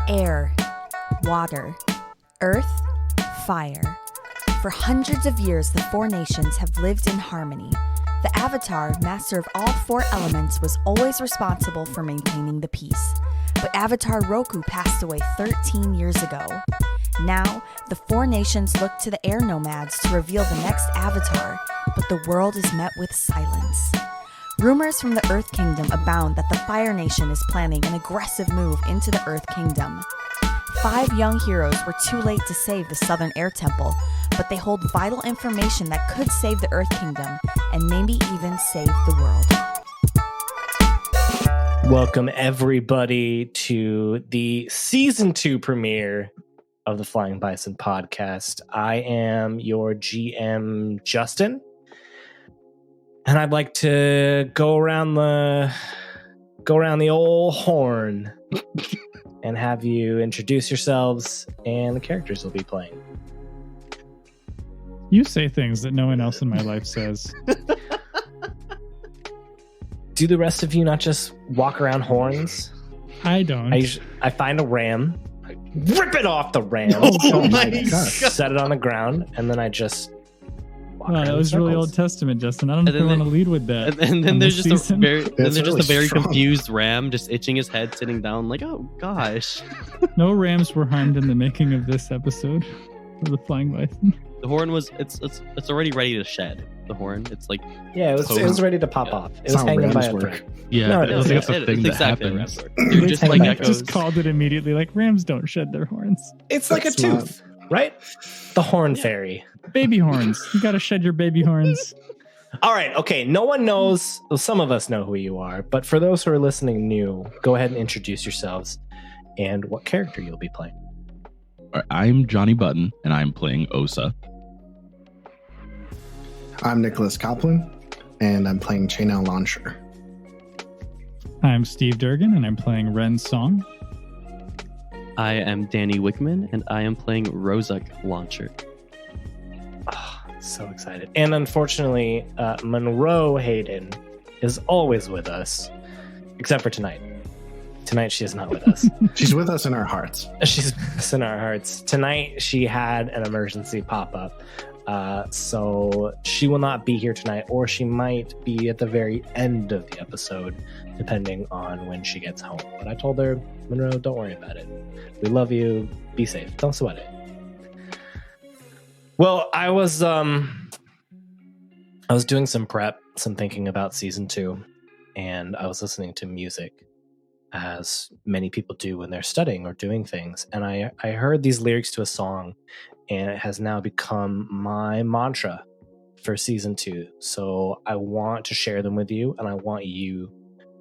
air, water, earth, fire. For hundreds of years, the four nations have lived in harmony. The Avatar, master of all four elements, was always responsible for maintaining the peace. But Avatar Roku passed away 13 years ago. Now, the four nations look to the air nomads to reveal the next Avatar, but the world is met with silence. Rumors from the Earth Kingdom abound that the Fire Nation is planning an aggressive move into the Earth Kingdom. 5 young heroes were too late to save the Southern Air Temple, but they hold vital information that could save the Earth Kingdom and maybe even save the world. Welcome everybody to the Season 2 premiere of the Flying Bison Podcast. I am your GM, Justin. And I'd like to go around the old horn and have you introduce yourselves and the characters we'll be playing. You say things that no one else in my life says. Do the rest of you not just walk around horns? I don't. I find a ram, I rip it off the ram, Oh my God. set it on the ground, and then I just walk Wow, around that in was really circles. Old Testament, Justin. I don't know if I want to lead with that. And then on there's this just season. really a very strong. confused ram just itching his head, sitting down, like, oh gosh. No rams were harmed in the making of this episode of the Flying Bison. The horn was it's already ready to shed. The horn, it's like Yeah, it was ready to pop off. It That's was how hanging by rams a work. thread. Yeah, No, but it I is. think that's a it's thing that exactly how happens. rams work. They're just Hang like back. echoes. Just called it immediately, like rams don't shed their horns. It's like a That's not- tooth, right? The horn fairy. Baby horns. You gotta shed your baby horns. All right, okay. No one knows. Well, some of us know who you are, but for those who are listening new, go ahead and introduce yourselves and what character you'll be playing. I'm Johnny Button, and I'm playing Osa. I'm Nicholas Coplin, and I'm playing Chainmail Launcher. I'm Steve Durgan, and I'm playing Ren Song. I am Danny Wickman, and I am playing Rozak Launcher. Oh, so excited. And unfortunately, Monroe Hayden is always with us, except for tonight. Tonight, she is not with us. She's with us in our hearts. She's with us in our hearts. Tonight, she had an emergency pop up. So she will not be here tonight, or she might be at the very end of the episode, depending on when she gets home. But I told her, Monroe, don't worry about it. We love you. Be safe. Don't sweat it. Well, I was doing some prep, some thinking about season 2, and I was listening to music, as many people do when they're studying or doing things. And I heard these lyrics to a song, and it has now become my mantra for season 2. So I want to share them with you, and I want you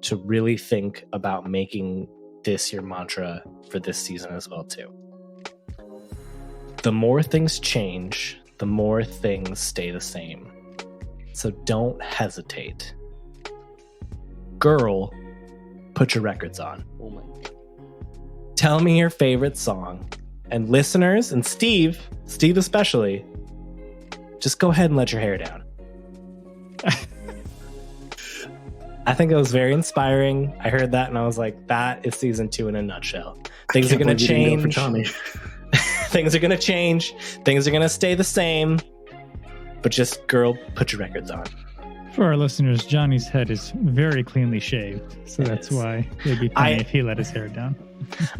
to really think about making this your mantra for this season as well too. The more things change, the more things stay the same. So don't hesitate. Girl, put your records on. Oh my God. Tell me your favorite song. And listeners, and Steve especially, just go ahead and let your hair down. I think it was very inspiring. I heard that and I was like, that is season 2 in a nutshell. Things are going to change. For Johnny. Things are going to change. Things are going to stay the same. But just, girl, put your records on. For our listeners, Johnny's head is very cleanly shaved, so It that's is. why it'd be funny if he let his hair down.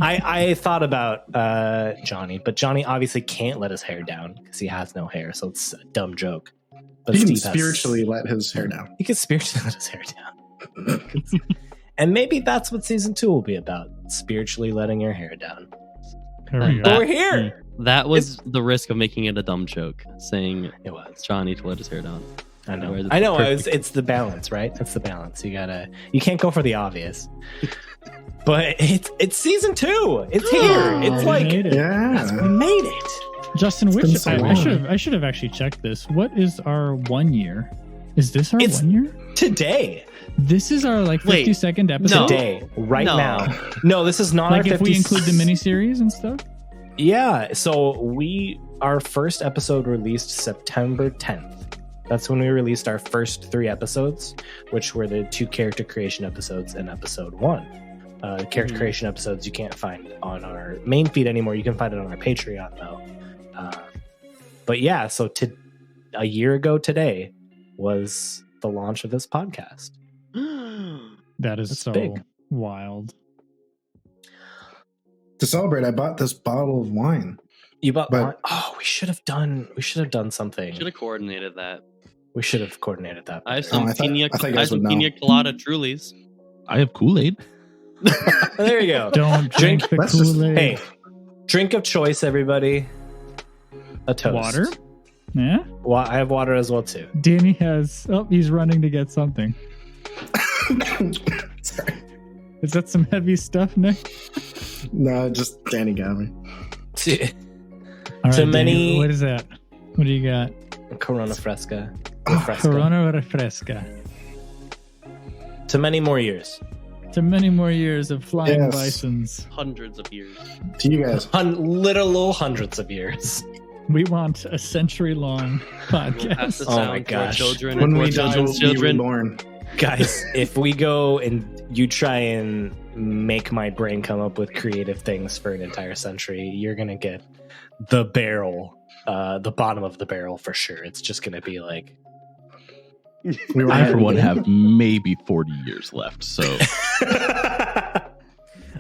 I thought about Johnny, but Johnny obviously can't let his hair down because he has no hair, so it's a dumb joke. But He can Steve has- spiritually let his hair down. He can spiritually let his hair down. And maybe that's what season 2 will be about. Spiritually letting your hair down. There we But go. we're here. That was the risk of making it a dumb joke, saying It was. Johnny to let his hair down. I know. Whereas I know. perfect. It's the balance, right? It's the balance. You can't go for the obvious. But it's season 2. It's here. It's we like made it. we Yeah. made it. Justin, been so I long. should have actually checked this. What is our 1 year? Is this our It's- 1 year? Today. This is our like Wait, 52nd episode. Today. Right No. now. No, this is not Like our if we 50 include the miniseries and stuff. Yeah, so our first episode released September 10th. That's when we released our first 3 episodes, which were the 2 character creation episodes and episode 1. character creation episodes you can't find on our main feed anymore. You can find it on our Patreon though. But yeah, so a year ago today was the launch of this podcast. That is That's so big. wild. To celebrate, I bought this bottle of wine. You bought But- wine? Oh, we should have done something. Should have coordinated that. We should have coordinated that. I have better. some I thought you I have guys some would know. pina colada Trulies. I have Kool-Aid. There you go. Don't drink the Let's just- Kool-Aid. Hey, drink of choice, everybody. A toast. Water? Yeah. I have water as well too. Danny has. Oh, he's running to get something. Sorry. Is that some heavy stuff, Nick? No, just Danny got me. All So Danny, many- what is that? What do you got? Corona Fresca. Oh, Fresca. Corona Refresca. To many more years. To many more years of flying Yes. bisons. Hundreds of years. To you guys. Literal hundreds of years. We want a century-long We'll pass podcast. this Oh down my to our gosh. children When and to our we die, we'll children's be children. reborn. Guys, if we go and you try and make my brain come up with creative things for an entire century, you're going to get the barrel, the bottom of the barrel for sure. It's just going to be like... We were I, for one, reborn. have maybe 40 years left. So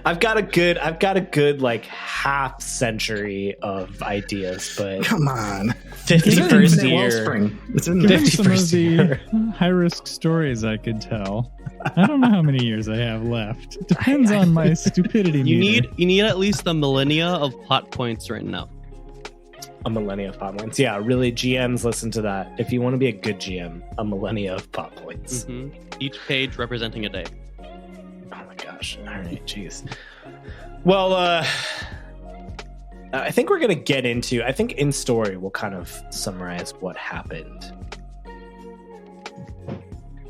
I've got a good like half century of ideas, but Come on. 51st Infinite year. Wellspring. It's in Given there. some of 51st the year. high-risk stories I could tell, I don't know how many years I have left. It depends on my stupidity You meter. need at least a millennia of plot points written out. A millennia of pop points. Yeah, really, GMs, listen to that. If you want to be a good GM, a millennia of pop points. Mhm. Each page representing a day. Oh my gosh. All right, jeez. Well, I think we're going to get into, I think in story we'll kind of summarize what happened.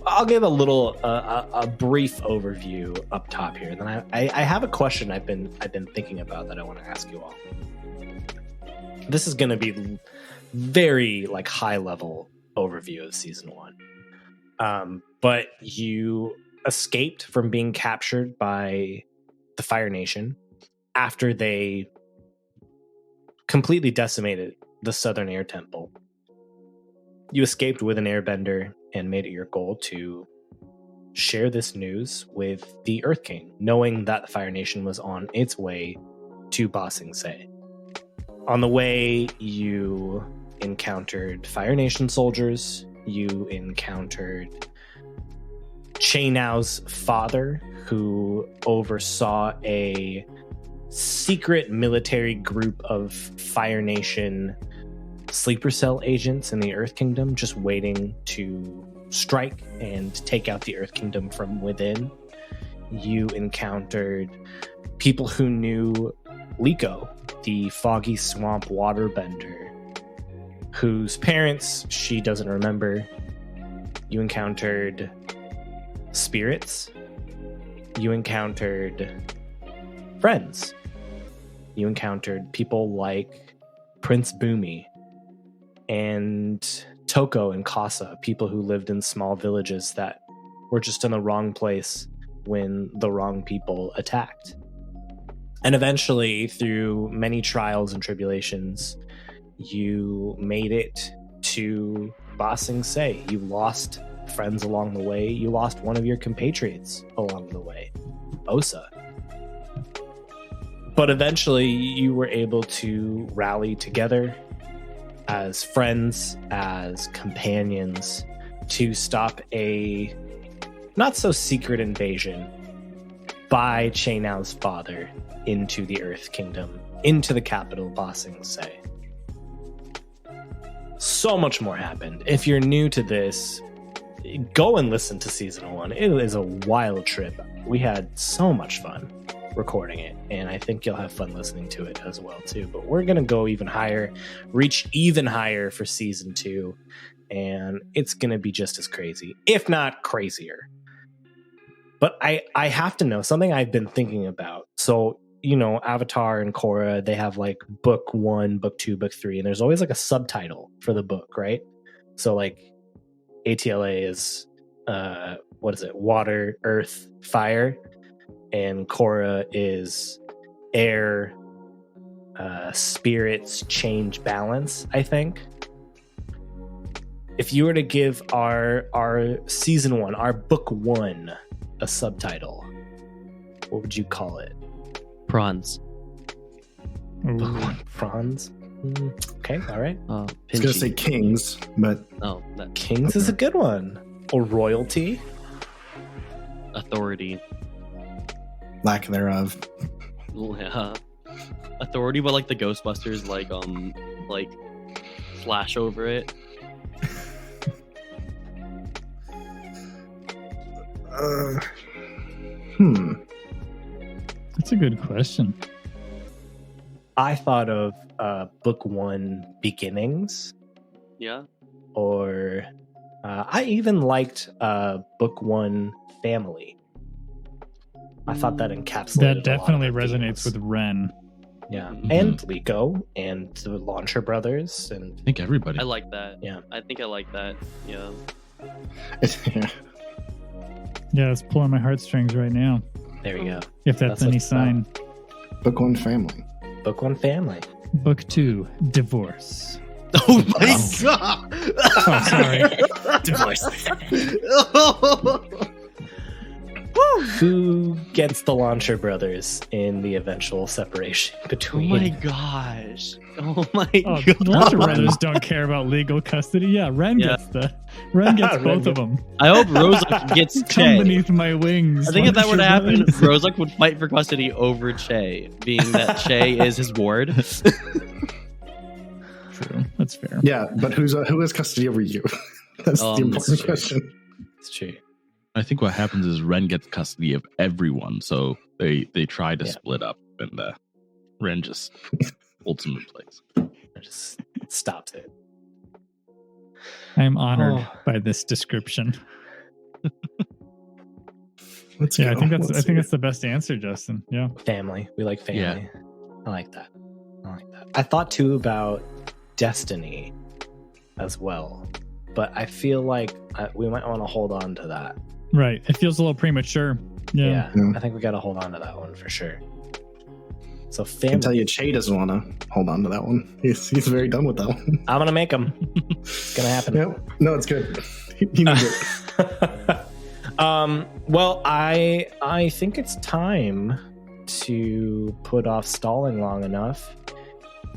I'll give a little, a brief overview up top here. And then I have a question I've been thinking about that I want to ask you all. This is going to be very like high level overview of season 1. But you escaped from being captured by the Fire Nation after they completely decimated the Southern Air Temple. You escaped with an Airbender and made it your goal to share this news with the Earth King, knowing that the Fire Nation was on its way to Ba Sing Se. On the way, you encountered Fire Nation soldiers. You encountered Chainow's father, who oversaw a secret military group of Fire Nation sleeper cell agents in the Earth Kingdom, just waiting to strike and take out the Earth Kingdom from within. You encountered people who knew Liko, the foggy swamp waterbender, whose parents she doesn't remember. You encountered spirits. You encountered friends. You encountered people like Prince Boomy and Toko and Casa, people who lived in small villages that were just in the wrong place when the wrong people attacked. And eventually, through many trials and tribulations, you made it to Ba Sing Se. You lost friends along the way. You lost one of your compatriots along the way, Osa. But eventually, you were able to rally together as friends, as companions, to stop a not-so-secret invasion by Chainow's father into the Earth Kingdom, into the capital, Ba Sing Se. So much more happened. If you're new to this, go and listen to Season 1. It is a wild trip. We had so much fun recording it, and I think you'll have fun listening to it as well, too. But we're going to go even higher, reach even higher for Season 2, and it's going to be just as crazy, if not crazier. But I have to know something I've been thinking about. So, you know, Avatar and Korra, they have like book 1, book 2, book 3, and there's always like a subtitle for the book, right? So like ATLA is, what is it? Water, Earth, Fire. and Cora is air. Spirits change balance, I think. If you were to give our season 1, our book 1, a subtitle, what would you call it? Prawns. Book 1, prawns? Okay, all right. I was going to say kings, but... Oh, Kings is a good one. Or royalty. authority. Lack thereof. Yeah. Authority, but like the Ghostbusters, like flash over it. That's a good question. I thought of book 1 beginnings, Yeah. or I even liked book 1 family. I thought that encapsulated. That definitely a lot of the resonates with Ren. Yeah, Mhm. and Liko and the Launcher Brothers, and I think everybody. I like that. Yeah. I think I like that. Yeah. Yeah, it's pulling my heartstrings right now. there you go. If that's That's what any it's about. sign. Book 1 family. Book 1 family. Book 2, divorce. Oh my god! Oh, sorry. Divorce. Who gets the Launcher Brothers in the eventual separation Oh between? my gosh! Oh my Oh, god! the Launcher Brothers don't care about legal custody. Yeah, Ren Yeah. gets Ren both of them. I hope Rozak gets Come Che. beneath my wings. I think if that were to Launcher happen, Brothers. Rozak would fight for custody over Che, being that Che is his ward. True, that's fair. Yeah, but who has custody over you? That's the That's important true. question. It's true. I think what happens is Ren gets custody of everyone, so they try to Yeah. split up, and Ren just holds them in place. I just stopped it. I am honored Oh. by this description. Let's Yeah, I go. think Let's that's see. the best answer, Justin. Yeah. Family. We like family. Yeah. I like that. I thought too about Destiny as well, but I feel like we might want to hold on to that. Right. It feels a little premature. Yeah. Yeah. I think we got to hold on to that one for sure. So I can tell family. you, Che doesn't want to hold on to that one. He's very done with that one. I'm gonna make them. It's gonna happen. Yep. No, it's good. He needs it. Well, I think it's time to put off stalling long enough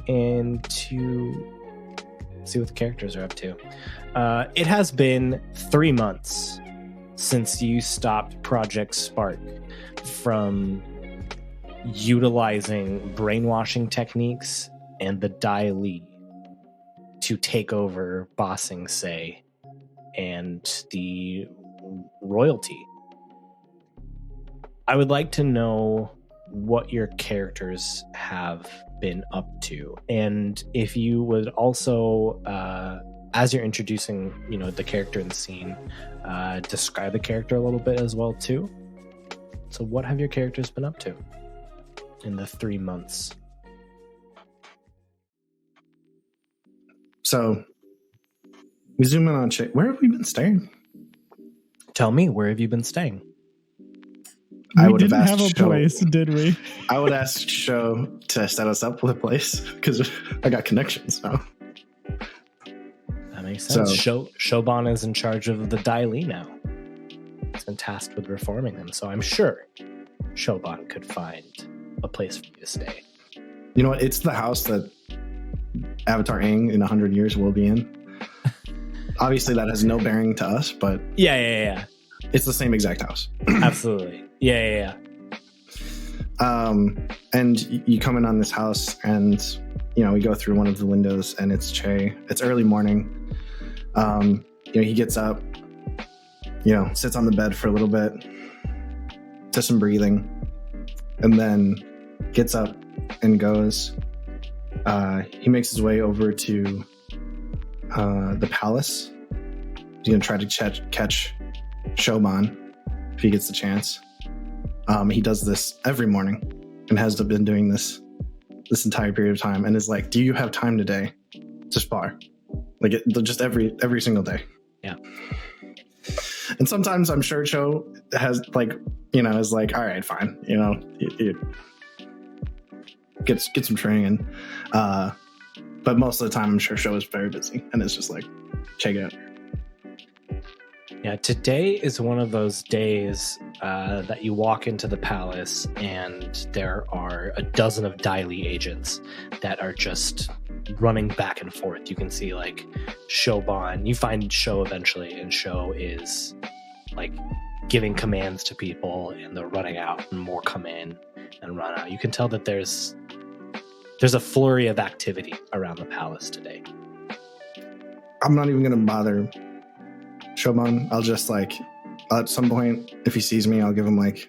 and to see what the characters are up to. It has been 3 months since you stopped Project Spark from utilizing brainwashing techniques and the Dai Li to take over Ba Sing Se and the royalty. I would like to know what your characters have been up to, and if you would also, as you're introducing, the character in the scene, describe the character a little bit as well too. So, what have your characters been up to in the 3 months? So, we zoom in on Che. Where have we been staying? Tell me, where have you been staying? I We would have didn't asked have a Sho- place, did we? I would ask Sho to set us up with a place because I got connections now. That makes sense. So- Shoban is in charge of the Dai Li now. He's been tasked with reforming them, so I'm sure Shoban could find a place for you to stay. You know what? It's the house that Avatar Aang in 100 years will be in. Obviously, that has no bearing to us, but Yeah. it's the same exact house. Absolutely. Yeah. And you come in on this house, and we go through one of the windows, and it's Che. It's early morning. He gets up, sits on the bed for a little bit, does some breathing, and then gets up and goes. He makes his way over to the palace. He's gonna try to catch Shoban if he gets the chance. He does this every morning and has been doing this entire period of time, and is like, "Do you have time today to spar?" Just every single day. Yeah. And sometimes I'm sure Cho has is like, all right, fine. Get some training in. But most of the time, I'm sure Show is very busy, and it's just like, check it out. Yeah, today is one of those days that you walk into the palace and there are a dozen of Daily agents that are just running back and forth. You can see like Shobon. You find Show eventually, and Show is like giving commands to people, and they're running out, and more come in and run out. You can tell that there's a flurry of activity around the palace today. I'm not even going to bother Shobon. I'll just like, at some point, if he sees me, I'll give him like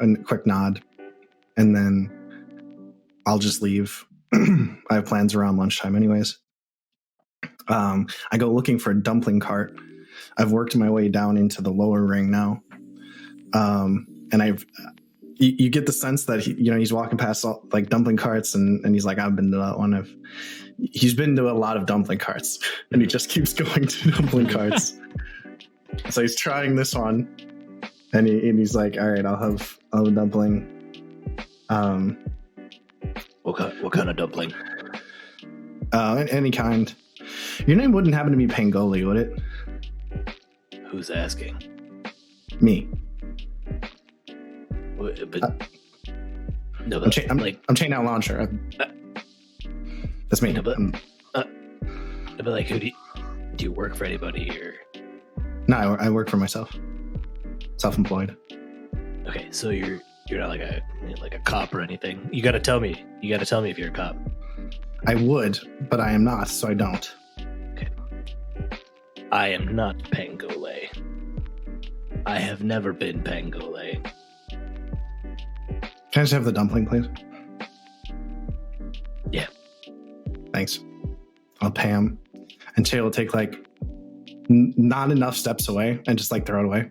a quick nod, and then I'll just leave. I have plans around lunchtime anyways. I go looking for a dumpling cart. I've worked my way down into the lower ring now. And you get the sense that he's walking past all, like dumpling carts, and he's like, I've been to that one. He's been to a lot of dumpling carts, and he just keeps going to dumpling carts. So he's trying this one, and he's like, all right, I'll have a dumpling. What kind of dumpling? Any kind. Your name wouldn't happen to be Pangoli, would it? Who's asking? Me. But no, I'm but Chain Out Launcher. That's me. No, but like, who do you work for anybody here? No, I work for myself. Self-employed. Okay, so you're not like a cop or anything. You gotta tell me. You gotta tell me if you're a cop. I would, but I am not, so I don't. Okay. I am not Pangole. I have never been Pangole. Can I just have the dumpling, please? Yeah. Thanks. I'll pay him. And Che will take like not enough steps away and just like throw it away.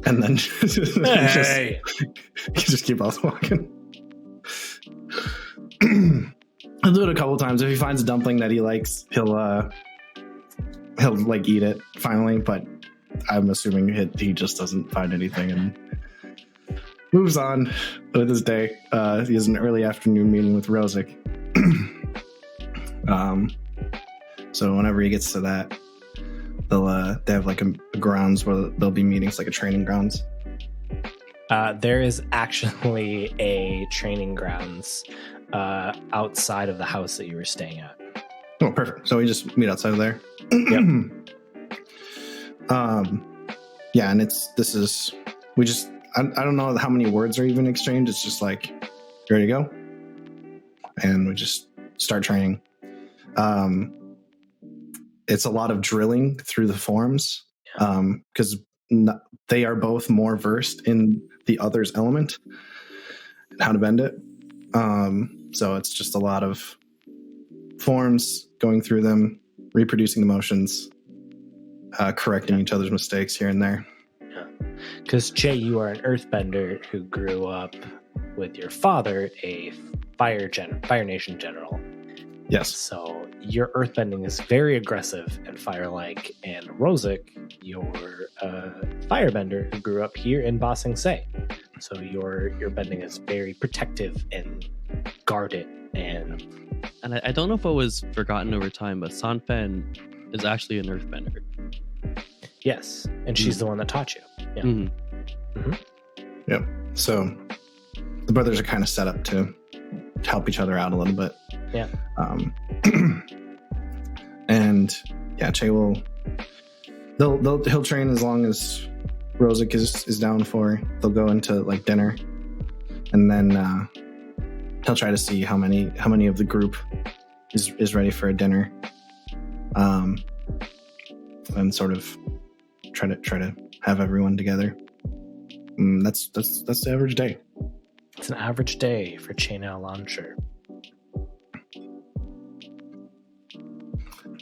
And then just keep on walking. He'll do it a couple times. If he finds a dumpling that he likes, he'll like eat it finally, but I'm assuming he just doesn't find anything and moves on with his day. He has an early afternoon meeting with Rosic. So whenever he gets to that, they have like a grounds where there'll be meetings, like a training grounds. There is actually a training grounds outside of the house that you were staying at. Oh, perfect. So we just meet outside of there. Yep. Yeah, and I don't know how many words are even exchanged. It's just like, you ready to go? And we just start training. It's a lot of drilling through the forms because they are both more versed in the other's element and how to bend it. So it's just a lot of forms, going through them, reproducing the motions, correcting each other's mistakes here and there. Yeah. Because Che, you are an earthbender who grew up with your father, a Fire Nation general. Yes. So your earthbending is very aggressive and fire-like, and Rosic, you're a firebender who grew up here in Ba Sing Se. So your bending is very protective and guarded. And I don't know if it was forgotten over time, but Sanfen is actually an earthbender. yes, and she's the one that taught you. Yeah. Mm-hmm. Mm-hmm. Yep. So the brothers are kind of set up to help each other out a little bit. Yeah. And yeah, Che will. He'll train as long as Rosic is down for. They'll go into like dinner, and then he'll try to see how many of the group is ready for a dinner, and sort of try to have everyone together. That's the average day. It's an average day for Chain Out Launcher.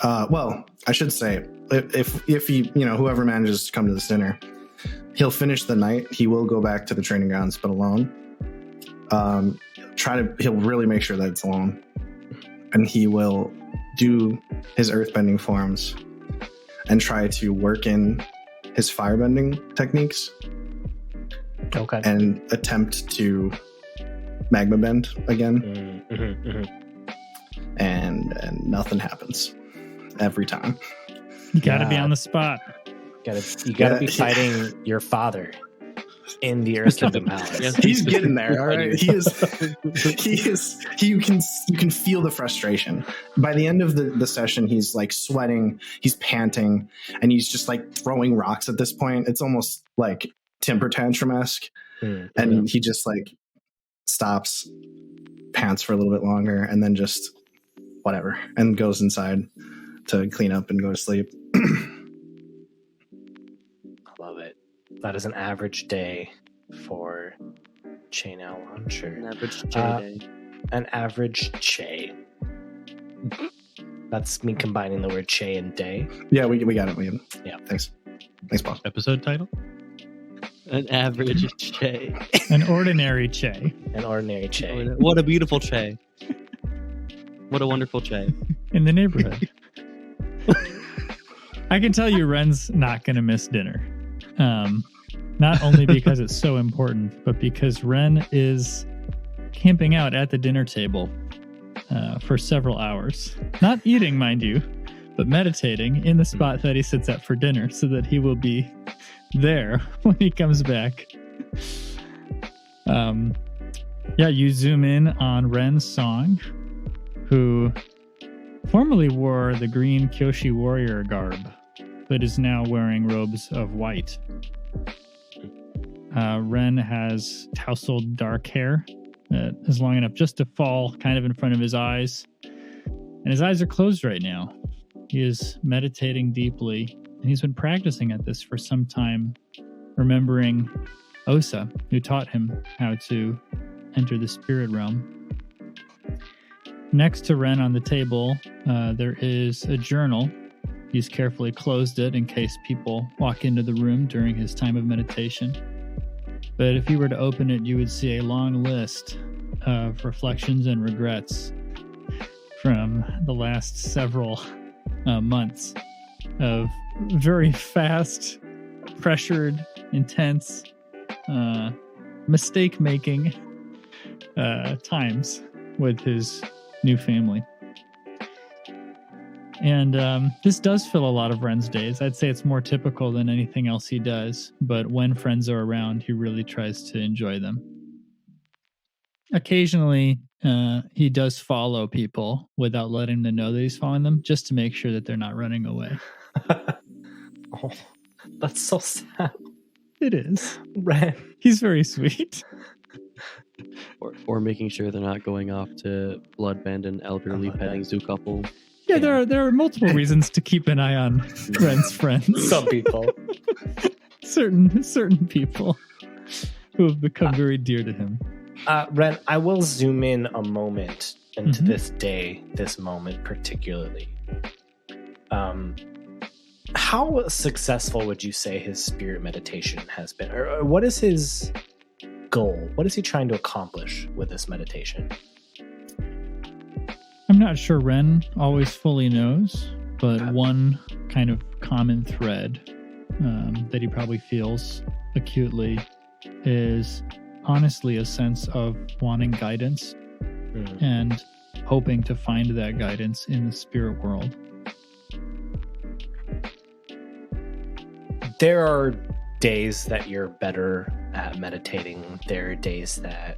Well, I should say, if he, whoever manages to come to this dinner, he'll finish the night. He will go back to the training grounds, but alone. He'll really make sure that it's alone, and he will do his earthbending forms and try to work in his firebending techniques Okay. and attempt to magma bend again, and nothing happens every time. You got to be Yeah. on the spot. You gotta be fighting your father in the Earth Kingdom Palace. Yes. He's getting there. All right, he is. You can feel the frustration. By the end of the session, he's like sweating, he's panting, and he's just like throwing rocks at this point. It's almost like temper tantrum-esque. And he just like stops, pants for a little bit longer, and then just whatever, and goes inside to clean up and go to sleep. I love it. That is an average day for Che now, I'm sure. An average day. An average Che. That's me combining the word Che and day. Yeah, we got it, Liam. Yeah. Thanks, Paul. Episode title? An average Che. An ordinary Che An ordinary Che. What a beautiful Che. What a wonderful Che. in the neighborhood. I can tell you Ren's not going to miss dinner. Not only because it's so important, but because Ren is camping out at the dinner table for several hours. Not eating, mind you, but meditating in the spot that he sits at for dinner so that he will be there when he comes back. You zoom in on Ren Song, who formerly wore the green Kyoshi warrior garb, but is now wearing robes of white. Ren has tousled dark hair that is long enough just to fall kind of in front of his eyes. And his eyes are closed right now. He is meditating deeply, and he's been practicing at this for some time, remembering Osa, who taught him how to enter the spirit realm. Next to Ren on the table, there is a journal. He's carefully closed it in case people walk into the room during his time of meditation. But if you were to open it, you would see a long list of reflections and regrets from the last several months of very fast, pressured, intense, mistake-making times with his new family. And this does fill a lot of Ren's days. I'd say it's more typical than anything else he does, but when friends are around, he really tries to enjoy them. Occasionally, he does follow people without letting them know that he's following them, just to make sure that they're not running away. Oh, that's so sad. It is. Ren. He's very sweet. Or making sure they're not going off to bloodbend an elderly petting zoo couple. Yeah, there are multiple reasons to keep an eye on Ren's friends. Some people. certain people who have become very dear to him. Ren, I will zoom in a moment into this day, this moment particularly. How successful would you say his spirit meditation has been? Or what is his goal? What is he trying to accomplish with this meditation? I'm not sure Ren always fully knows, but one kind of common thread that he probably feels acutely is honestly a sense of wanting guidance and hoping to find that guidance in the spirit world. There are days that you're better at meditating. There are days that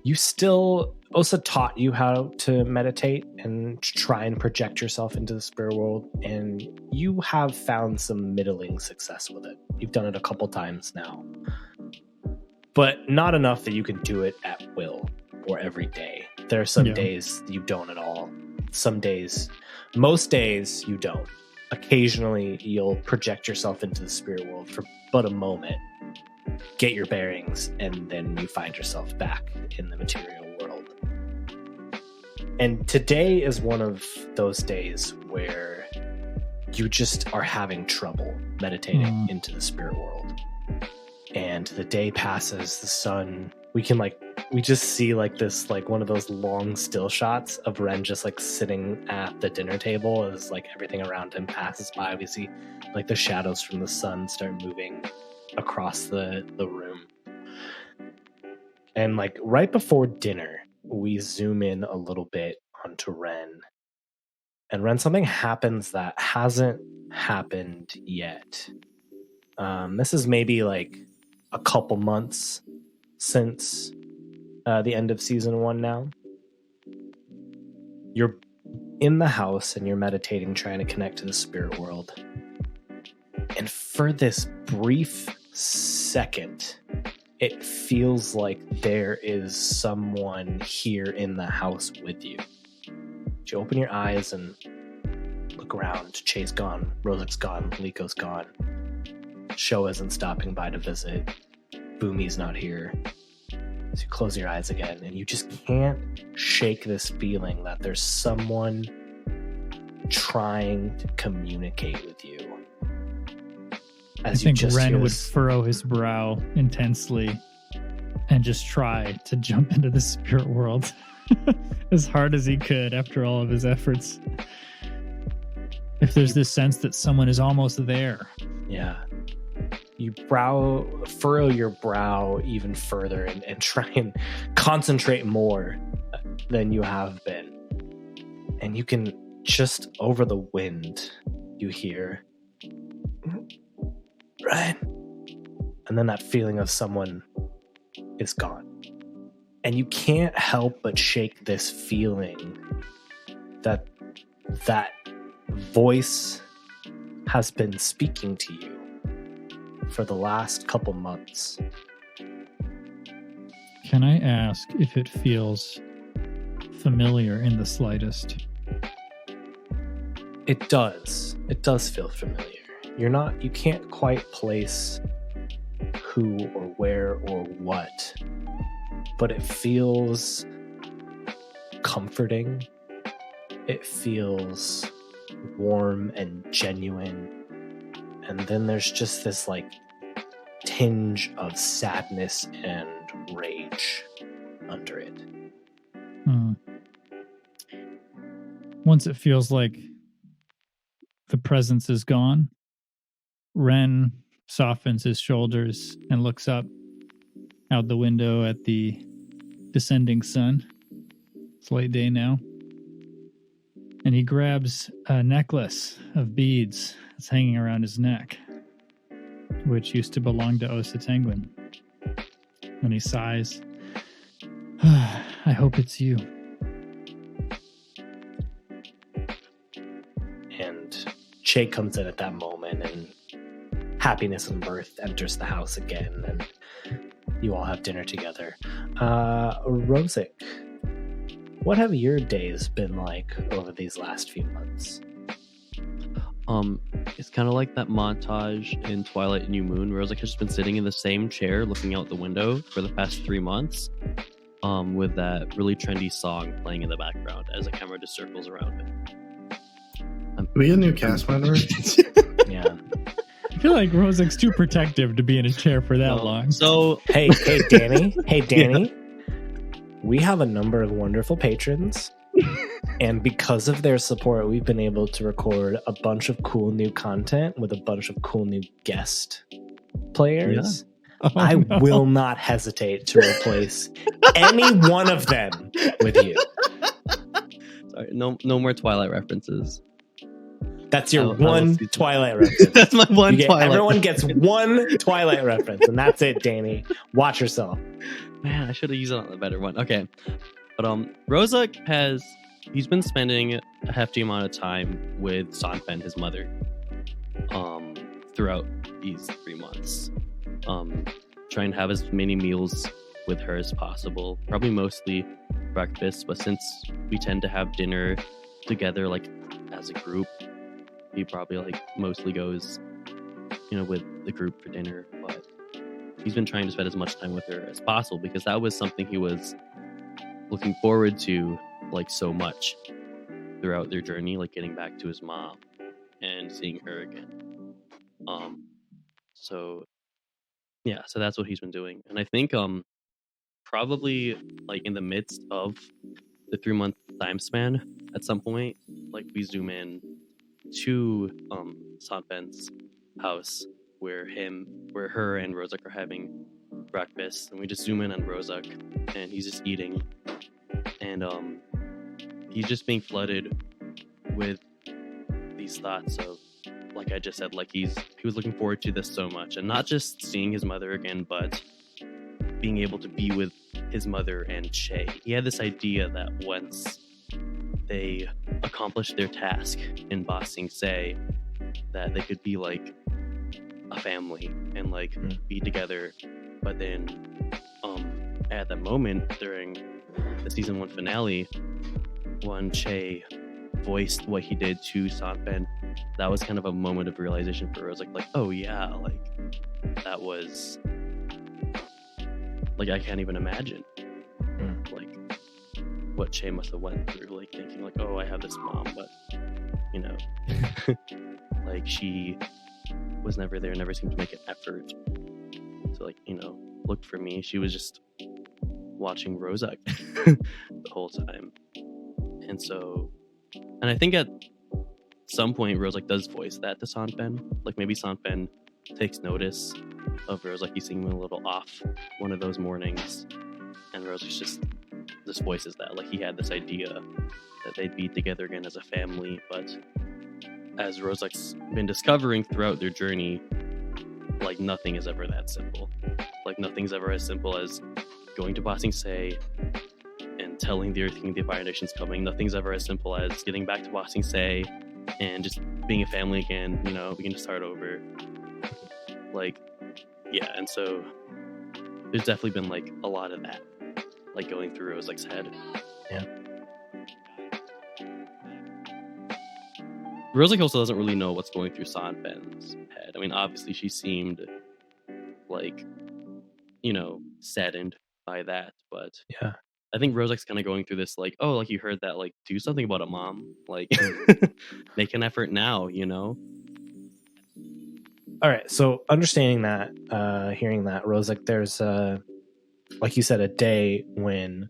you still... Osa taught you how to meditate and try and project yourself into the spirit world, and you have found some middling success with it. You've done it a couple times now, but not enough that you can do it at will or every day. There are some days you don't at all. Some days, most days you don't. Occasionally you'll project yourself into the spirit world for but a moment, get your bearings, and then you find yourself back in the material world. And today is one of those days where you just are having trouble meditating into the spirit world. And the day passes, the sun, we just see this one of those long still shots of Ren just sitting at the dinner table as everything around him passes by. We see the shadows from the sun start moving across the room. And like right before dinner, we zoom in a little bit onto Ren. And Ren, something happens that hasn't happened yet. This is maybe like a couple months since the end of season 1 now. You're in the house and you're meditating, trying to connect to the spirit world. And for this brief second, it feels like there is someone here in the house with you. You open your eyes and look around. Che's gone, Rozik's gone, Liko's gone. Sho isn't stopping by to visit. Boomy's not here. So you close your eyes again, and you just can't shake this feeling that there's someone trying to communicate with you. I think Ren would furrow his brow intensely and just try to jump into the spirit world as hard as he could after all of his efforts. If there's this sense that someone is almost there. Yeah. You furrow your brow even further and try and concentrate more than you have been. And you can just over the wind, you hear, Ren. And then that feeling of someone is gone. And you can't help but shake this feeling that that voice has been speaking to you for the last couple months. Can I ask if it feels familiar in the slightest? It does. It does feel familiar. You can't quite place who or where or what, but it feels comforting. It feels warm and genuine. And then there's just this like tinge of sadness and rage under it. Once it feels like the presence is gone, Ren softens his shoulders and looks up out the window at the descending sun. It's late day now. And he grabs a necklace of beads that's hanging around his neck, which used to belong to Osa Tenguin. And he sighs, I hope it's you. And Che comes in at that moment, and happiness and mirth enters the house again, and you all have dinner together. Rozik, what have your days been like over these last few months? It's kind of like that montage in Twilight and New Moon where Rozik has just been sitting in the same chair looking out the window for the past 3 months, with that really trendy song playing in the background as the camera just circles around him. We get a new cast member. Yeah. I feel like Rozik's too protective to be in a chair for that long. So Hey, Danny. Hey, Danny. Yeah. We have a number of wonderful patrons. And because of their support, we've been able to record a bunch of cool new content with a bunch of cool new guest players. Yeah. I will not hesitate to replace any one of them with you. Sorry, no more Twilight references. That's your one Twilight reference. That's my one Twilight Everyone reference. gets one Twilight reference, and that's it, Danny. Watch yourself. Man, I should have used it on a better one. Okay. But Rozik he's been spending a hefty amount of time with Sanfen, his mother, throughout these 3 months. Trying to have as many meals with her as possible. Probably mostly breakfast, but since we tend to have dinner together, like as a group, he probably like mostly goes, with the group for dinner. But he's been trying to spend as much time with her as possible because that was something he was looking forward to like so much throughout their journey, like getting back to his mom and seeing her again. So that's what he's been doing. And I think probably like in the midst of the 3-month time span, at some point, like we zoom in to Sanfen's house where her and Rozak are having breakfast, and we just zoom in on Rozak, and he's just eating, and he's just being flooded with these thoughts of, like I just said, like he was looking forward to this so much, and not just seeing his mother again, but being able to be with his mother and Che. He had this idea that once they accomplished their task in Ba Sing Se, that they could be like a family and like be together. But then at that moment during the season 1 finale, when Che voiced what he did to Sanfen, that was kind of a moment of realization for Rose, like oh yeah, like that was like I can't even imagine like what Che must have went through, like thinking like, oh, I have this mom, but you know like she was never there, never seemed to make an effort to like, you know, look for me. She was just watching Rozak the whole time. And I think at some point Rozak does voice that to Sanfen. Like maybe Sanfen takes notice of Rozak, he's seeming a little off one of those mornings, and Rozak just voices that, like he had this idea that they'd be together again as a family. But as Rozak's been discovering throughout their journey, like nothing is ever that simple. Like nothing's ever as simple as going to Ba Sing Se and telling the Earth King the Fire Nation's coming. Nothing's ever as simple as getting back to Ba Sing Se and just being a family again, you know, we can start over. Like, yeah, and so there's definitely been like a lot of that, like going through Rozak's head. Yeah. Rozak also doesn't really know what's going through Sanfen's head. I mean, obviously she seemed like, you know, saddened by that, but yeah, I think Rozak's kind of going through this like, oh, like you heard that, like do something about it, mom. Like make an effort now, you know? All right, so understanding that, hearing that, Rozak, there's like you said, a day when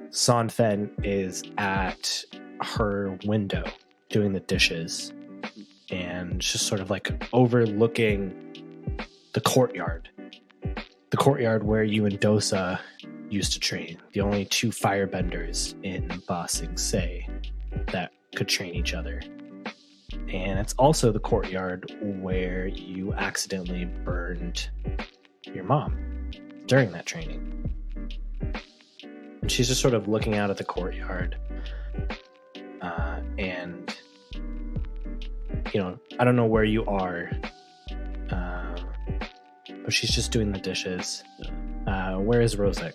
Sanfen is at her window doing the dishes and just sort of like overlooking the courtyard where you and Dosa used to train, the only two firebenders in Ba Sing Se that could train each other. And it's also the courtyard where you accidentally burned your mom during that training. And she's just sort of looking out at the courtyard. And, you know, I don't know where you are, but she's just doing the dishes. Where is Rozak?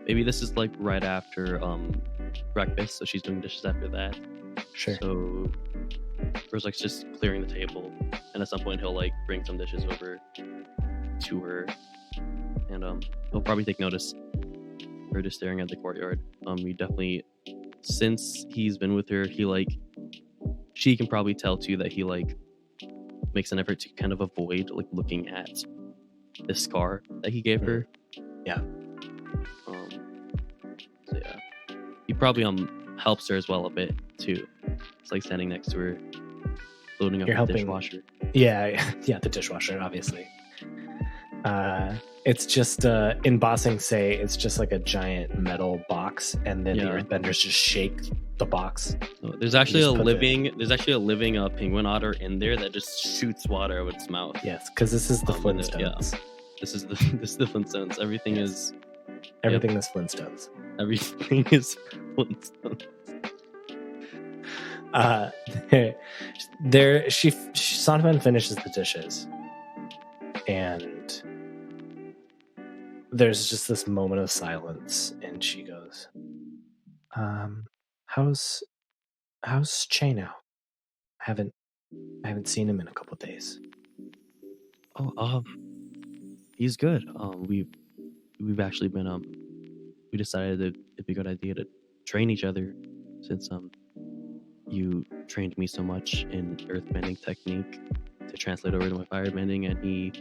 Maybe this is like right after breakfast, so she's doing dishes after that. Sure. So Rozak's just clearing the table, and at some point he'll like bring some dishes over to her, and he'll probably take notice of her just staring at the courtyard. He definitely, since he's been with her, he like, she can probably tell too that he like makes an effort to kind of avoid like looking at the scar that he gave her. Yeah. So yeah, he probably helps her as well a bit too. It's like standing next to her, loading up the dishwasher. Yeah, the dishwasher, obviously. It's just in Ba Sing Se, it's just like a giant metal box, and then the earthbenders just shake the box. There's actually a living penguin otter in there that just shoots water out of its mouth. Yes, because this is the Flintstones. Yeah. This is the Flintstones. Everything is Flintstones. Everything is Flintstones. Sanfen finishes the dishes, and there's just this moment of silence, and she goes, how's Che now? I haven't seen him in a couple days. He's good. We've actually been we decided that it'd be a good idea to train each other, since you trained me so much in earthbending technique to translate over to my firebending, and he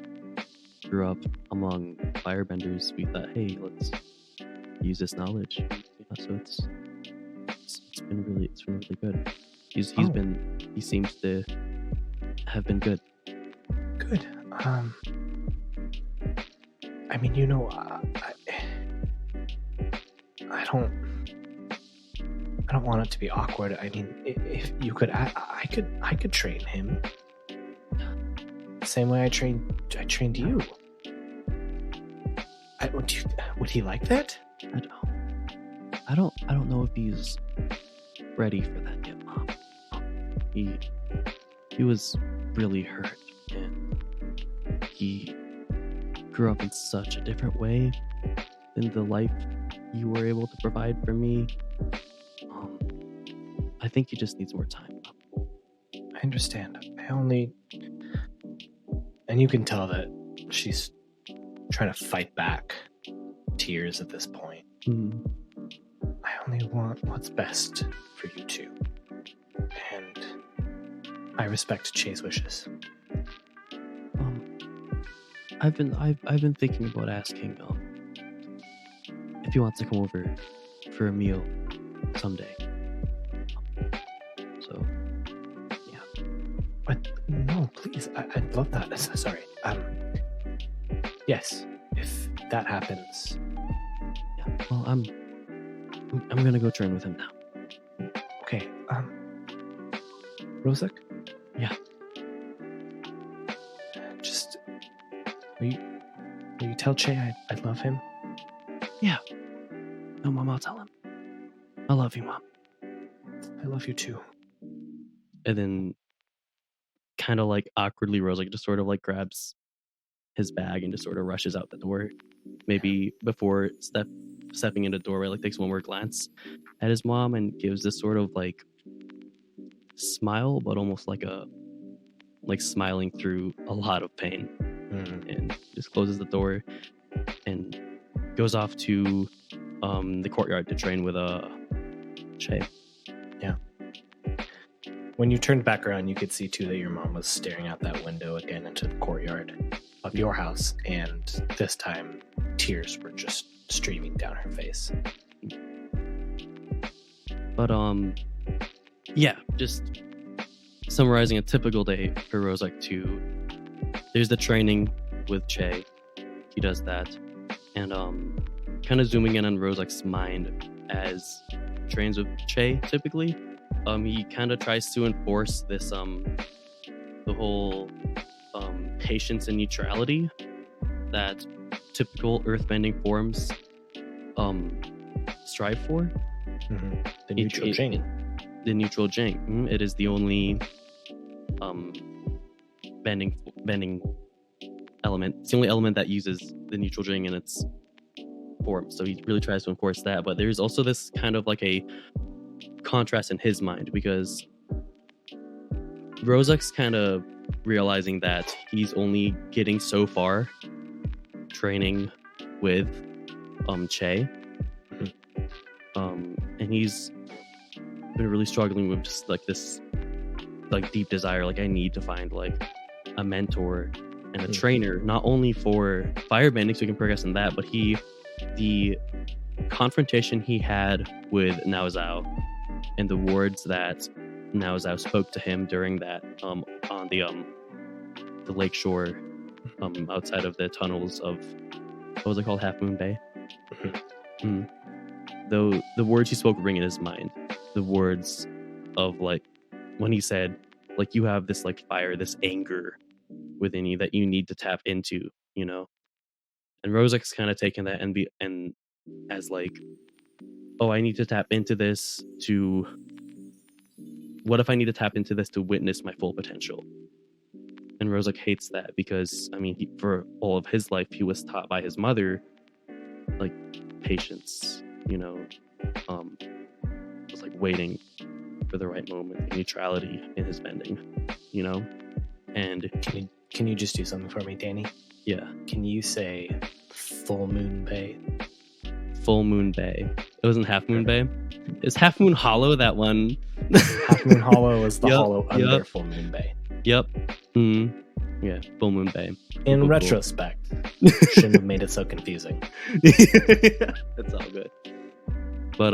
grew up among firebenders. We thought, hey, let's use this knowledge. Yeah, so it's been really good. He seems to have been good. Good. I mean, you know, I don't want it to be awkward. I mean, if you could, I could train him. Same way I trained you. Would he like that? I don't know if he's ready for that yet, Mom. He was really hurt, and he grew up in such a different way than the life you were able to provide for me. I think he just needs more time. I understand. And you can tell that she's trying to fight back tears at this point. I only want what's best for you two. And I respect Che's wishes. I've been thinking about asking if he wants to come over for a meal someday. So, yeah. But no, please, I'd love that. Sorry. Yes, if that happens. Yeah. Well, I'm gonna go train with him now. Okay. Rozak? Yeah. Just will you tell Che I love him? Yeah. No, Mom, I'll tell him. I love you, Mom. I love you too. And then, kind of like awkwardly, Rozak just sort of like grabs his bag and just sort of rushes out the door. Maybe before stepping into the doorway, like takes one more glance at his mom and gives this sort of like smile, but almost like smiling through a lot of pain. And just closes the door and goes off to the courtyard to train with Che. Yeah. When you turned back around, you could see too that your mom was staring out that window again into the courtyard of your house, and this time tears were just streaming down her face. But yeah, just summarizing a typical day for Rozak 2. There's the training with Che. He does that. And kind of zooming in on Rozak's mind as trains with Che typically. He kind of tries to enforce this the whole patience and neutrality that typical earthbending forms strive for. The neutral Jing. The neutral Jing. It is the only bending element. It's the only element that uses the neutral Jing in its form. So he really tries to enforce that. But there's also this kind of like a contrast in his mind, because Rozak's kind of realizing that he's only getting so far training with Che. And he's been really struggling with just like this like deep desire, like I need to find like a mentor and a trainer, not only for firebending so he can progress in that, but the confrontation he had with Nao Zhao and the words that Nao Zhao spoke to him during that on the lakeshore outside of the tunnels of, what was it called, Half Moon Bay? Though the words he spoke ring in his mind, the words of like when he said like you have this like fire, this anger within you that you need to tap into, you know. And Rozak's kind of taken that and as like, oh, I need to tap into this to, what if I need to tap into this to witness my full potential? And Rozak hates that because, I mean, for all of his life, he was taught by his mother, like, patience, you know, just like waiting for the right moment, neutrality in his bending, you know? And can you just do something for me, Danny? Yeah. Can you say Full Moon Bay? Full Moon Bay. It wasn't Half Moon Bay. Is Half Moon Hollow that one? Half Moon Hollow is the hollow under Full Moon Bay. Yep. Yeah, Full Moon Bay. In retrospect, shouldn't have made it so confusing. That's all good. But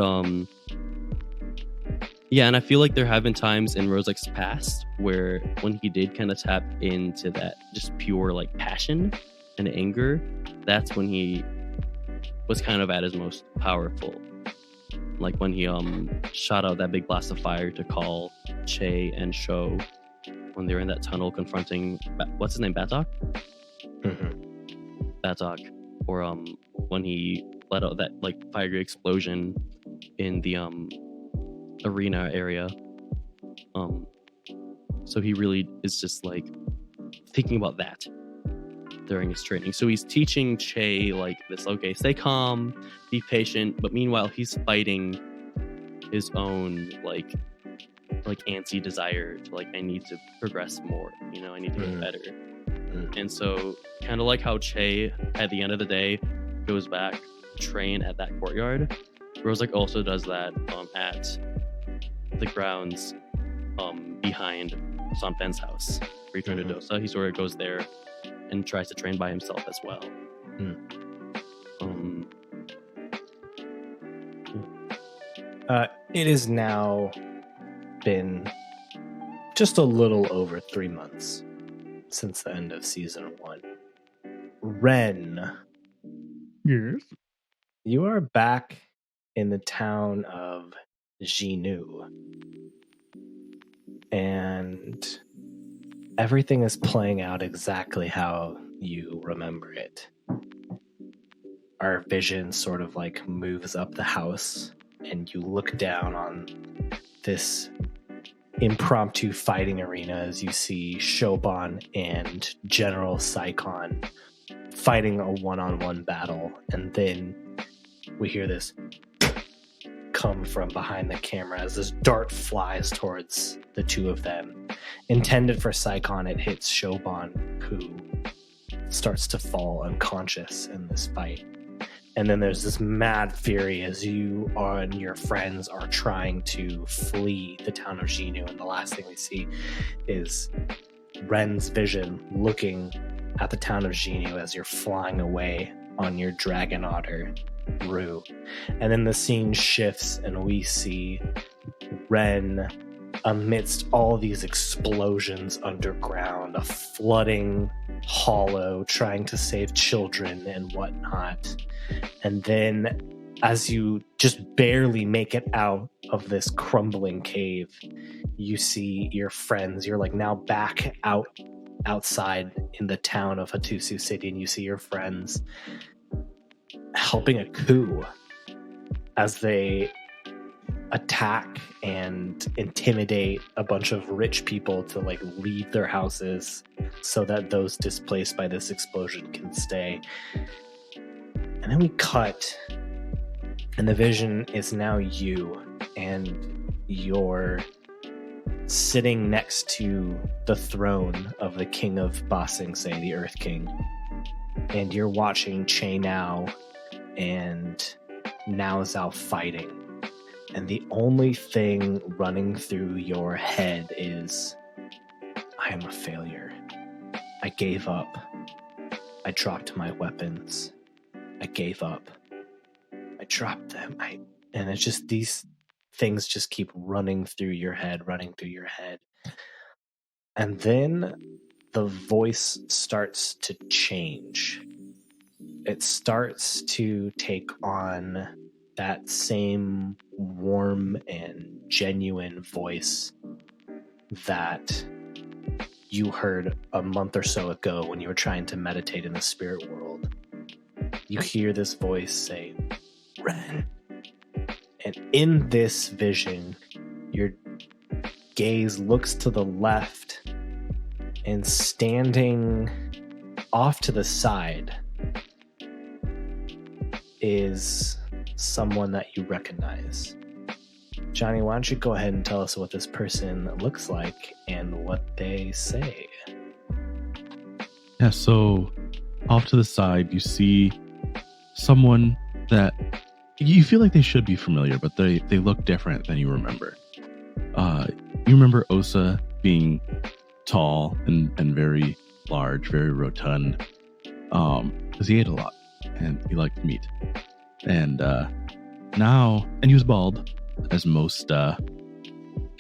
Yeah, and I feel like there have been times in Rozek's past where when he did kind of tap into that just pure like passion and anger, that's when he was kind of at his most powerful. Like when he shot out that big blast of fire to call Che and Sho when they were in that tunnel confronting what's his name, Batok? Mm-hmm. Batok. Or when he let out that like fiery explosion in the arena area. So he really is just like thinking about that during his training. So he's teaching Che like this, okay, stay calm, be patient, but meanwhile he's fighting his own like antsy desire to like, I need to progress more, you know, I need to get better. And so kind of like how Che at the end of the day goes back to train at that courtyard, Rozek also does that at the grounds behind Sanfen's house where he trained to Dosa. He sort of goes there and tries to train by himself as well. It has now been just a little over 3 months since the end of season 1. Ren, Yes. you are back in the town of Jinu, and everything is playing out exactly how you remember it. Our vision sort of like moves up the house, and you look down on this impromptu fighting arena as you see Shoban and General Saikon fighting a one-on-one battle, and then we hear this come from behind the camera as this dart flies towards the two of them. Intended for Saikon, it hits Shoban, who starts to fall unconscious in this fight. And then there's this mad fury as you and your friends are trying to flee the town of Jinu, and the last thing we see is Ren's vision looking at the town of Jinu as you're flying away on your dragon otter, Rue. And then the scene shifts and we see Ren amidst all these explosions underground, a flooding hollow, trying to save children and whatnot. And then as you just barely make it out of this crumbling cave, you see your friends. You're like now back outside in the town of Hatusu City, and you see your friends helping a coup as they attack and intimidate a bunch of rich people to like leave their houses so that those displaced by this explosion can stay. And then we cut, and the vision is now you, and you're sitting next to the throne of the king of Ba Sing Se, the Earth King. And you're watching Che Now and Now Zhao fighting. And the only thing running through your head is, I am a failure. I gave up. I dropped my weapons. I gave up. I dropped them. And it's just these things just keep running through your head. And then the voice starts to change. It starts to take on that same warm and genuine voice that you heard a month or so ago when you were trying to meditate in the spirit world. You hear this voice say, Ren. And in this vision, your gaze looks to the left, and standing off to the side is someone that you recognize. Johnny, why don't you go ahead and tell us what this person looks like and what they say? Yeah, so off to the side, you see someone that you feel like they should be familiar, but they look different than you remember. You remember Osa being tall and very large, very rotund, because he ate a lot and he liked meat. And now he was bald, as most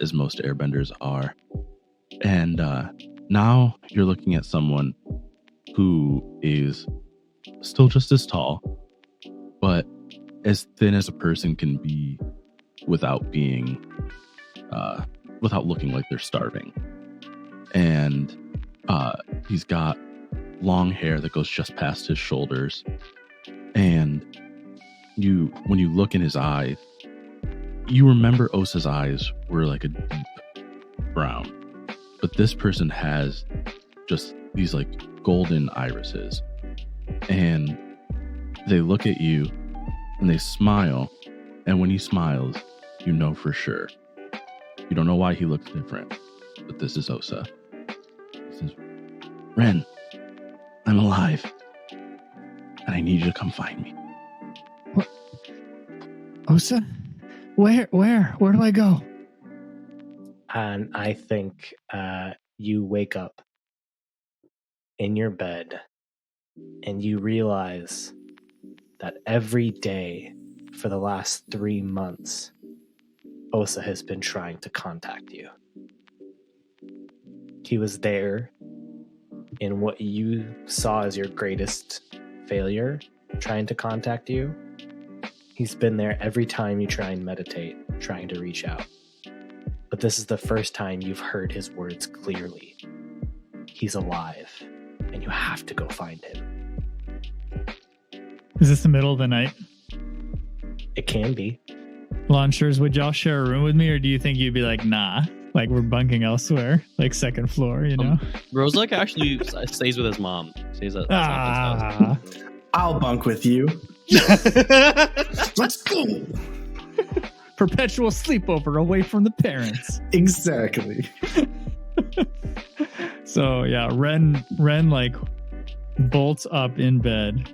as most airbenders are. And now you're looking at someone who is still just as tall, but as thin as a person can be without being, without looking like they're starving. And he's got long hair that goes just past his shoulders. And when you look in his eyes, you remember Osa's eyes were like a deep brown, but this person has just these like golden irises, and they look at you and they smile. And when he smiles, you know for sure. You don't know why he looks different, but this is Osa. He says, Ren, I'm alive, and I need you to come find me. What? Osa? Where do I go? And I think you wake up in your bed and you realize that every day for the last 3 months, Osa has been trying to contact you. He was there in what you saw as your greatest failure, trying to contact you. He's been there every time you try and meditate, trying to reach out. But this is the first time you've heard his words clearly. He's alive, and you have to go find him. Is this the middle of the night? It can be. Launchers, would y'all share a room with me, or do you think you'd be like, nah, like we're bunking elsewhere, like second floor, you know? Rozak actually stays with his mom. Stays at Ah. I'll bunk with you. Let's go. Perpetual sleepover away from the parents. Exactly. So yeah, Ren like bolts up in bed.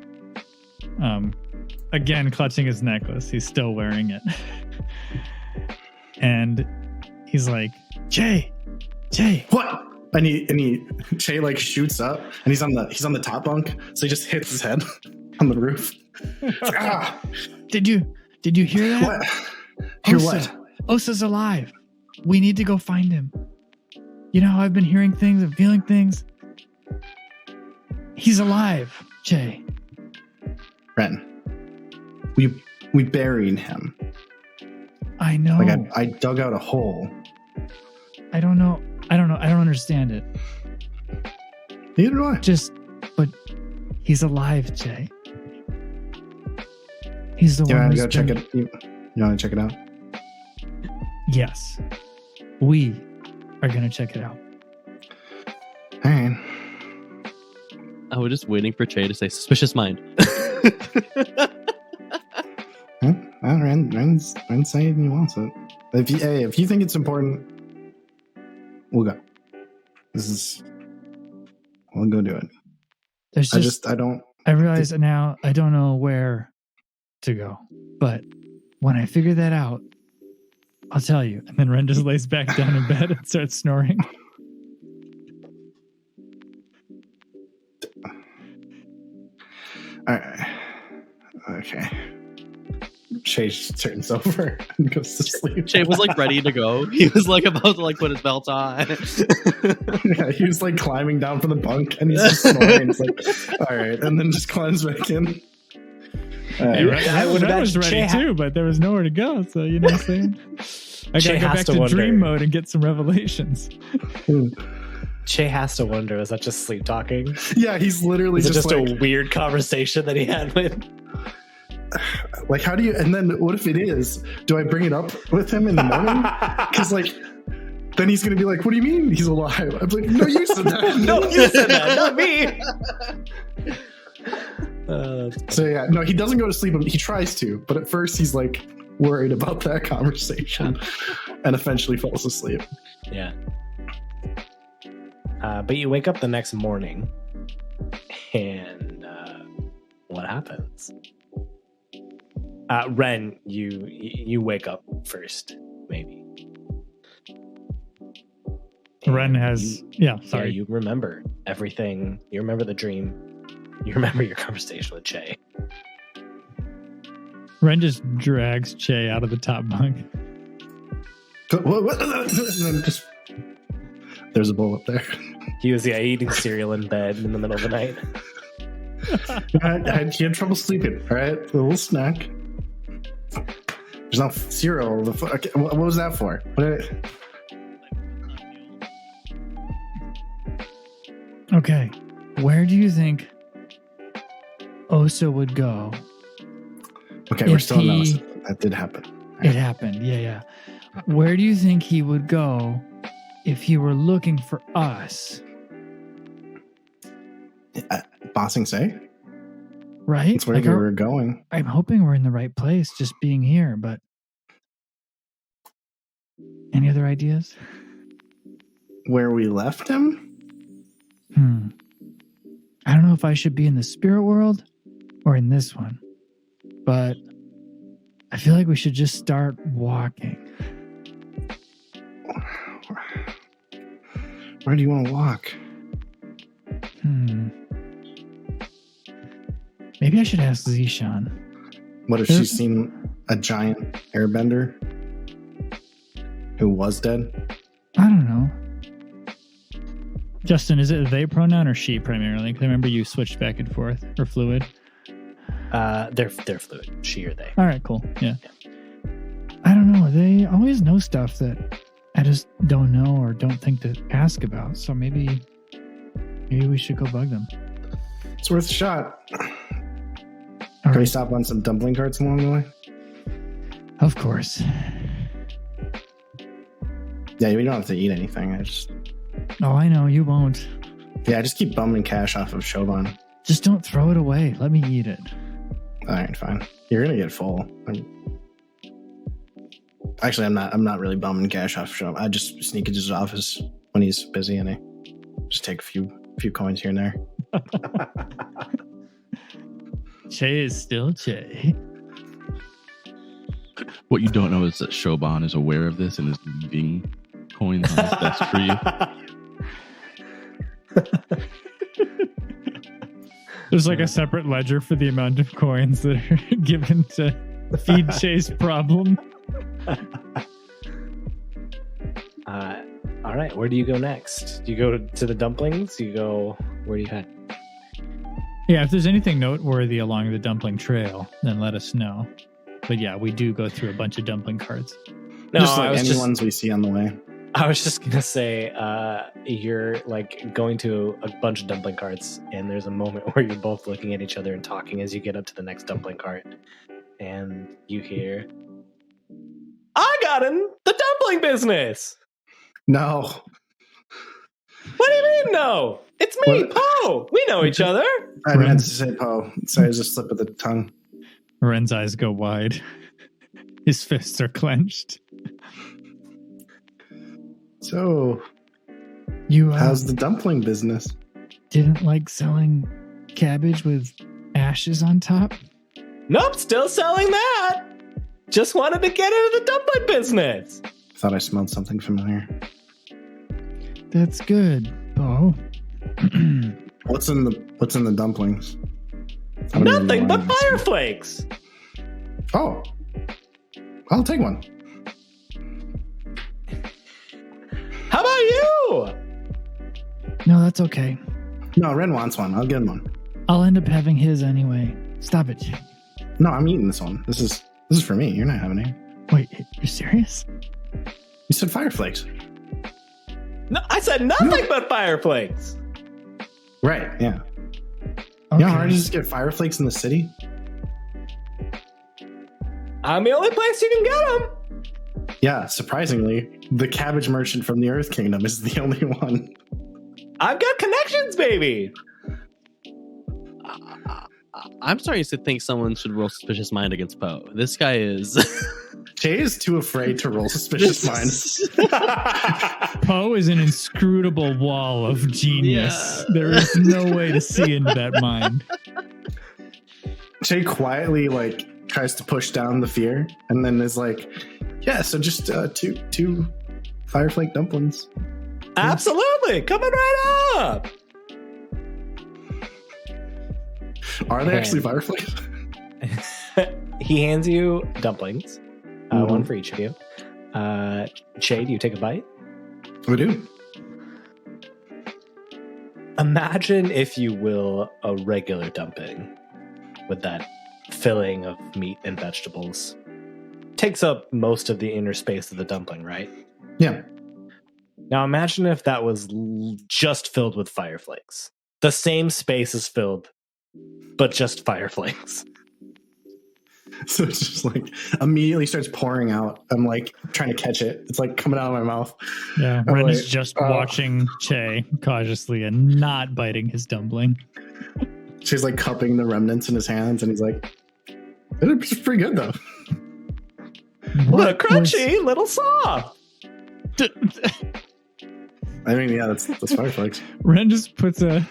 Again clutching his necklace. He's still wearing it. And he's like, Jay. What? And he Che like shoots up, and he's on the top bunk, so he just hits his head on the roof. Ah. Did you hear that? What? Hear what? Osa's alive. We need to go find him. You know how I've been hearing things and feeling things? He's alive, Jay. Ren, we buried him. I know. Like I dug out a hole. I don't know. I don't understand it. Neither do I. But he's alive, Jay. He's the one. You want to go check it? You want to check it out? Yes, we are gonna check it out. All right. I was just waiting for Che to say suspicious mind. Well, Ren's saying he wants it. If you think it's important, we'll go. We'll go do it. I realize now I don't know where to go, but when I figure that out, I'll tell you. And then Ren just lays back down in bed and starts snoring. All right. Okay. Che turns over and goes to sleep. Che was like ready to go. He was like about to like put his belt on. Yeah, he was like climbing down from the bunk, and he's just snoring. It's like, all right, and then just climbs back in. Hey, I was ready too, but there was nowhere to go. So you know what I'm saying? I gotta go back to dream mode and get some revelations. Che has to wonder, is that just sleep talking? Yeah, he's literally just like, a weird conversation that he had with. Like, how do you? And then what if it is? Do I bring it up with him in the morning? Because like, then he's gonna be like, "What do you mean he's alive?" I'm like, "No, you said that. No, you said that, not me." So yeah, no, he doesn't go to sleep. He tries to, but at first he's like worried about that conversation, and eventually falls asleep. Yeah. But you wake up the next morning, and what happens? Ren, you wake up first, maybe. Ren has, sorry. You remember everything. You remember the dream. You remember your conversation with Che. Ren just drags Che out of the top bunk. What? And then just there's a bowl up there. He was eating cereal in bed in the middle of the night. He had trouble sleeping. All right, a little snack. There's no cereal. Okay, what was that for? Okay, where do you think Osa would go? Okay, we're If still in he- Osa. That did happen. It happened, yeah. Where do you think he would go if he were looking for us? Bossing say? Right? That's where Like, we were going. I'm hoping we're in the right place just being here, but any other ideas? Where we left him? I don't know if I should be in the spirit world or in this one, but I feel like we should just start walking. Where do you want to walk? Maybe I should ask Zishan. What if she's seen a giant airbender who was dead? I don't know. Justin, is it they pronoun or she primarily? 'Cause I remember you switched back and forth, or fluid. They're fluid. She or they. All right, cool. Yeah. I don't know. They always know stuff that I just don't know or don't think to ask about. So maybe we should go bug them. It's worth a shot. All Can we right. stop on some dumpling carts along the way? Of course. Yeah, we don't have to eat anything. Oh, I know. You won't. I just keep bumming cash off of Shoban. Just don't throw it away. Let me eat it. All right, fine. You're gonna get full. Actually, I'm not really bumming cash off Shoban. I just sneak into his office when he's busy, and I just take a few coins here and there. Che is still Che. What you don't know is that Shoban is aware of this and is leaving coins on his desk for you. There's like a separate ledger for the amount of coins that are given to feed Che's problem. All right, where do you go next? Do you go to the dumplings? Where do you head? Yeah, if there's anything noteworthy along the dumpling trail, then let us know. But yeah, we do go through a bunch of dumpling carts. No, Just like any ones we see on the way. I was just gonna say, you're like going to a bunch of dumpling carts, and there's a moment where you're both looking at each other and talking as you get up to the next dumpling cart, and you hear, "I got in the dumpling business." No. What do you mean, no? It's me, Poe. We know each other. I meant to say Poe. Sorry, it was a slip of the tongue. Ren's eyes go wide. His fists are clenched. So, You how's the dumpling business? didn't like selling cabbage with ashes on top? Nope, still selling that. Just wanted to get into the dumpling business. Thought I smelled something familiar. That's good, Bo. What's in the dumplings? I don't even know Nothing why but I'm asking. fire flakes. Oh, I'll take one. How about you? No, that's okay. No, Ren wants one. I'll get him one. I'll end up having his anyway. Stop it. No, I'm eating this one. This is for me. You're not having it. Wait, you're serious? You said fire flakes. No, I said nothing but fire flakes. Right, yeah. Okay. You know how hard it is to get fire flakes in the city? I'm the only place you can get them. Yeah, surprisingly, the cabbage merchant from the Earth Kingdom is the only one. I've got connections, baby. I'm starting to think someone should roll suspicious mind against Poe. This guy is. Jay is too afraid to roll suspicious minds. Poe is an inscrutable wall of genius. Yeah. There is no way to see into that mind. Jay quietly tries to push down the fear, and then is like, "Yeah, so just two fireflake dumplings." Absolutely, coming right up. Are they actually fireflakes? He hands you dumplings, one for each of you. Che, do you take a bite? We do. Imagine, if you will, a regular dumpling with that filling of meat and vegetables. Takes up most of the inner space of the dumpling, right? Yeah. Now imagine if that was just filled with fire flakes. The same space is filled, but just fire flakes. So it's just like immediately starts pouring out. I'm like trying to catch it. It's like coming out of my mouth. Yeah, I'm Ren like, is just watching Che cautiously and not biting his dumpling. She's like cupping the remnants in his hands, and he's like, "It's pretty good though." Little crunchy, little soft. I mean, yeah, that's fire flakes. Ren just puts an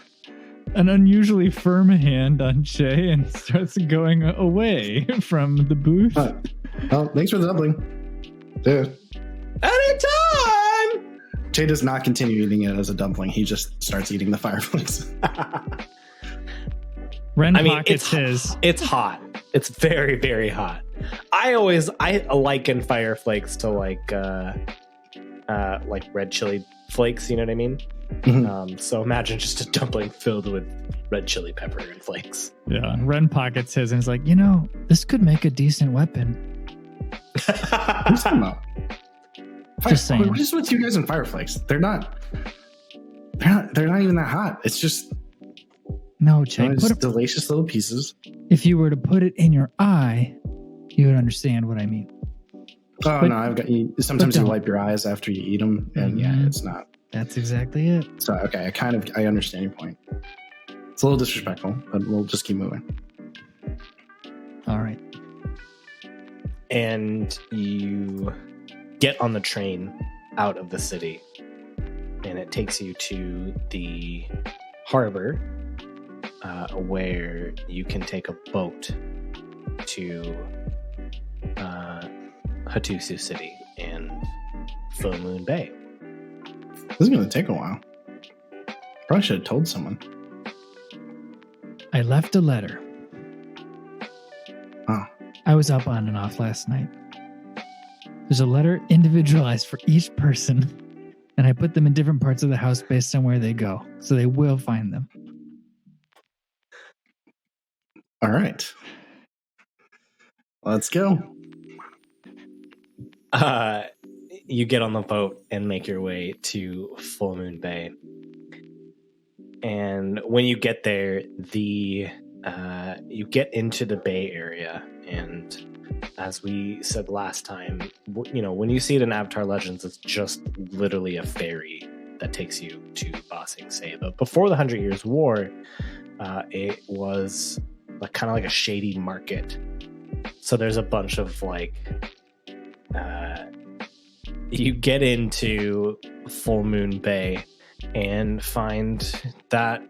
unusually firm hand on Che and starts going away from the booth. Well, thanks for the dumpling. Dude. Anytime! Che does not continue eating it as a dumpling. He just starts eating the fire flakes. Ren I mean, pockets his. It's hot. It's very, very hot. I liken fire flakes to like red chili flakes. You know what I mean? Mhm. So imagine just a dumpling filled with red chili pepper and flakes. Yeah, Ren pockets his and is like, this could make a decent weapon. What are you talking about? Just saying. What is with you guys and fire flakes? They're not even that hot. It's just No, Che. delicious little pieces. If you were to put it in your eye, you would understand what I mean. Oh, But- no, I've got you. Sometimes you don't. wipe your eyes after you eat them, and yeah, Mhm. it's not. That's exactly it. So, okay, I understand your point. It's a little disrespectful, but we'll just keep moving. All right. And you get on the train out of the city, and it takes you to the harbor, where you can take a boat to Hatusu City and Full Moon Bay. This is going to take a while. Probably should have told someone. I left a letter. Oh. I was up on and off last night. There's a letter individualized for each person, and I put them in different parts of the house based on where they go, so they will find them. All right. Let's go. You get on the boat and make your way to Full Moon Bay. And when you get there, you get into the Bay Area, and as we said last time, when you see it in Avatar Legends, it's just literally a ferry that takes you to Ba Sing Se. But before the 100 Years' War, it was kind of like a shady market. So there's a bunch of you get into Full Moon Bay and find that,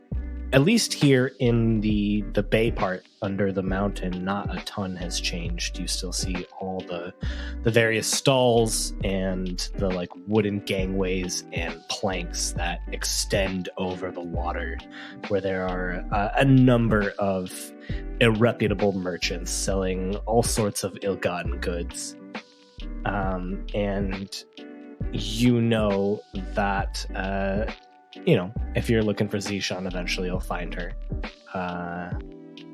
at least here in the bay part under the mountain, not a ton has changed. You still see all the various stalls and the wooden gangways and planks that extend over the water, where there are a number of irreputable merchants selling all sorts of ill-gotten goods. And that if you're looking for Zishan, eventually you'll find her.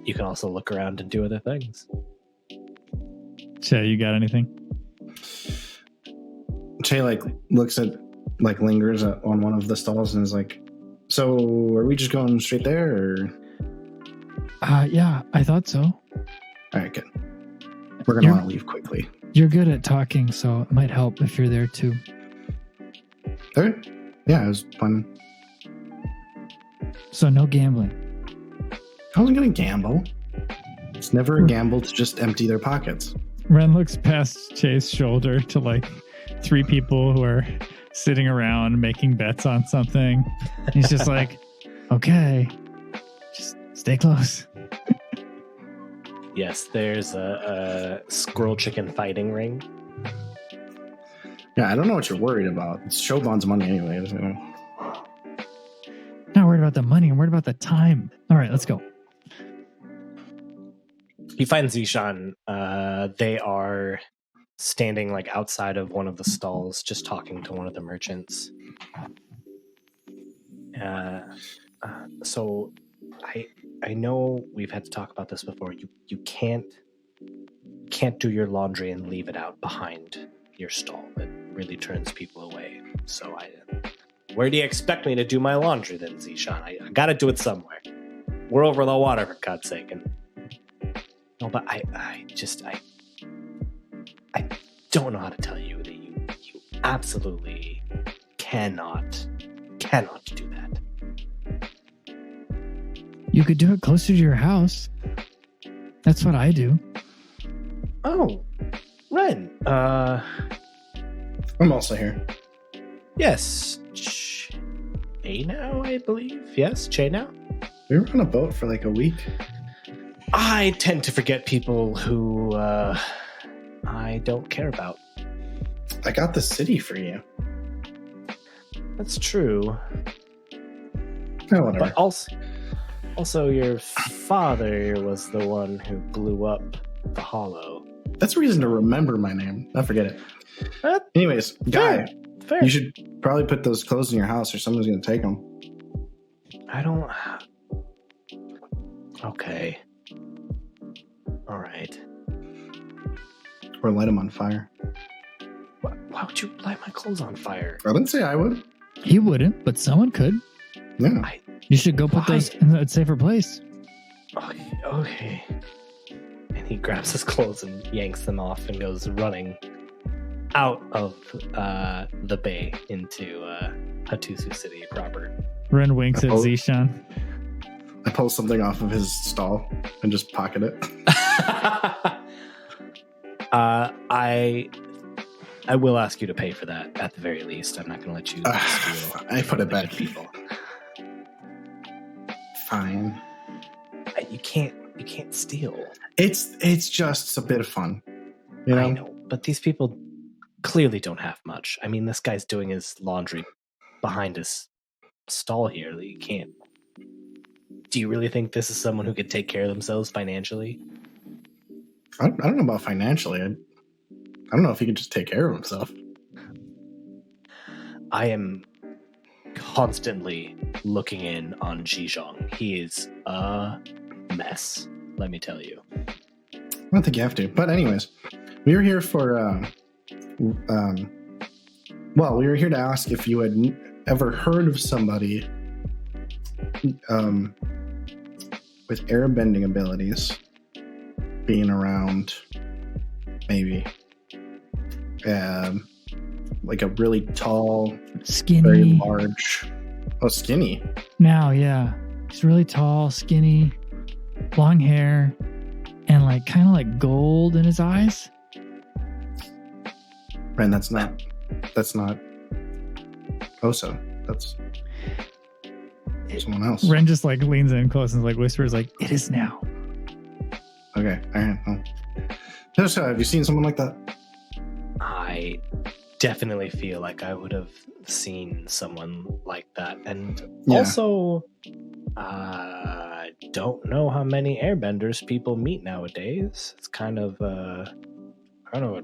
You can also look around and do other things. Che, you got anything? Che looks at lingers on one of the stalls and is like, "So are we just going straight there, or?" Yeah, I thought so. All right, good. We're gonna want to leave quickly. You're good at talking, so it might help if you're there too. Okay. Yeah, I was planning. So no gambling. I wasn't gonna gamble. It's never a gamble to just empty their pockets. Ren looks past Che's shoulder to 3 people who are sitting around making bets on something. He's just like, okay, just stay close. Yes, there's a squirrel chicken fighting ring. Yeah, I don't know what you're worried about. It's Shoban's money anyway. Not worried about the money. I'm worried about the time. All right, let's go. You find Zishan. They are standing like outside of one of the stalls, just talking to one of the merchants. So I know we've had to talk about this before. You can't do your laundry and leave it out behind your stall. It really turns people away. So where do you expect me to do my laundry then, Zishan? I gotta do it somewhere. We're over the water, for God's sake. And no, but I don't know how to tell you that you absolutely cannot do that. You could do it closer to your house. That's what I do. Oh, Ren. I'm also here. Yes. Che now, I believe. Yes, Che now. We were on a boat for like a week. I tend to forget people who I don't care about. I got the city for you. That's true. Oh, whatever. But also your father was the one who blew up the hollow. That's a reason to remember my name. Not forget it. Anyways, Guy, Fair. you should probably put those clothes in your house or someone's going to take them. I don't... Okay. All right. Or light them on fire. Why would you light my clothes on fire? I didn't say I would. He wouldn't, but someone could. Yeah. You should go put Why? those in a safer place. Okay. And he grabs his clothes and yanks them off and goes running out of the bay into Hatusu City proper. Ren winks at Oh. Zishan. I pull something off of his stall and just pocket it. I will ask you to pay for that at the very least. I'm not going to let you steal. I put it back. People. Fine. You can't steal. It's just a bit of fun. You know? I know, but these people clearly don't have much. I mean, this guy's doing his laundry behind his stall here. You can't. Do you really think this is someone who could take care of themselves financially? I don't know about financially. I don't know if he could just take care of himself. I am constantly looking in on Xizhong. He is a mess, let me tell you. I don't think you have to. But anyways, we were here for... we were here to ask if you had ever heard of somebody with airbending abilities being around, maybe. Like a really tall, Skinny. very large... Oh, skinny. Now, yeah. He's really tall, skinny, long hair, and like kind of like gold in his eyes. Ren, that's not Oso. That's someone else. Ren just like leans in close and like whispers like, "It is now." Okay, all right. Well. So, have you seen someone like that? I definitely feel like I would have seen someone like that. And Yeah. also, I don't know how many airbenders people meet nowadays. It's kind of a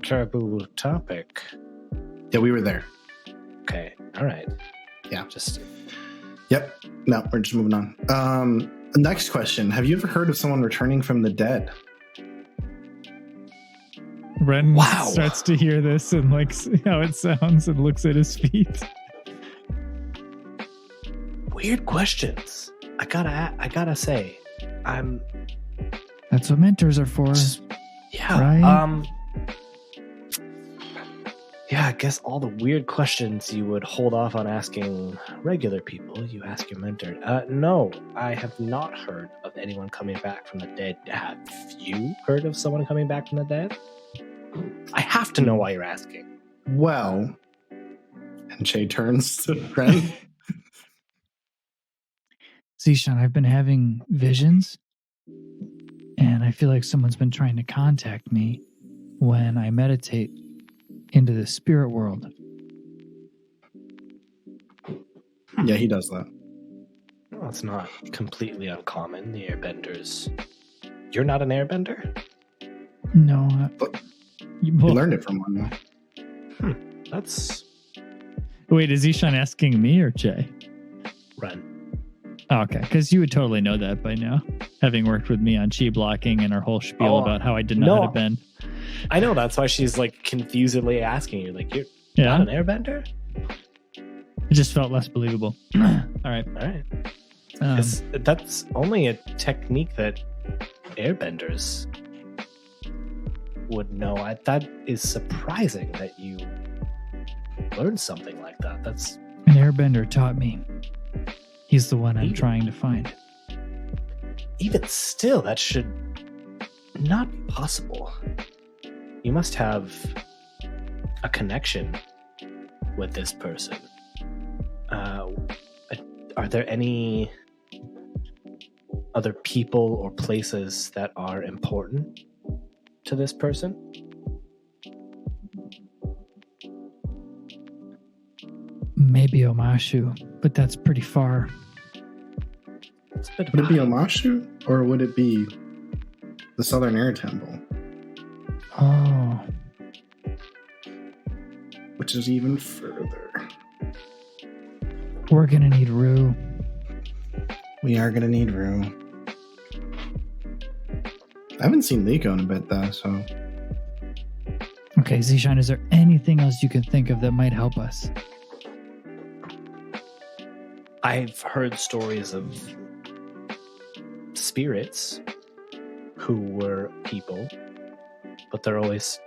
taboo topic. Yeah, we were there. Okay, all right. Yeah. Just Yep. No, we're just moving on. Next question. Have you ever heard of someone returning from the dead? Ren Wow. starts to hear this and like see how it sounds and looks at his feet. weird questions. I gotta say, I'm That's what mentors are for. just, yeah. Right? Yeah, I guess all the weird questions you would hold off on asking regular people, you ask your mentor. No, I have not heard of anyone coming back from the dead. Have you heard of someone coming back from the dead? I have to know why you're asking. Well, and Che turns to Ren. Zishan, I've been having visions, and I feel like someone's been trying to contact me when I meditate into the spirit world. Yeah, he does that. Well, it's not completely uncommon. The airbenders. You're not an airbender? No, You learned it from one. That's Wait, is Zishan asking me or Jay? Ren. Oh, okay, because you would totally know that by now, having worked with me on chi blocking and our whole spiel about how I didn't know how to bend. I know, that's why she's like confusedly asking you, like, you're Yeah, not an airbender? it just felt less believable. All right. All right. That's only a technique that airbenders would know. That is surprising that you learned something like that. That's An airbender taught me. He's the one I'm Even- trying to find. even still, that should not be possible. You must have a connection with this person. Are there any other people or places that are important to this person? Maybe Omashu, but that's pretty far. It's a bit Would it be Omashu or would it be the Southern Air Temple, Oh, which is even further? we're gonna need Rue. We are gonna need Rue. I haven't seen Liko in a bit though, so Okay, Zishan, is there anything else you can think of that might help us? I've heard stories of spirits who were people, but they're always,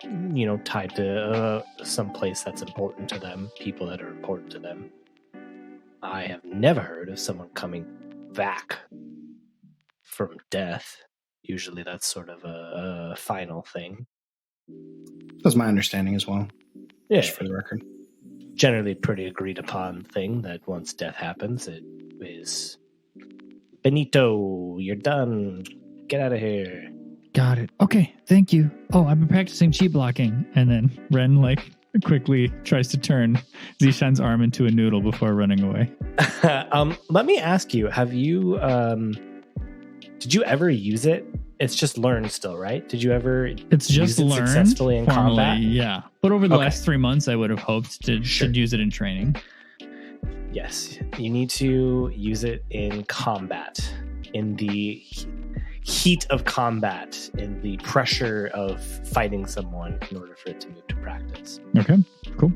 tied to some place that's important to them, people that are important to them. I have never heard of someone coming back from death. Usually that's sort of a final thing. that's my understanding as well. Yeah, Just for the record. generally pretty agreed upon thing that once death happens, it is Benito, you're done. Get out of here. Got it. Okay, thank you. Oh, I've been practicing chi blocking. And then Ren, quickly tries to turn Zishan's arm into a noodle before running away. Let me ask you, have you did you ever use it? It's just learned still, right? Did you ever It's just use it learned successfully in formally, combat? yeah. But over the Okay. last 3 months, I would have hoped to use it in training. Yes. You need to use it in combat, in the heat of combat, in the pressure of fighting someone in order for it to move to practice. Okay, cool.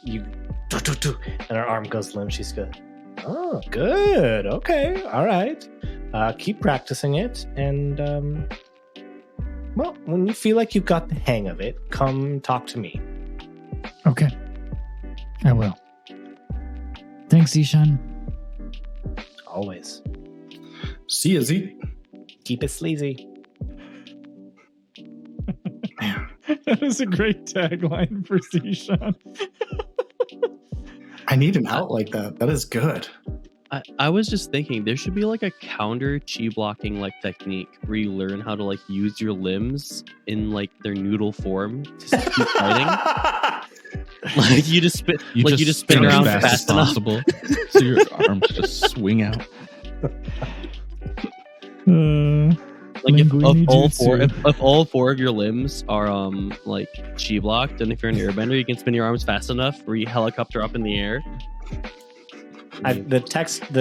You and her arm goes limp. She's good. Oh, good. Okay. All right. Keep practicing it. And, well, when you feel like you've got the hang of it, come talk to me. Okay, I will. Thanks, Zishan. Always. See ya, Z. Keep it sleazy. Man, That is a great tagline for Zishan. I need an out like that. That is good. I was just thinking there should be like a counter chi blocking technique where you learn how to use your limbs in their noodle form to keep fighting. You just spin spin around as fast enough. possible, so your arms just swing out. If all four of your limbs are chi blocked, and if you're an airbender, you can spin your arms fast enough where you helicopter up in the air. The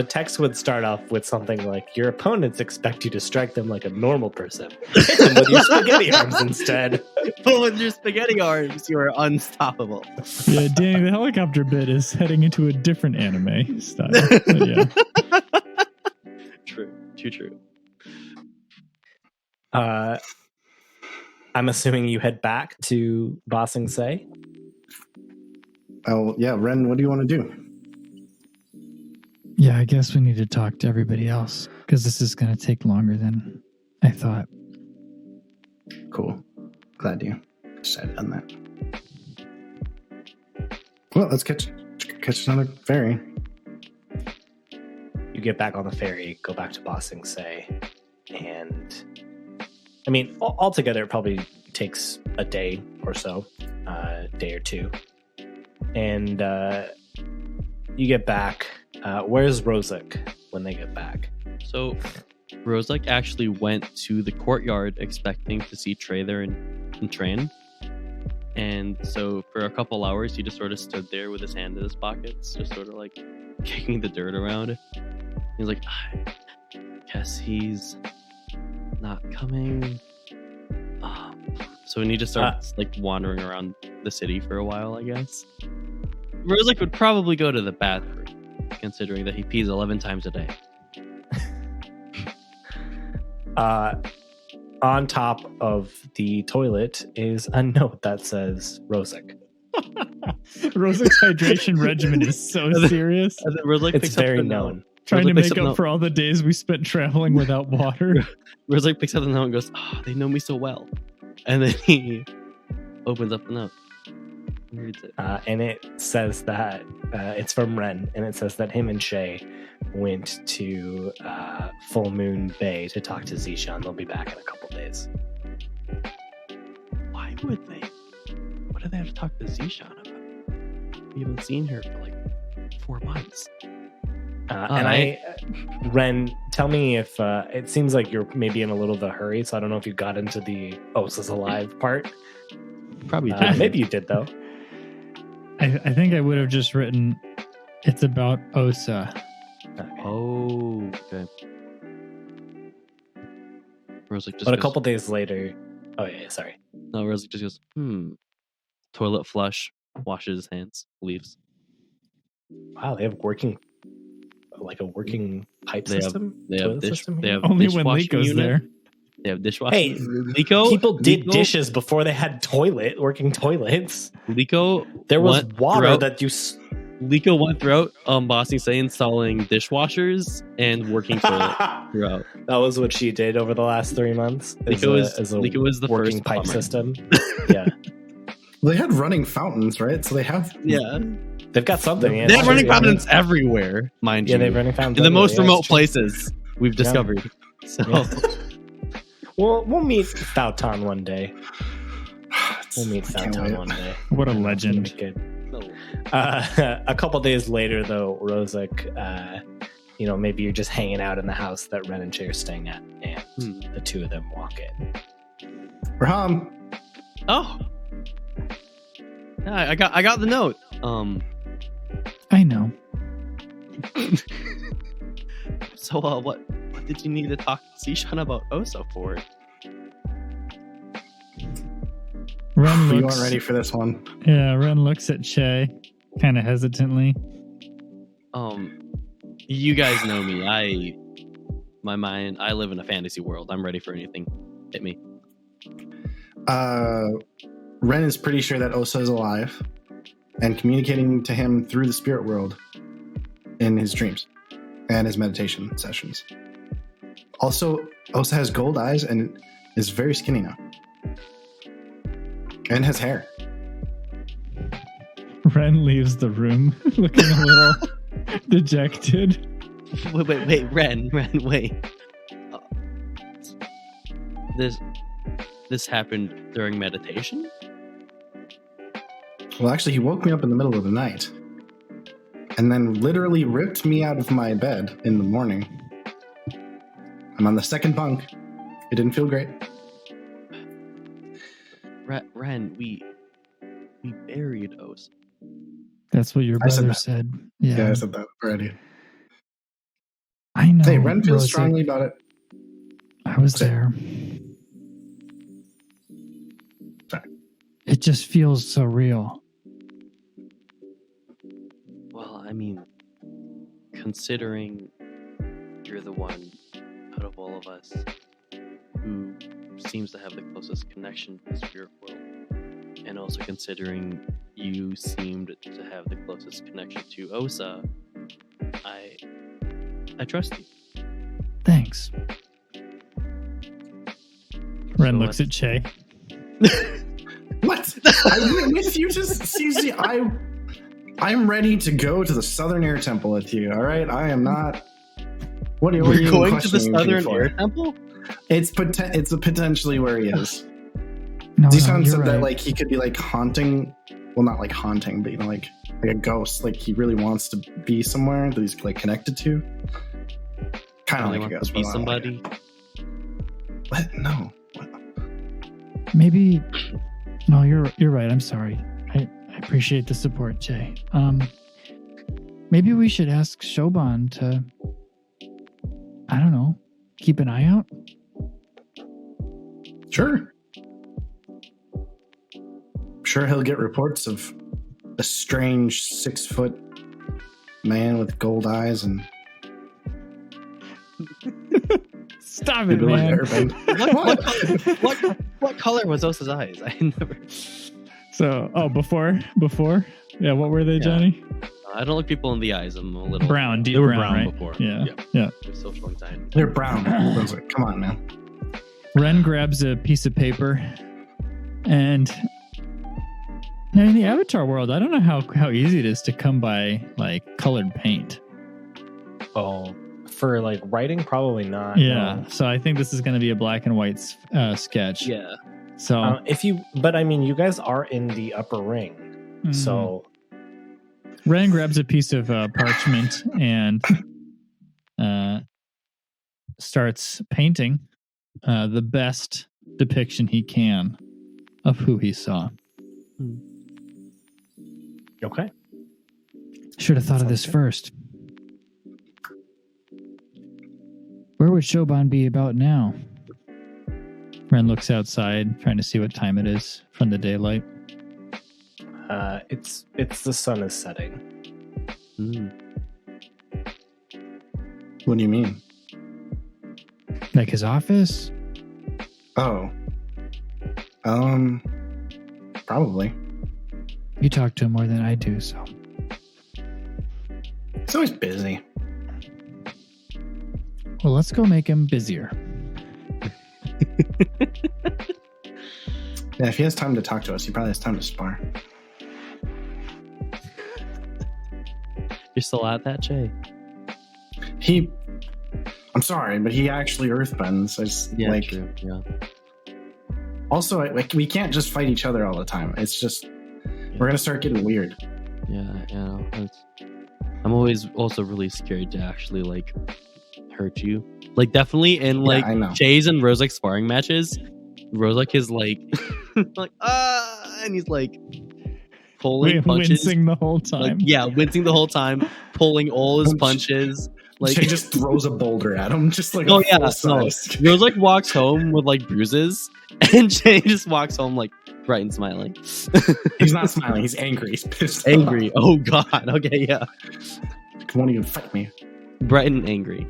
text would start off with something like, your opponents expect you to strike them like a normal person. Hit them with your spaghetti arms instead. But with your spaghetti arms, you are unstoppable. Yeah, dang, the helicopter bit is heading into a different anime style. But yeah. True. Too true. I'm assuming you head back to Ba Sing Se. Oh, yeah. Ren, what do you want to do? Yeah, I guess we need to talk to everybody else because this is going to take longer than I thought. Cool. Glad you decided on that. Well, let's catch another ferry. You get back on the ferry, go back to Ba Sing Se, and I mean, altogether, it probably takes a day or so, day or two, and you get back. Where's Rozak when they get back? So Rozek actually went to the courtyard expecting to see Trey there and Tran. And so for a couple hours, he just sort of stood there with his hand in his pockets, just sort of like kicking the dirt around. He's like, I guess he's not coming. So he just starts like wandering around the city for a while, I guess. Rozek would probably go to the bathroom, considering that he pees 11 times a day. On top of the toilet is a note that says Rozek. Rozek's hydration regimen is so serious. And then Rozek It's picks up very the known. note. Trying to Rozek picks make up the up note. for all the days we spent traveling without water. Rozek picks up the note and goes, "Oh, they know me so well." And then he opens up the note and reads it. And it says that it's from Ren, and it says that him and Shay went to Full Moon Bay to talk to Zishan. They'll be back in a couple days. Why would they? What do they have to talk to Zishan about? We haven't seen her for like 4 months. Ren, tell me if it seems like you're maybe in a little of a hurry, so I don't know if you got into the Osa's alive part. Probably did. Maybe you did, though. I think I would have just written, it's about Osa. Okay. Oh, okay. Rozek just But a goes, couple days later... Oh, yeah, sorry. No, Rozek just goes, toilet flush, washes his hands, leaves. Wow, they have working pipe They have- system? They have Toilet system they here? have Only when dishwashing Liko's unit. there. They have dishwashing. Hey, Liko, people did Liko- dishes before they had working toilets. Liko, There was went water throughout- that you... Liko went throughout Bossing Say installing dishwashers and working toilet throughout. That was what she did over the last 3 months. Liko was the working first pipe plumber. system. Yeah, They had running fountains, right? So they have. Yeah, they've got something. Yeah, they have running yeah. fountains everywhere, mind Yeah, you. they have running fountains in the most everywhere. Yeah, remote it's true. places we've discovered. So Yeah. We'll meet Thauton one day. We'll meet I can't Thauton wait. one day. What a It's gonna legend. be good. A couple days later, though, Rozek, maybe you're just hanging out in the house that Ren and Shay are staying at, and the two of them walk in. Raham, oh, yeah, I got the note. I know. So what did you need to talk to Zishan about Osa for? Ren you looks, weren't ready for this one. Yeah, Ren looks at Shay kind of hesitantly. You guys know me. I live in a fantasy world. I'm ready for anything. Hit me. Ren is pretty sure that Osa is alive and communicating to him through the spirit world in his dreams and his meditation sessions. Also, Osa has gold eyes and is very skinny now. And has hair. Ren leaves the room looking a little dejected. Wait, Ren, wait. This happened during meditation? Well, actually, he woke me up in the middle of the night and then literally ripped me out of my bed in the morning. I'm on the second bunk. It didn't feel great. Ren, we buried Osa. That's what your I said brother that. said. Yeah, Yeah, I said that already. I know. Hey, Ren feels Rozek. strongly about it. I was Say. there. Sorry. It just feels so real. Well, I mean, considering you're the one out of all of us who seems to have the closest connection to the spirit world, and also considering you seemed to have the closest connection to Osa, I trust you. Thanks. Ren So looks at Shay. What? I'm with you to see. I'm ready to go to the Southern Air Temple with you. All right, I am not. What are you We're going to the questioning me Southern for? Air Temple? It's potentially where he is. No, Zishan you're said that right. like he could be like haunting. Well, not like haunting, but like a ghost. Like he really wants to be somewhere that he's like connected to. Kind of Really like it wants goes. to be somebody. What? No. What? Maybe. No, you're right. I'm sorry. I appreciate the support, Jay. Maybe we should ask Shoban to, I don't know, keep an eye out. Sure. Sure, he'll get reports of a strange 6-foot man with gold eyes and Stop it, man. What color was Osa's eyes? I never. So, before, yeah. What were they, Johnny? I don't look people in the eyes. I'm a little Brown, deep They were brown, brown right? before. Yeah. There's social anxiety. they're brown. I was like, come on, man. Ren grabs a piece of paper, and now in the Avatar world, I don't know how easy it is to come by like colored paint. Oh, for like writing, probably not. Yeah, no. so I think this is going to be a black and white sketch. Yeah. So But I mean, you guys are in the upper ring, Mhm. so Ren grabs a piece of parchment and starts painting the best depiction he can of who he saw. okay. Should have thought of this first. Where would Shoban be about now? Ren looks outside, trying to see what time it is from the daylight. It's the sun is setting. What do you mean? Like his office? Oh. Probably. You talk to him more than I do, so. He's always busy. Well, let's go make him busier. Yeah, if he has time to talk to us, he probably has time to spar. You're still at that, Jay? I'm sorry, but he actually earthbends. I just, True. Yeah. Also, we can't just fight each other all the time. It's just, we're going to start getting weird. Yeah. I'm always also really scared to actually like hurt you. Like definitely in like I know. Jay's and Rozek sparring matches, Rozek is like like and he's like pulling punches. Wincing the whole time. Like, wincing the whole time, pulling all his punches. Like Jay just throws a boulder at him, just like Oh a yeah, full no. size. Rozek walks home with like bruises, and Jay just walks home like bright and smiling. He's not smiling. He's angry. He's pissed. Angry. Oh god. Okay, yeah. Won't even fight me. Bright and angry.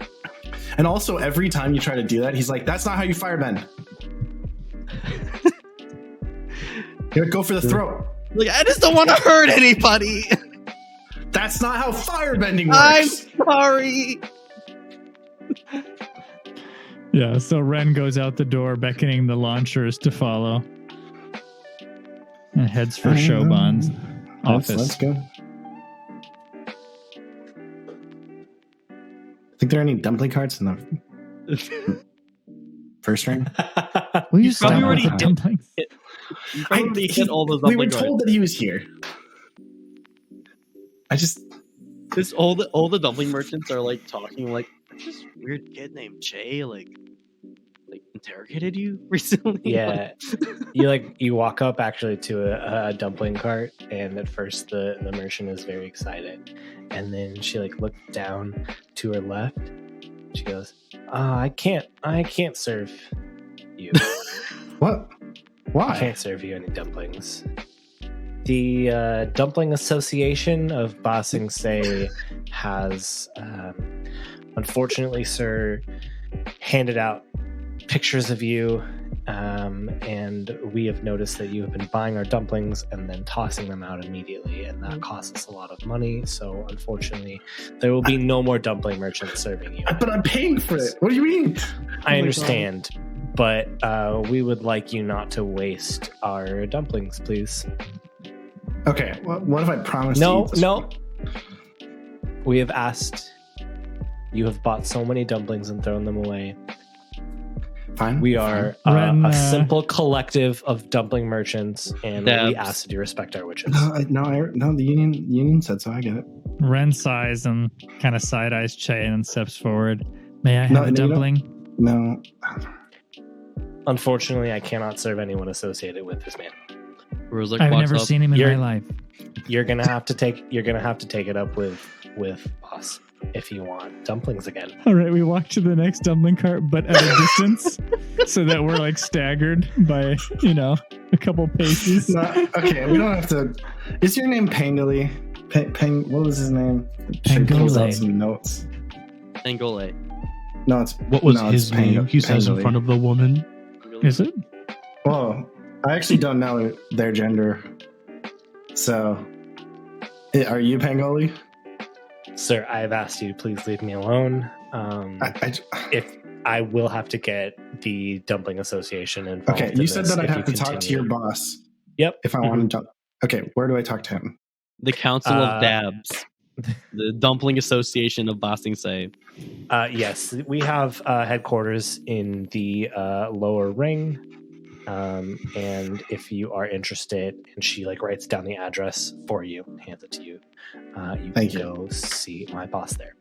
And also, every time you try to do that, he's like, "That's not how you firebend. You go for the throat. Like I just don't want to hurt anybody. That's not how firebending I'm works." sorry. Yeah, so Ren goes out the door, beckoning the launchers to follow, and heads for Shoban's office. Let's go. Think there are any dumpling carts in the first ring? Will you probably stop with already the did. dumplings? You probably hit all those we were dumpling told that he was here. This all the dumpling merchants are like talking like this weird kid named Jay like interrogated you recently. Yeah, you walk up actually to a dumpling cart, and at first the merchant is very excited, and then she like looks down to her left. She goes, I can't serve you. What? I Why? can't serve you any dumplings. The Dumpling Association of Ba Sing Se has, unfortunately, sir, handed out pictures of you, and we have noticed that you have been buying our dumplings and then tossing them out immediately, and that costs us a lot of money. So, unfortunately, there will be no more dumpling merchants serving you. But I'm paying for it. What do you mean? I understand, but we would like you not to waste our dumplings, please. Okay. What if I promise? No, to eat this? no. We have asked. You have bought so many dumplings and thrown them away. Fine. We are Ren, a simple collective of dumpling merchants, and we Dabs. ask that you respect our wishes. No. The union said so. I get it. Ren sighs and kind of side eyes Che and then steps forward. May I have a dumpling? No. Unfortunately, I cannot serve anyone associated with this man. Rozek I've walks never up. seen him in You're- my life. You're gonna have to take it up with boss if you want dumplings again. All right, we walk to the next dumpling cart, but at a distance, so that we're like staggered by a couple paces. No, okay, we don't have to. Is your name Pangoli? What was his name? Should pulls out Pangoli. some notes. Angole. No, it's What was no, his it's Pang- name? He says in Pangoli. front of the woman. Is it? Well, I actually don't know their gender. So, are you Pangoli? Sir, I've asked you to please leave me alone. If I will have to get the Dumpling Association involved. Okay, in you said this that I'd if have you to talk to your continue. boss Yep. if I want to talk. Okay, where do I talk to him? The Council of Dabs. The Dumpling Association of Boston Say. Yes, we have headquarters in the lower ring. And if you are interested, and she writes down the address for you, hands it to you, you Thank can you. go see my boss there.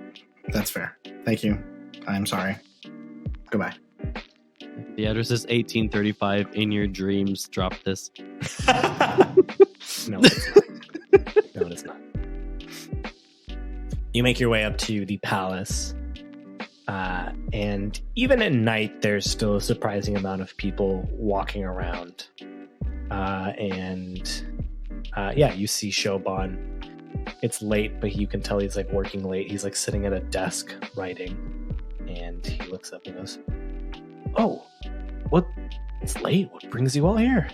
That's fair. Thank you. I'm sorry. Goodbye. The address is 1835. In your dreams, drop this. No, it's not. No, it is not. You make your way up to the palace, and even at night, there's still a surprising amount of people walking around. You see Shoban. It's late, but you can tell he's working late. He's sitting at a desk writing, and he looks up and goes, "Oh, what? It's late. What brings you all here?"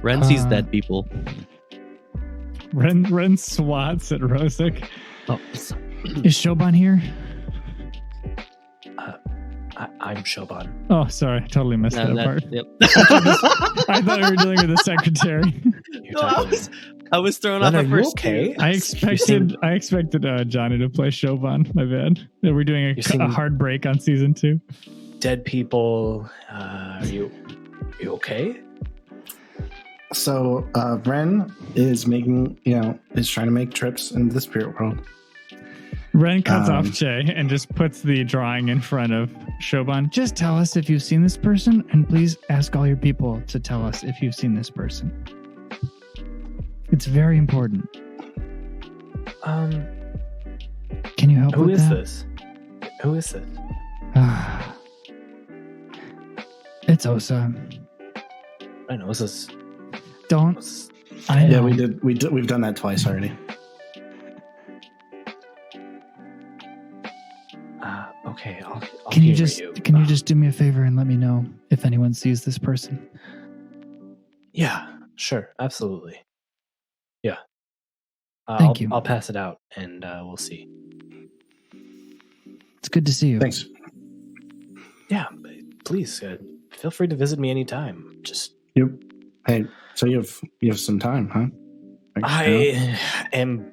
Ren sees dead people. Ren swats at Rozek. Oh, Is Shoban here? I'm Shoban. Oh, sorry, I totally missed that part. Yep. I thought we were dealing with a secretary. You're No, talking- I was thrown Ren, off are at you first. okay? I seem- expected Johnny to play Shoban. My bad. Are we doing You seem- a hard break on season 2? Dead people. Are you okay? So, Ren is is trying to make trips into the spirit world. Ren cuts Um, off Che and just puts the drawing in front of Shoban. Just tell us if you've seen this person, and please ask all your people to tell us if you've seen this person. It's very important. Can you help Who with is that? this? Who is this? It's Osa. I know this is. Don't. I Yeah, know. we've done that twice already. Okay, I'll Can you humor just can you Uh, just do me a favor and let me know if anyone sees this person? Yeah, sure, absolutely. Yeah. Thank you. I'll pass it out, and we'll see. It's good to see you. Thanks. Yeah, please feel free to visit me anytime. Just Yep. Hey, so you have some time, huh? I am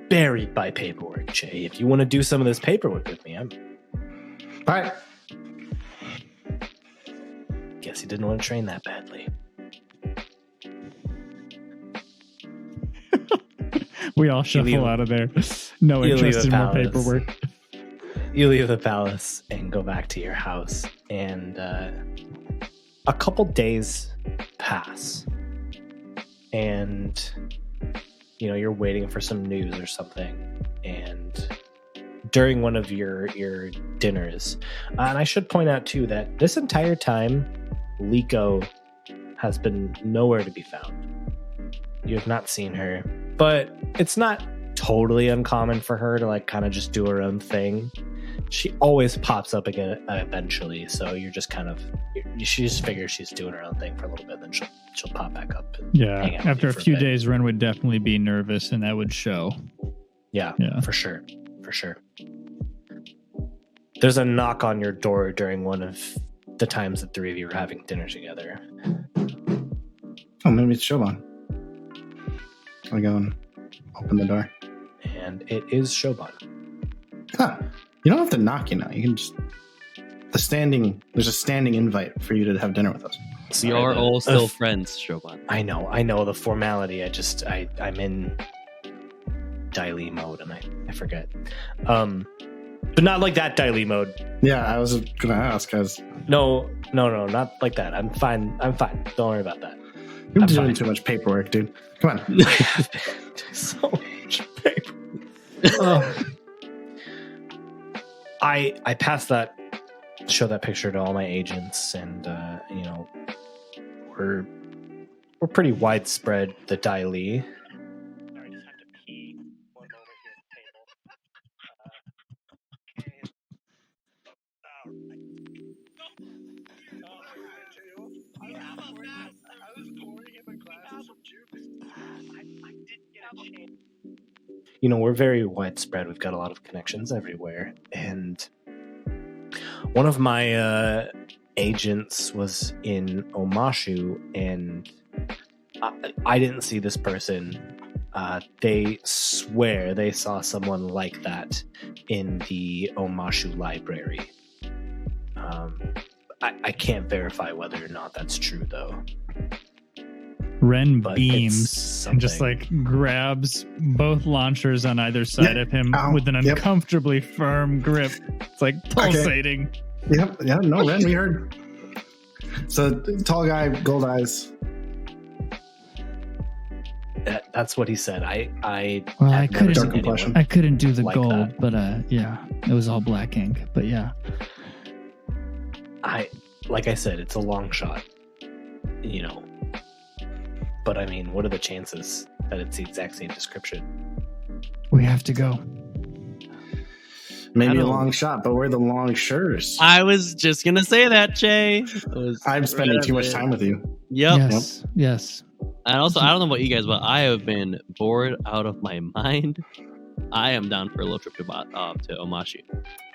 buried by paperwork, Jay. If you want to do some of this paperwork with me, I'm. Bye. Guess he didn't want to train that badly. We all shuffle leave- out of there. No you leave interest the in more palace. paperwork. You leave the palace and go back to your house, and a couple days pass, and you're waiting for some news or something, and during one of your dinners, and I should point out too that this entire time, Liko has been nowhere to be found. You have not seen her, but it's not totally uncommon for her to kind of just do her own thing. She always pops up again eventually, so you're just she just figures she's doing her own thing for a little bit, then she'll pop back up. And Yeah. hang out with After you a for few bit. days, Ren would definitely be nervous, and that would show. Yeah, Yeah. for sure. There's a knock on your door during one of the times the three of you are having dinner together. Oh, maybe it's Shoban. I go and open the door. And it is Shoban. Huh. You don't have to knock, you can just there's a standing invite for you to have dinner with us. We Sorry, are the- all still friends, Shoban. I know the formality. I'm in Daily mode, and I forget. But not like that Daily mode. Yeah, I was gonna ask, guys. No, not like that. I'm fine. Don't worry about that. You're I'm doing fine. too much paperwork, dude. Come on. So much paper. I passed that, show that picture to all my agents, and you know, we're pretty widespread. The Daily. I just have to pee. One over here at the table. You know, we're very widespread. We've got a lot of connections everywhere. And one of my agents was in Omashu, and I didn't see this person. They swear they saw someone like that in the Omashu library. I can't verify whether or not that's true, though. Ren But beams and just something. like grabs both launchers on either side of him Ow. with an Yep. uncomfortably firm grip. It's like pulsating. Yep. Yeah. No, Ren, we heard. So tall guy, gold eyes. That's what he said. I Well, have I never couldn't- seen Dark complexion. anyone- I couldn't do the Like gold, that. but yeah, it was all black ink. But yeah, like I said, it's a long shot, you know. But I mean, what are the chances that it's the exact same description? we have to go. Maybe I a don't- long shot, but we're the long shirts. I was just gonna say that, Jay. I'm spending too much time with you. Yep. Yes. And also, I don't know about you guys, but I have been bored out of my mind. I am down for a little trip to Omashu.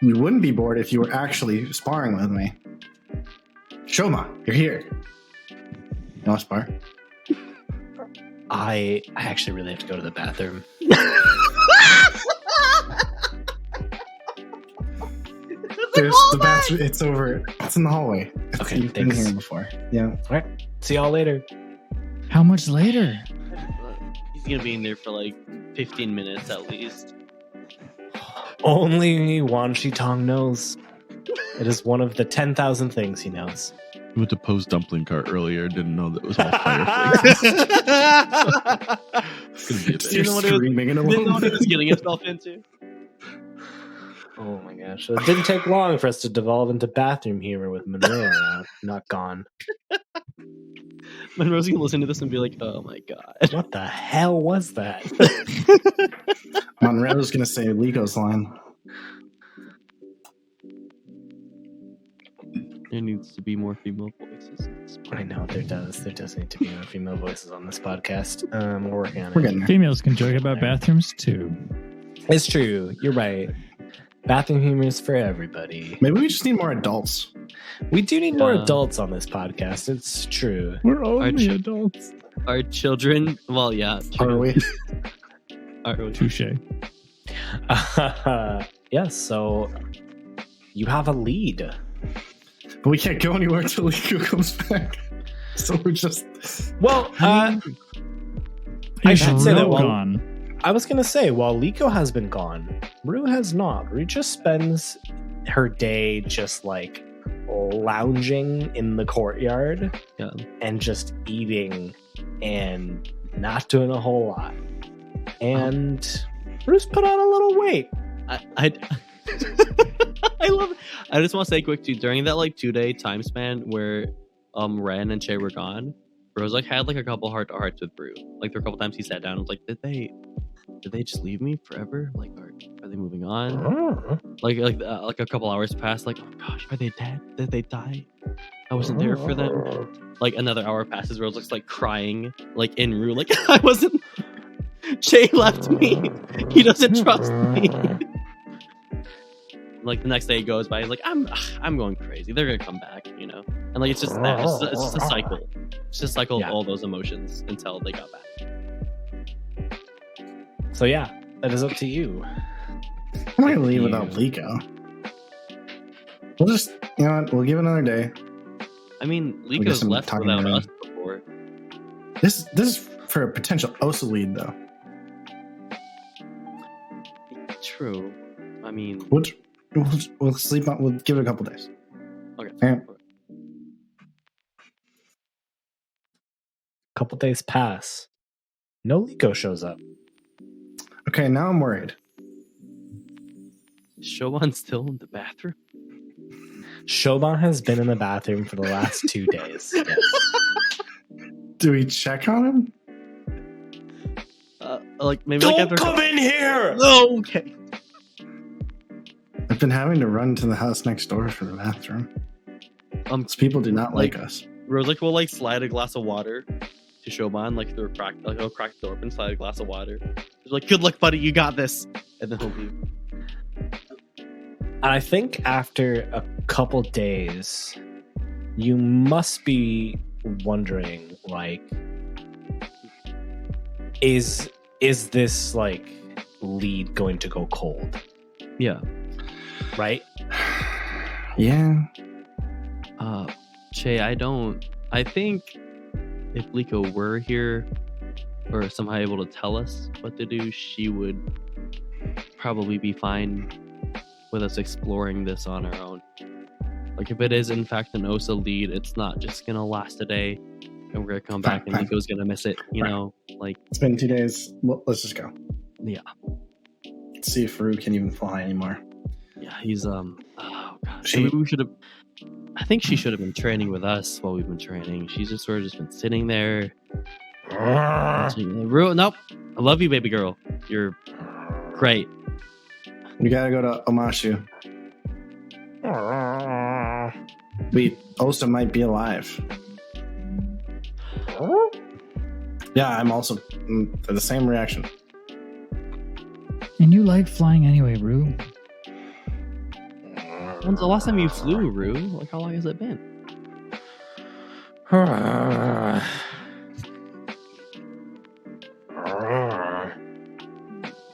You wouldn't be bored if you were actually sparring with me. Shoma, you're here. You want to spar? I actually really have to go to the bathroom. There's the bathroom. It's over. It's in the hallway. Okay, You've been thanks. here before. Yeah. All right, see y'all later. How much later? He's gonna be in there for like 15 minutes at least. Only Wan Shitong knows. It is one of the 10,000 things he knows. We went to Poe's dumpling cart earlier. Didn't know that it was all fire flakes. It's gonna be a bit. You know what it was- Screaming in a Didn't know what he little was getting himself into. Oh my gosh. It didn't take long for us to devolve into bathroom humor with Monroe not gone. Monroe's gonna listen to this and be like, "Oh my god." What the hell was that? Monroe's gonna say Lico's line. There needs to be more female voices. in this I know there does. There does need to be more female voices on this podcast. We're working on We're it. getting there. Females can joke about bathrooms too. It's true. You're right. Bathroom humor is for everybody. Maybe we just need more adults. We do need more Yeah. adults on this podcast. It's true. We're only adults. Our children, well, yeah. Are we? Touche. Yes, so you have a lead. But we can't go anywhere until Lico comes back. So we're just. Well, I He's should say that real while- gone. I was going to say, while Liko has been gone, Rue has not. Rue just spends her day just like lounging in the courtyard Yeah. and just eating and not doing a whole lot. And Rue's put on a little weight. I love it. I just want to say quick too, during that like 2-day time span where Ren and Che were gone, Rose like had like a couple heart to hearts with Brew. Like there were a couple times he sat down and was like, did they just leave me forever? Like are they moving on? Like a couple hours passed, like, oh gosh, are they dead? Did they die? I wasn't there for them. Like another hour passes, Rose looks like crying, like in Rue, like I wasn't. Che left me. He doesn't trust me. Like the next day goes by, he's like, I'm going crazy. They're gonna come back, you know. And like it's just that. It's just a cycle. It's just a cycle Yeah. of all those emotions until they got back. So yeah, that is up to you. I'm not gonna leave without Lico. We'll just, you know what? We'll give it another day. I mean, guess Liko's I'm left talking without around. us before. This is for a potential Osa lead, though. True. I mean, We'll sleep on. We'll give it a couple days. okay. Yeah. Couple days pass. No Liko shows up. Okay, now I'm worried. Shoban's still in the bathroom. Shoban has been in the bathroom for the last 2 days. Yes. Do we check on him? Like maybe Don't like after come in here! No, okay. I've been having to run to the house next door for the bathroom. These people do not like us. Rose will like slide a glass of water to Shoban, like through a crack, like he'll crack the door open, slide a glass of water. He's like, "Good luck, buddy, you got this," and then he'll leave. I think after a couple days, you must be wondering, like, is this like lead going to go cold? Yeah. Right? Yeah. Che, I think if Liko were here or somehow able to tell us what to do, she would probably be fine with us exploring this on our own. Like if it is in fact an Osa lead, it's not just gonna last a day and we're gonna come back and Liko's gonna miss it, you know? Like It's been 2 days. Well, let's just go. Yeah. Let's see if Farouk can even fly anymore. Yeah, he's oh gosh. We should have I think she should have been training with us while we've been training. She's just sort of just been sitting there. Nope. I love you, baby girl. You're great. We gotta go to Omashu. Wait, Osa might be alive. Yeah, I'm also the same reaction. And you like flying anyway, Rue. When's the last time you flew, Rue? Like, how long has it been?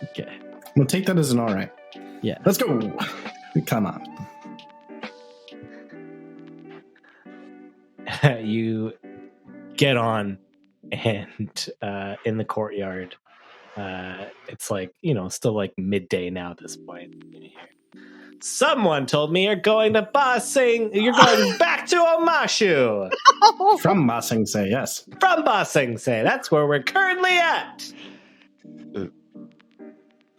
Okay. We'll take that as an all right. Yeah. Let's go. Come on. You get on, and in the courtyard, it's like, still like midday now at this point. Someone told me you're going to you're going back to Omashu. From Ba Sing Se, yes. From Ba Sing Se. That's where we're currently at.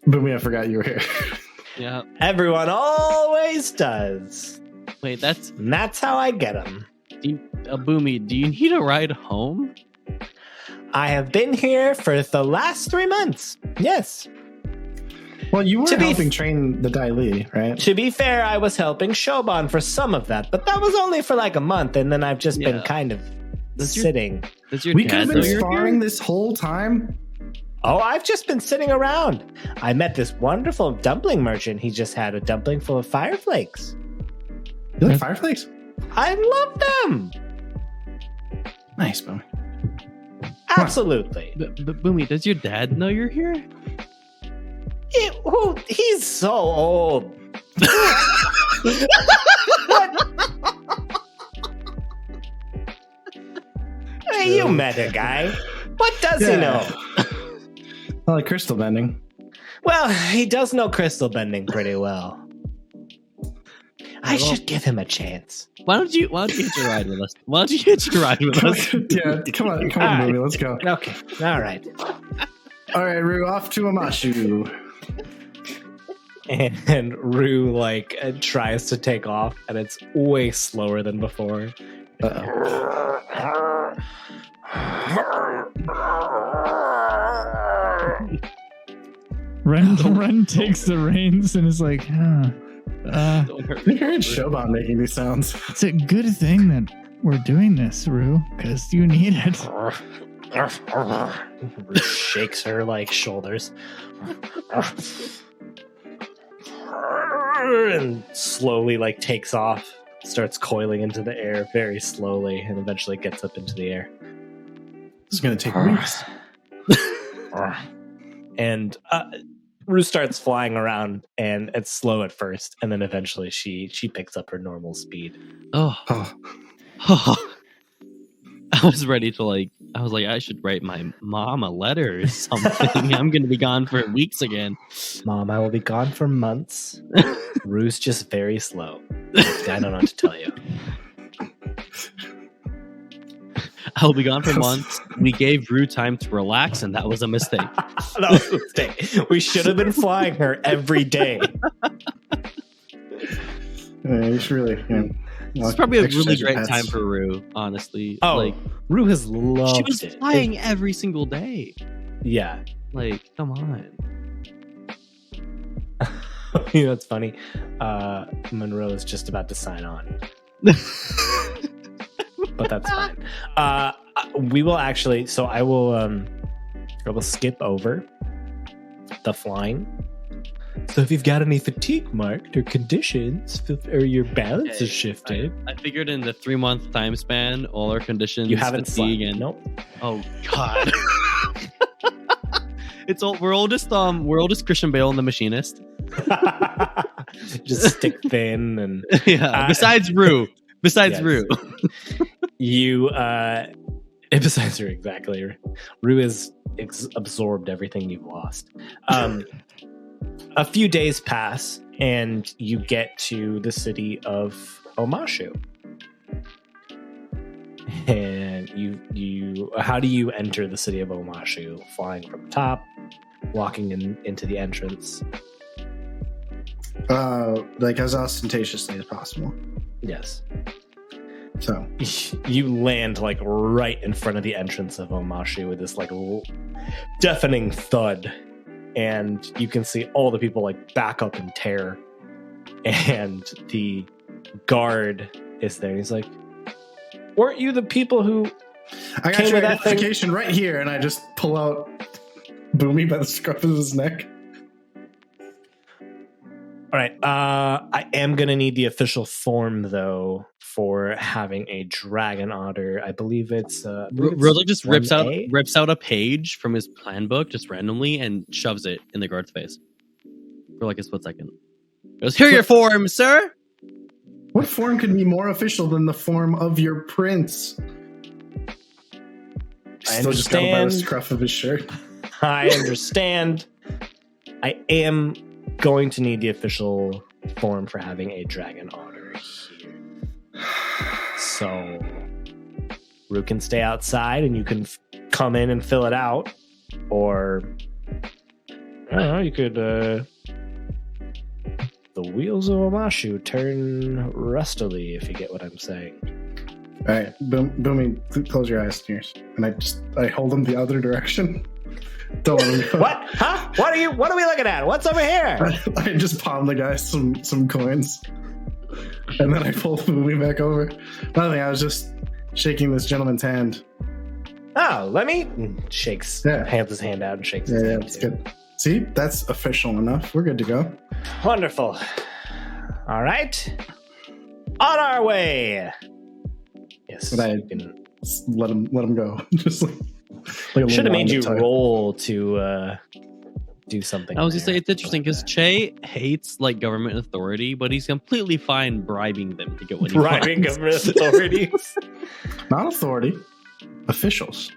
Boomy, I forgot you were here. Yeah. Everyone always does. Wait, that's how I get them. Boomy, do you need a ride home? I have been here for the last 3 months. Yes. Well, you were helping train the Dai Li, right? To be fair, I was helping Shoban for some of that, but that was only for like a month, and then I've just been kind of sitting. We could have been sparring this whole time. Oh, I've just been sitting around. I met this wonderful dumpling merchant. He just had a dumpling full of fireflakes. You like fireflakes? I love them. Nice, Boomy. Absolutely. But Boomy, does your dad know you're here? He's so old. Hey, you met a guy. What does he know? I like crystal bending. Well, he does know crystal bending pretty well. I should give him a chance. Why don't you hitch a ride with us? Why don't you hitch a ride with us? Yeah, come on, Boomy, let's go. Okay, all right. All right, Rue, off to Omashu. And Rue tries to take off, and it's way slower than before. Ren takes the reins and is like, I heard Shoban making these sounds. It's a good thing that we're doing this, Rue, because you need it. Rue shakes her shoulders. And slowly takes off, starts coiling into the air very slowly, and eventually gets up into the air. This is going to take weeks. And Rue starts flying around, and it's slow at first, and then eventually she picks up her normal speed. Oh. I was ready to I was like, I should write my mom a letter or something. I'm going to be gone for weeks again. Mom, I will be gone for months. Rue's just very slow. I don't know what to tell you. I'll be gone for months. We gave Rue time to relax, and that was a mistake. That was a mistake. We should have been flying her every day. You should really. It's probably a really great time for Rue, honestly. Oh, like, Rue has loved she was it. flying every single day. Yeah. Like, come on. You know, it's funny. Monroe is just about to sign on. But that's fine. We will actually. So I will skip over the flying. So if you've got any fatigue marked or conditions, or your balance is shifted, I figured in the 3-month time span, all our conditions. You haven't fatigue slept. and Nope. Oh God. We're all just Christian Bale and the Machinist. Just stick thin and yeah. Besides Rue. Yes. Rue. You besides her, exactly. Rue has absorbed everything you've lost. A few days pass and you get to the city of Omashu. And you how do you enter the city of Omashu? Flying from top, walking into the entrance. Like as ostentatiously as possible. Yes. So you land like right in front of the entrance of Omashu with this like deafening thud, and you can see all the people like back up in terror, and the guard is there. He's like, "Weren't you the people who I got came your with that thing?" identification right here," and I just pull out Boomy by the scruff of his neck. All right. I am gonna need the official form though for having a dragon otter. I believe it's Rosa just rips 1A? out a page from his plan book just randomly and shoves it in the guard's face for like a split second. He goes, "Here are your forms, sir." What form could be more official than the form of your prince? I Still just got him by the understand. scruff of his shirt. I understand. I am going to need the official form for having a dragon otter here. So Rue can stay outside and you can come in and fill it out. Or I don't know, you could the wheels of Omashu turn rustily, if you get what I'm saying. All right, Boomy, close your eyes, Tears. And I hold him the other direction. Don't let him go. What? Huh? What are we looking at? What's over here? I just palm the guy some coins. And then I pull Boomy back over. Nothing, I was just shaking this gentleman's hand. Oh, let me hands his hand out and shakes his hand. That's too. good. See, that's official enough. We're good to go. Wonderful. All right. On our way. Yes. But I can... let him go. Just like a should have little made you line of roll to do something. I was gonna there. say it's interesting because Like Che hates like government authority, but he's completely fine bribing them to get what he bribing wants. government authorities. not authority, officials.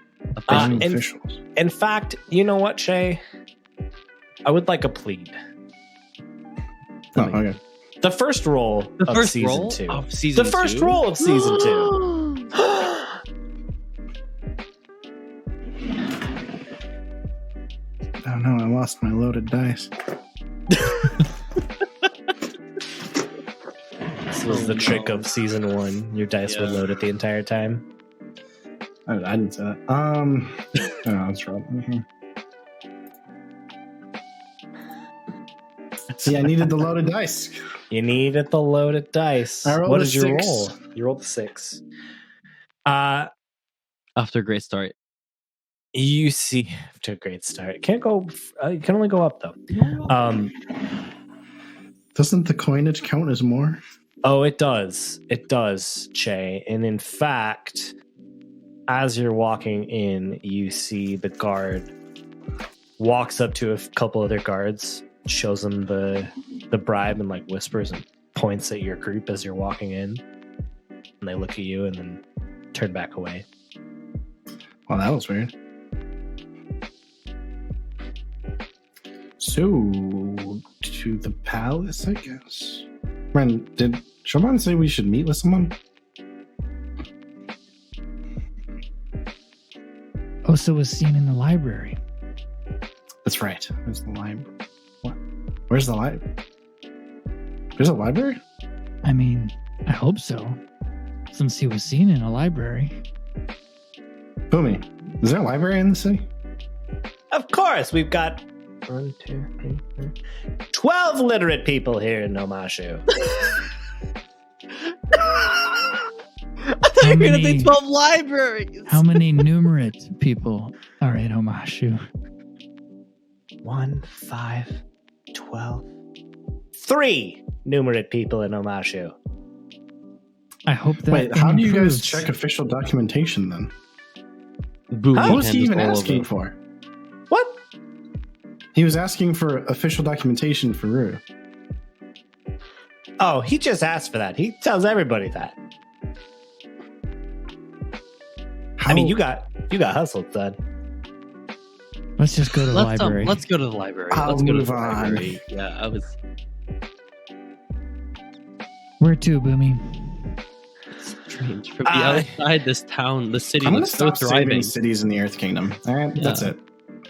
Officials. In fact, you know what, Shay? I would like a plead. Oh, okay. The first roll of season 2. Of season The first 2? roll of season 2. Oh no, I lost my loaded dice. This was the trick of season 1. Your dice were loaded the entire time. I didn't say that. Oh, that's right. See, I needed the loaded dice. You needed the loaded dice. I rolled What a did you 6. roll? You rolled a 6. After a great start. You see, after a great start. Can't go. You can only go up though. Doesn't the coinage count as more? Oh, it does. It does, Che. And in fact, as you're walking in, you see the guard walks up to a couple other guards, shows them the bribe, and like whispers and points at your group as you're walking in. And they look at you and then turn back away. Well, that was weird. So, to the palace, I guess. Ren, did Shoban say we should meet with someone? Osa was seen in the library. That's right. Where's the library? What? Where's the library? There's a library? I mean, I hope so. Since he was seen in a library. Boomy, is there a library in the city? Of course, we've got 12 literate people here in Nomashu. I thought you were going to say 12 libraries. How many numerate people are in Omashu? 1, 5, 12. 3 numerate people in Omashu. I hope that. Wait, how do you improves. guys check official documentation then? Boom. What was he even handles all of asking it. for? What? He was asking for official documentation for Rue. Oh, he just asked for that. He tells everybody that. I mean, you got hustled, son. Let's just go to the library. Let's go to the library. I'll Let's go to move the on. library. Yeah, I was Where to, Boomy? strange. From the other side, this town, the city I'm gonna looks so stop saving thriving. cities in the Earth Kingdom. All right, that's Yeah. it.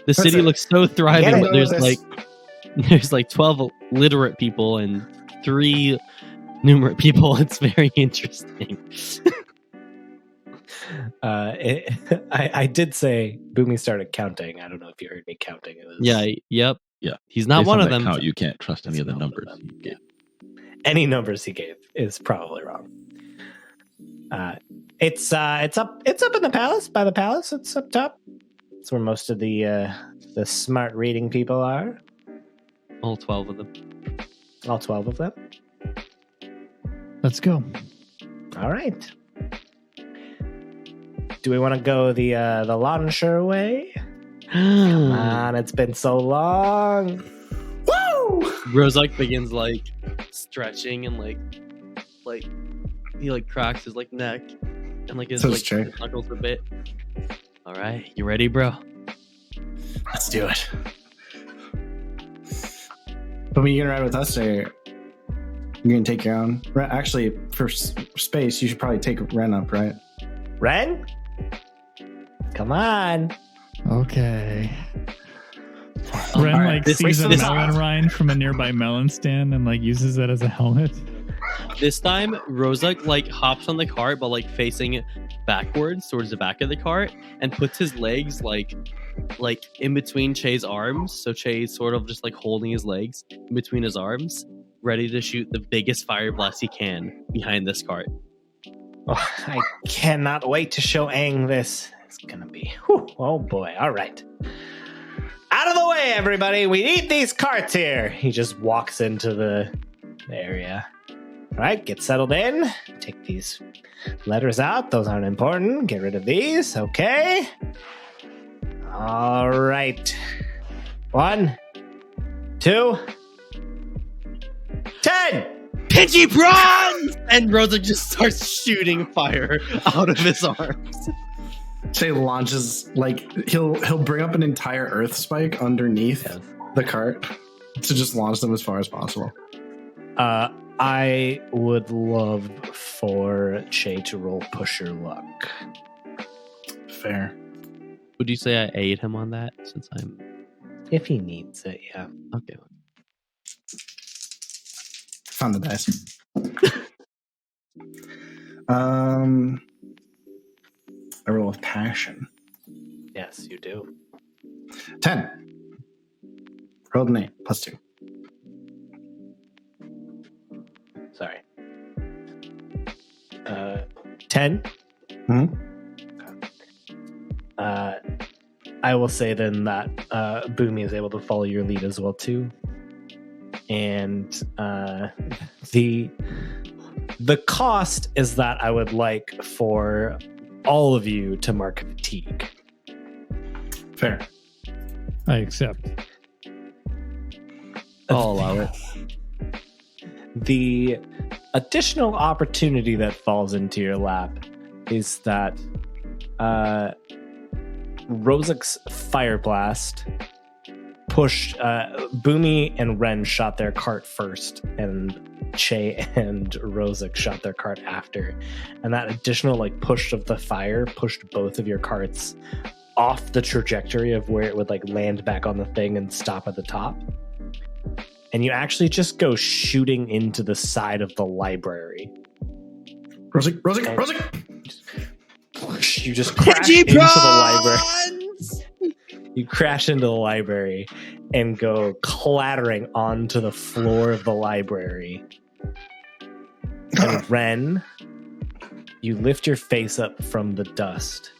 The city it. looks so thriving, Get it. but there's like 12 literate people and 3 numerate people. It's very interesting. I did say Boomy started counting. I don't know if you heard me counting. It was Yep. Yeah. He's not Based one on of that them. count, you can't trust any of the It's not numbers. one of them. Yeah. Any numbers he gave is probably wrong. It's up in the palace. By the palace, it's up top. It's where most of the smart reading people are. All 12 of them. All 12 of them. Let's go. All right. Do we want to go the Launcher way? Come on, it's been so long. Woo! Rozak begins like stretching and like he like cracks his like neck and like his So like it's true. knuckles a bit. All right, you ready, bro? Let's do it. But when you gonna ride with us, or you're gonna take your own? Actually, for space, you should probably take Ren up, right? Ren? Come on. Okay. All Ren right, like this sees a makes melon sense. rind from a nearby melon stand and like uses it as a helmet. This time, Rozak like hops on the cart, but like facing backwards towards the back of the cart, and puts his legs like in between Che's arms. So Che's sort of just like holding his legs in between his arms, ready to shoot the biggest fire blast he can behind this cart. Oh, I cannot wait to show Aang this. It's gonna be. Whew, oh boy. All right. Out of the way, everybody. We need these carts here. He just walks into the area. All right, get settled in. Take these letters out. Those aren't important. Get rid of these. Okay. All right. 1, 2, 10. Pidgey bronze! And Rozak just starts shooting fire out of his arms. Che launches like he'll bring up an entire Earth spike underneath the cart to just launch them as far as possible. I would love for Che to roll push your luck. Fair. Would you say I aid him on that since I'm If he needs it, yeah. okay? Found the dice. I roll with passion. Yes, you do. 10. Rolled an 8 plus 2. Sorry. 10. Mhm. I will say then that Boomy is able to follow your lead as well too, and the cost is that I would like for all of you to mark fatigue. Fair. I accept. I'll allow it. The additional opportunity that falls into your lap is that Rozik's fire blast pushed Boomy and Ren shot their cart first, and Che and Rozik shot their cart after. And that additional like push of the fire pushed both of your carts off the trajectory of where it would like land back on the thing and stop at the top. And you actually just go shooting into the side of the library. Rozik. You just crash into the library. You crash into the library and go clattering onto the floor of the library. And Ren, you lift your face up from the dust.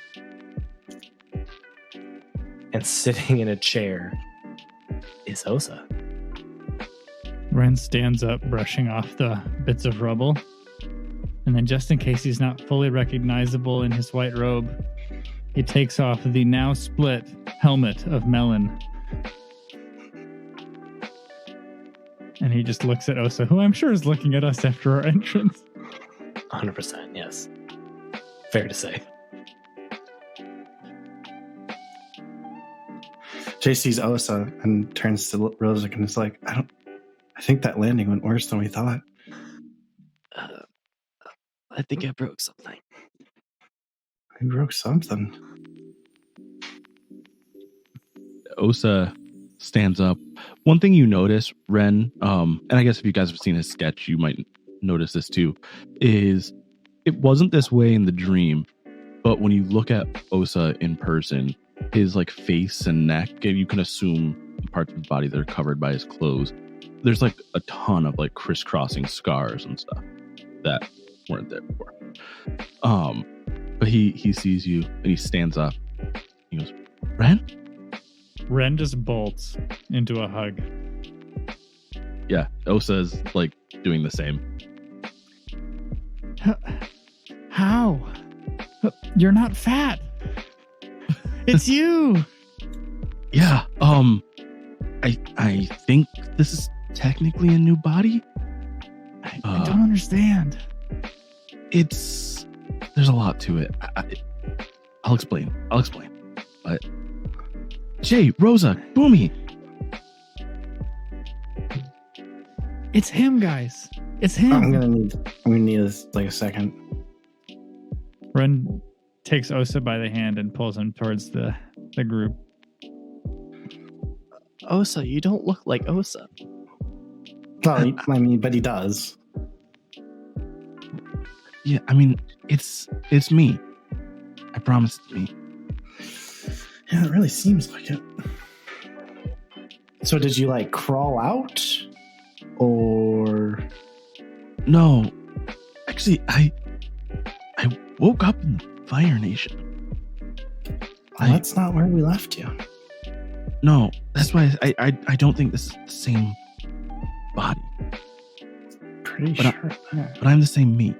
And sitting in a chair is Osa. Ren stands up, brushing off the bits of rubble. And then, just in case he's not fully recognizable in his white robe, he takes off the now split helmet of Melon. And he just looks at Osa, who I'm sure is looking at us after our entrance. 100%, yes. Fair to say. Jay sees Osa and turns to Rozik and is like, I think that landing went worse than we thought. I think I broke something. You broke something. Osa stands up. One thing you notice, Ren, and I guess if you guys have seen his sketch, you might notice this too, is it wasn't this way in the dream, but when you look at Osa in person, his like face and neck, you can assume parts of his body that are covered by his clothes. There's like a ton of like crisscrossing scars and stuff that weren't there before. But he sees you and he stands up. He goes, Ren? Ren just bolts into a hug. Yeah, Osa's like doing the same. How? You're not fat. It's you. Yeah, I think this is technically a new body. I don't understand. There's a lot to it. I'll explain. But Jay, Rosa, Boomy. It's him, guys. It's him. I'm gonna need a second. Ren takes Osa by the hand and pulls him towards the group. Osa, you don't look like Osa. Well, I mean, but he does. Yeah, I mean, it's me. I promise it's me. Yeah, it really seems like it. So did you like crawl out? Or No. Actually, I woke up in the Fire Nation. that's not where we left you. No, that's why I don't think this is the same body. Pretty But sure. But I'm the same me.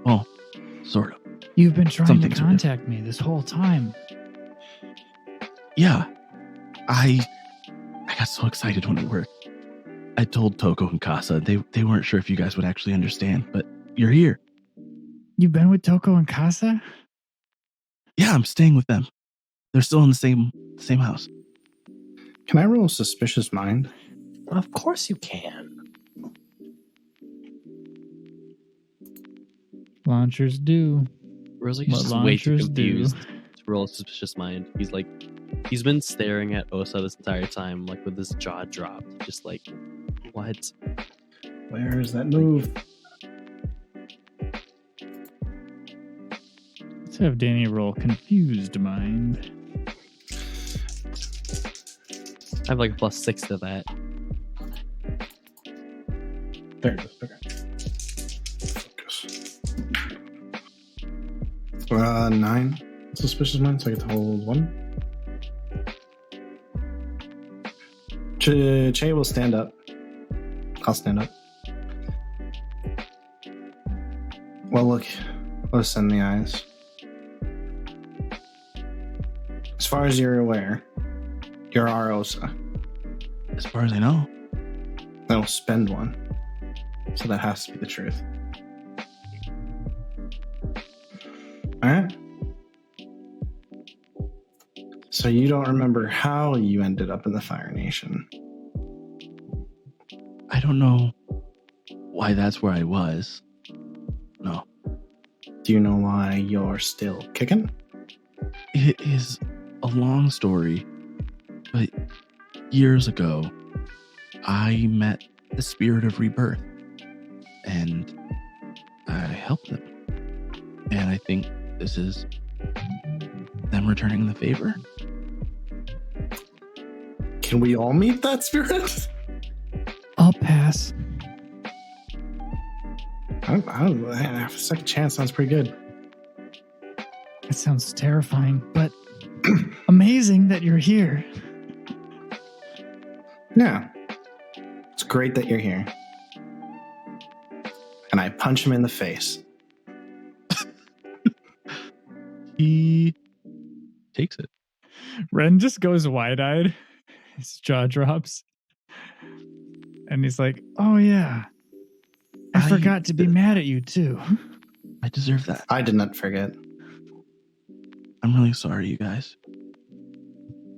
Well, sort of. You've been trying Some to things are contact me this whole time. Yeah. I got so excited when it worked. I told Toko and Casa. They weren't sure if you guys would actually understand, but you're here. You've been with Toko and Casa? Yeah, I'm staying with them. They're still in the same house. Can I roll a suspicious mind? Of course you can. Launchers do. Rosa's What just way too launchers do. confused to roll a suspicious mind. He's been staring at Osa this entire time, like with his jaw dropped, just like, what? Where is that move? Let's have Danny roll confused mind. I have like a +6 to that. There it is. Okay. Focus. 9 suspicious mind, so I get to hold 1. Che will stand up. I'll stand up. Well, look, let's send the eyes. As far as you're aware, you're our Osa. As far as I know. They'll spend 1. So that has to be the truth. Alright? So you don't remember how you ended up in the Fire Nation? I don't know why that's where I was. No. Do you know why you're still kicking? It is a long story, but years ago, I met the spirit of rebirth, and I helped them. And I think this is them returning the favor. Can we all meet that spirit? I'll pass. I don't know. A second chance sounds pretty good. That sounds terrifying, but amazing that you're here. Yeah. It's great that you're here. And I punch him in the face. He takes it. Ren just goes wide-eyed. His jaw drops. And he's like, oh yeah. I forgot to be mad at you too. I deserve that. I did not forget. I'm really sorry, you guys.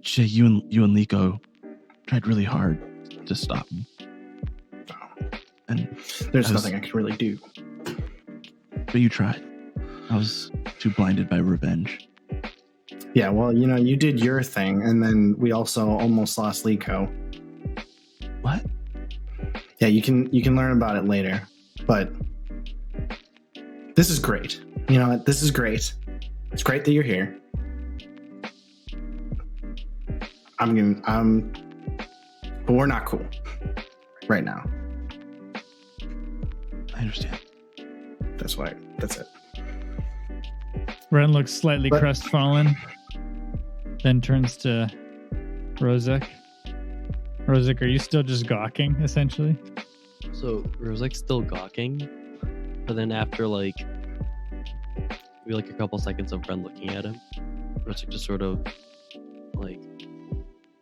Jay, you and Liko tried really hard to stop me. And There's nothing I can really do. But you tried. I was too blinded by revenge. Yeah, well, you did your thing, and then we also almost lost Liko. What? Yeah, you can learn about it later. But this is great. You know what? This is great. It's great that you're here. But we're not cool right now. I understand. That's why. That's it. Ren looks slightly But- crestfallen, then turns to Rozek. Rozek, are you still just gawking, essentially? So Rozek's still gawking, but then after maybe a couple seconds of Ren looking at him, Rozek just sort of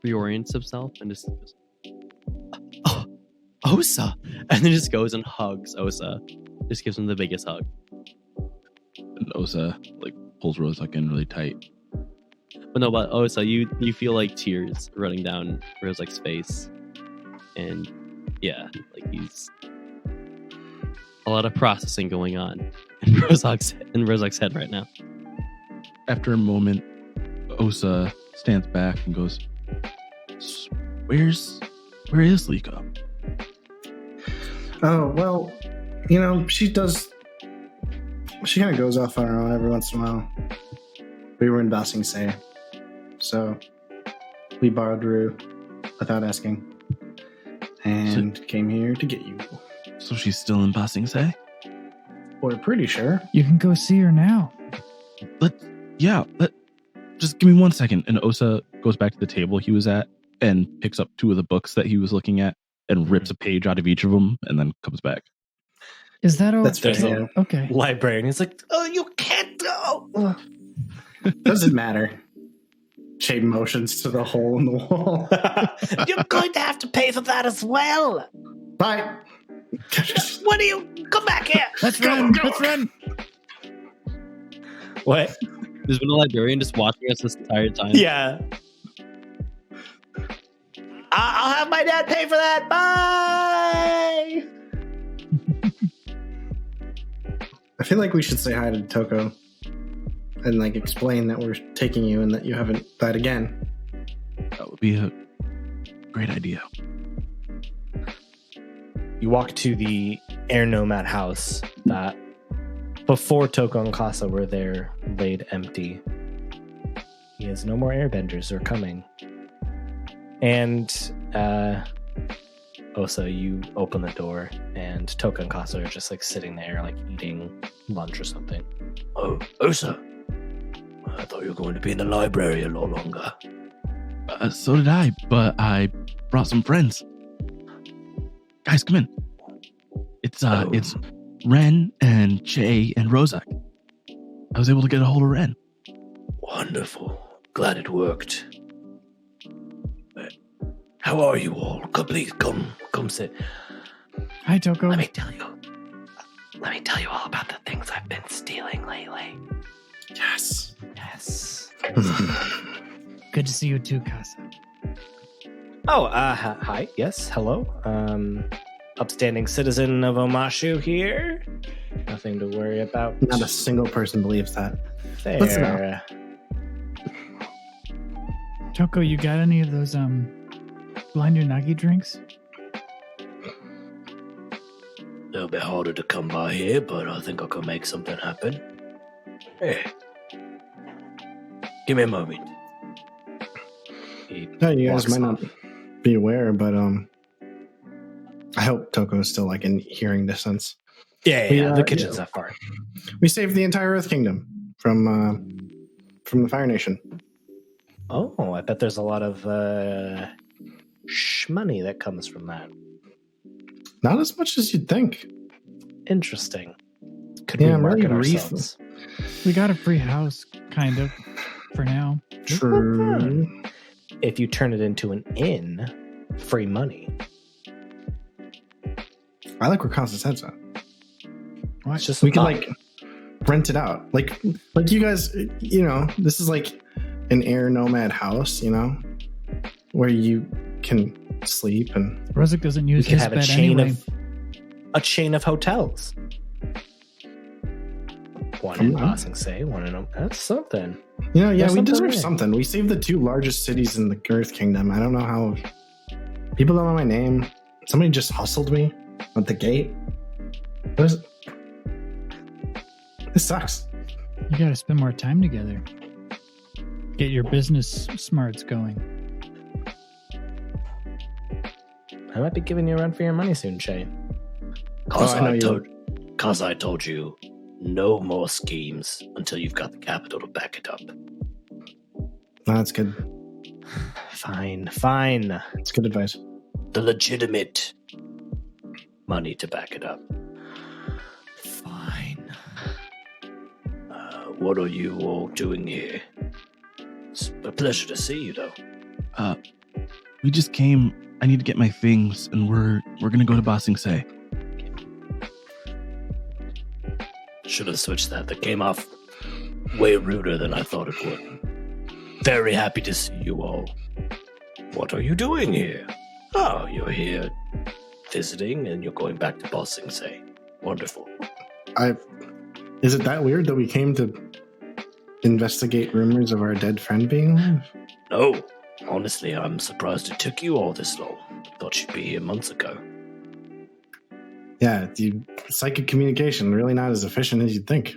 reorients himself and just goes, "Oh, Osa!" and then just goes and hugs Osa. Just gives him the biggest hug. And Osa pulls Rozak in really tight. But no, but Osa, you feel like tears running down Rozek's face, and yeah, he's a lot of processing going on in Rozek's head right now. After a moment, Osa stands back and goes, where is Liko? Oh, well, she kind of goes off on her own every once in a while. We were in Ba Sing Se, so we borrowed Rue without asking, and came here to get you. So she's still in Ba Sing Se? We're pretty sure. You can go see her now. Just give me 1 second. And Osa goes back to the table he was at and picks up 2 of the books that he was looking at and rips a page out of each of them and then comes back. Is that all? That's fair. Yeah. Okay. Librarian. He's like, oh, you can't go. Doesn't matter. Shade motions to the hole in the wall. You're going to have to pay for that as well. Bye. What do you? Come back here. Let's run. Let's run. What? There's been a librarian just watching us this entire time. Yeah. I'll have my dad pay for that. Bye. I feel like we should say hi to Toko and explain that we're taking you and that you haven't died again. That would be a great idea. You walk to the air nomad house that before Toko and Kasa were there, laid empty. He has no more airbenders are coming. And Osa, you open the door and Toko and Kasa are just sitting there eating lunch or something. Oh, Osa. I thought you were going to be in the library a lot longer. So did I, but I brought some friends. Guys, come in. It's Ren and Jay and Rozak. I was able to get a hold of Ren. Wonderful. Glad it worked. How are you all? Please come sit. Hi, Toko. Let me tell you all about the things I've been stealing lately. Yes. Good to see you too, Casa. Oh, hi. Yes, hello. Upstanding citizen of Omashu here. Nothing to worry about. Not a single person believes that. There. Listen up. Toko, you got any of those blind unagi drinks? It'll be harder to come by here, but I think I can make something happen. Hey. Give me a moment. No, you guys might not be aware, but I hope Toko is still like in hearing distance. Yeah, the kitchen's that far. We saved the entire Earth Kingdom from the Fire Nation. Oh, I bet there's a lot of money that comes from that. Not as much as you'd think. Interesting. Could Yeah, we I'm market really ourselves? We got a free house, kind of, for now. True. If you turn it into an inn, free money. I like where Constance head's at. It's just We a can thought. like rent it out. Like you guys, this is like an air nomad house, where you can sleep and Rosic doesn't we use could his have bed a chain anyway. of hotels. One in Bossing Say, one in that's something. yeah, There's we something deserve there. something. We saved the 2 largest cities in the Earth Kingdom. I don't know how people don't know my name. Somebody just hustled me at the gate. This sucks. You got to spend more time together. Get your business smarts going. I might be giving you a run for your money soon, Shay. Cause I know I told you, no more schemes until you've got the capital to back it up. No, that's good. Fine. It's good advice. The legitimate money to back it up. Fine. What are you all doing here? It's a pleasure to see you, though. We just came. I need to get my things, and we're gonna go to Bossing Say. Should have switched that. That came off way ruder than I thought it would. Very happy to see you all. What are you doing here? Oh, you're here visiting and you're going back to Bossing Say. Wonderful. Is it that weird that we came to investigate rumors of our dead friend being alive? No, honestly, I'm surprised it took you all this long. Thought you'd be here months ago. Yeah, psychic communication, really not as efficient as you'd think.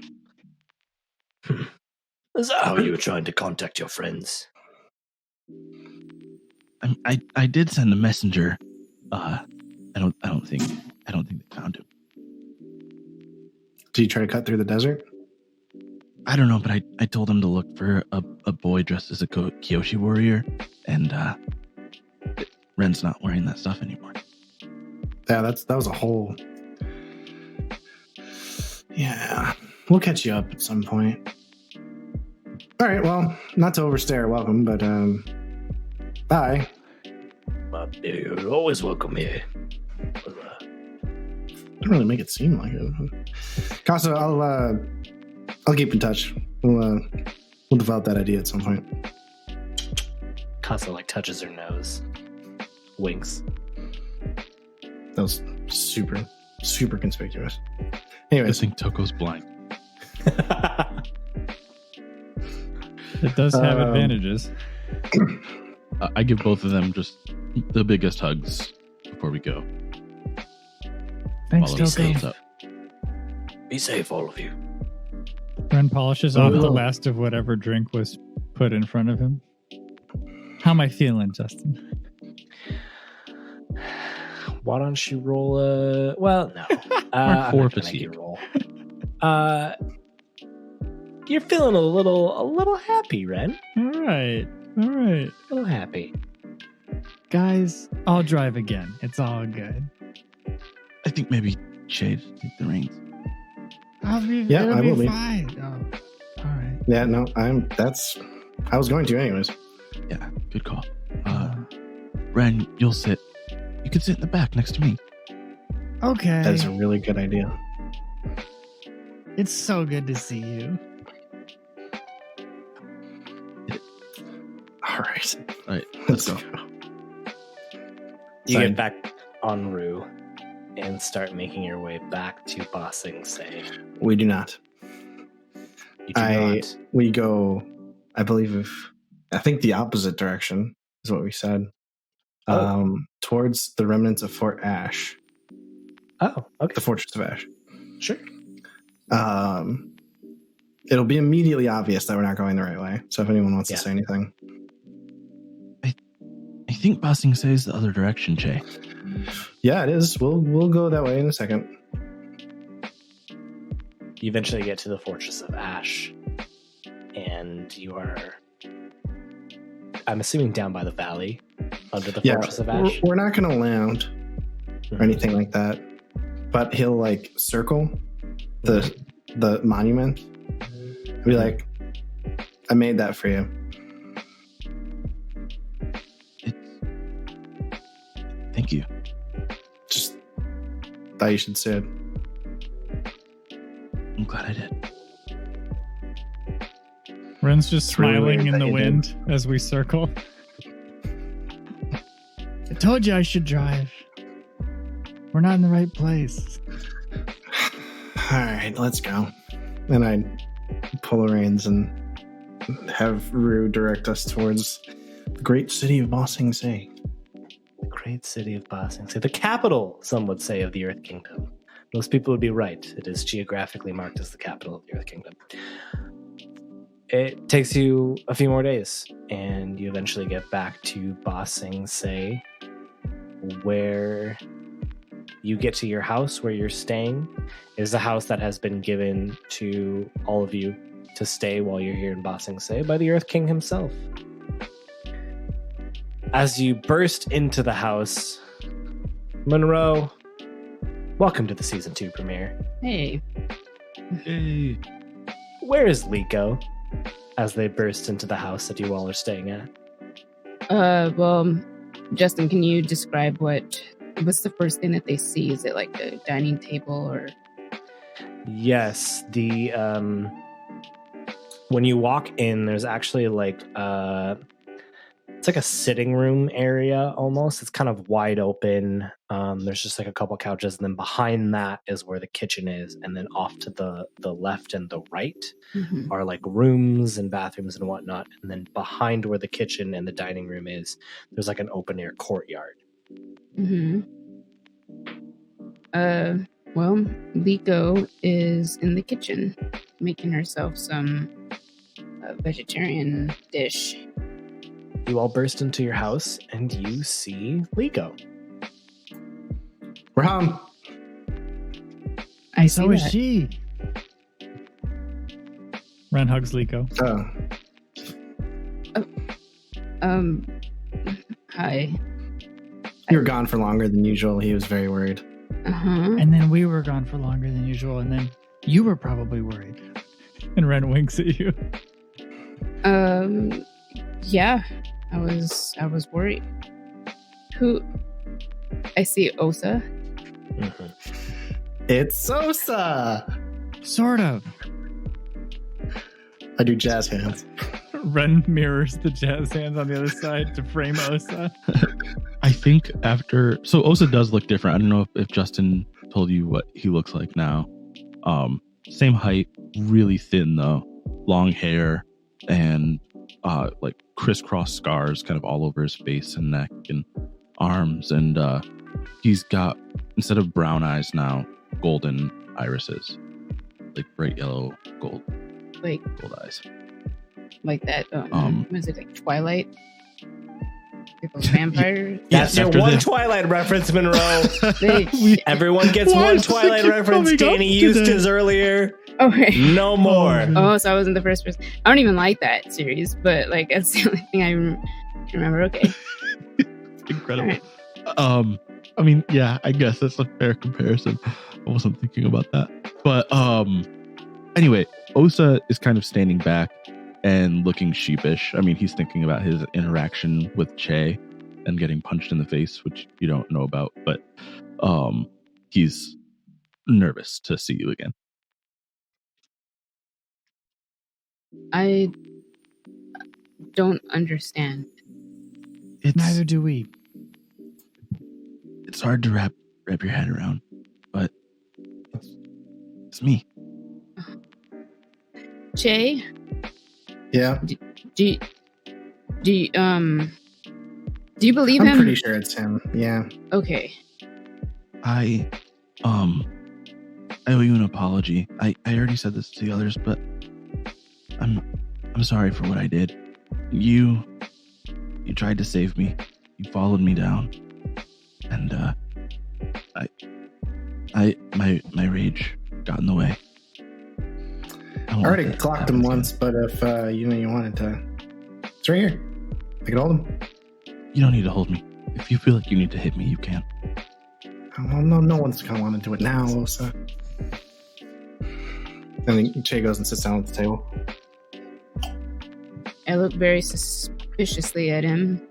Is that how you were trying to contact your friends? I did send a messenger. I don't think they found him. Do you try to cut through the desert? I don't know, but I told him to look for a boy dressed as a Kyoshi warrior, and Ren's not wearing that stuff anymore. Yeah, that was a whole... Yeah, we'll catch you up at some point. All right, well, not to overstay our welcome, but bye. But you're always welcome here. Don't really make it seem like it. Casa, I'll keep in touch. We'll develop that idea at some point. Casa touches her nose, winks. That was super, super conspicuous. I Anyways, think Toko's blind. It does have advantages. I give both of them just the biggest hugs before we go. Thanks, While he Toko. stands up. Be safe, all of you. Ren polishes off the last of whatever drink was put in front of him. How am I feeling, Justin? Why don't you roll a... Well, no. Mark I'm 4 not gonna make you fatigue. roll. You're feeling a little happy, Ren. All right. A little happy. Guys, I'll drive again. It's all good. I think maybe Shade take the reins. It'll I will be. fine. Oh, all right. yeah, no, I was going to anyways. Yeah, good call. Ren, you'll sit. You can sit in the back next to me. Okay. That is a really good idea. It's so good to see you. right. All right, Let's go. You Sorry. get back en route and start making your way back to Ba Sing Se. We do not. You do not. We go, I think the opposite direction is what we said. Oh. Towards the remnants of Fort Ash, Oh, okay. the Fortress of Ash. Sure. It'll be immediately obvious that we're not going the right way. So if anyone wants Yeah. to say anything. I think Ba Sing Se is the other direction, Che. Yeah, it is. We'll go that way in a second. You eventually get to the Fortress of Ash, and you are, I'm assuming, down by the valley under the Fortress of Ash. We're not going to land or anything like that, but he'll like circle the monument. Be like, I made that for you. Thank you. Just thought you should say it. I'm glad I did. Ren's just It's really smiling weird in that the you wind as we circle. I told you I should drive. We're not in the right place. All right, let's go. And I pull the reins and have Rue direct us towards the great city of Ba Sing Se. The great city of Ba Sing Se, the capital, some would say, of the Earth Kingdom. Most people would be right. It is geographically marked as the capital of the Earth Kingdom. It takes you a few more days, and you eventually get back to Ba Sing Se, where you get to your house where you're staying. It is a house that has been given to all of you to stay while you're here in Ba Sing Se by the Earth King himself. As you burst into the house, Monroe, welcome to the season 2 premiere. Hey. Hey. Where is Liko? As they burst into the house that you all are staying at. Well, Justin, can you describe what's the first thing that they see? Is it like a dining table or? Yes, the when you walk in, there's actually like it's like a sitting room area almost. It's kind of wide open. There's just like a couple couches, and then behind that is where the kitchen is, and then off to the left and the right are like rooms and bathrooms and whatnot. And then behind where the kitchen and the dining room is, there's like an open air courtyard. Well, Liko is in the kitchen making herself some vegetarian dish. You all burst into your house and you see Liko. We're home. I see So is that. she. Ren hugs Liko. Hi. You were gone for longer than usual. He was very worried. And then we were gone for longer than usual, and then you were probably worried. And Ren winks at you. Yeah, I was worried. Who? I see Osa. It's Sosa. Sort of. I do jazz hands. Ren mirrors the jazz hands on the other side to frame Osa. I think so Osa does look different. I don't know if Justin told you what he looks like now. Same height, really thin though, long hair, and like crisscross scars kind of all over his face and neck and arms. And he's got, instead of brown eyes now, golden irises, like bright yellow gold eyes. Like that. Was it like Twilight? Like those vampires? That's your after one the- Twilight reference, Monroe. They- Everyone gets Why one does it Twilight keep reference. coming up Danny to used that? his earlier. Okay. No more. Oh, so I wasn't the first person. I don't even like that series, but like that's the only thing I remember. Okay. Incredible. All I mean, yeah, I guess that's a fair comparison. I wasn't thinking about that. But anyway, Osa is kind of standing back and looking sheepish. I mean, he's thinking about his interaction with Che and getting punched in the face, which you don't know about, but he's nervous to see you again. don't understand. Neither do we. It's hard to wrap your head around, but it's me. Che, Yeah, do you believe I'm him? pretty sure it's him. Yeah. Okay. I owe you an apology. I already said this to the others, but I'm sorry for what I did. You tried to save me. You followed me down, and my rage got in the way. I already clocked him once, but if you wanted to, it's right here. I can hold him. You don't need to hold me. If you feel like you need to hit me, you can. Well, no one's gonna want to do it now, Alyssa. And then Che goes and sits down at the table. I look very suspiciously at him,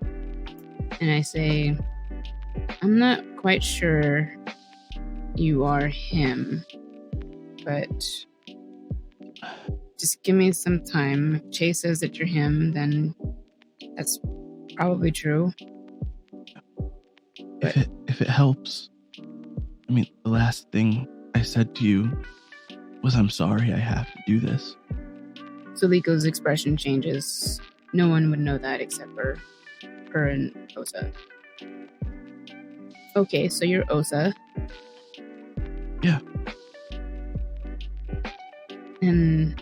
and I say, I'm not quite sure you are him, but just give me some time. If Che says that you're him, then that's probably true. If it helps, I mean, the last thing I said to you was, I'm sorry I have to do this. Zuliko's expression changes. No one would know that except for her and Osa. Okay, so you're Osa. Yeah. And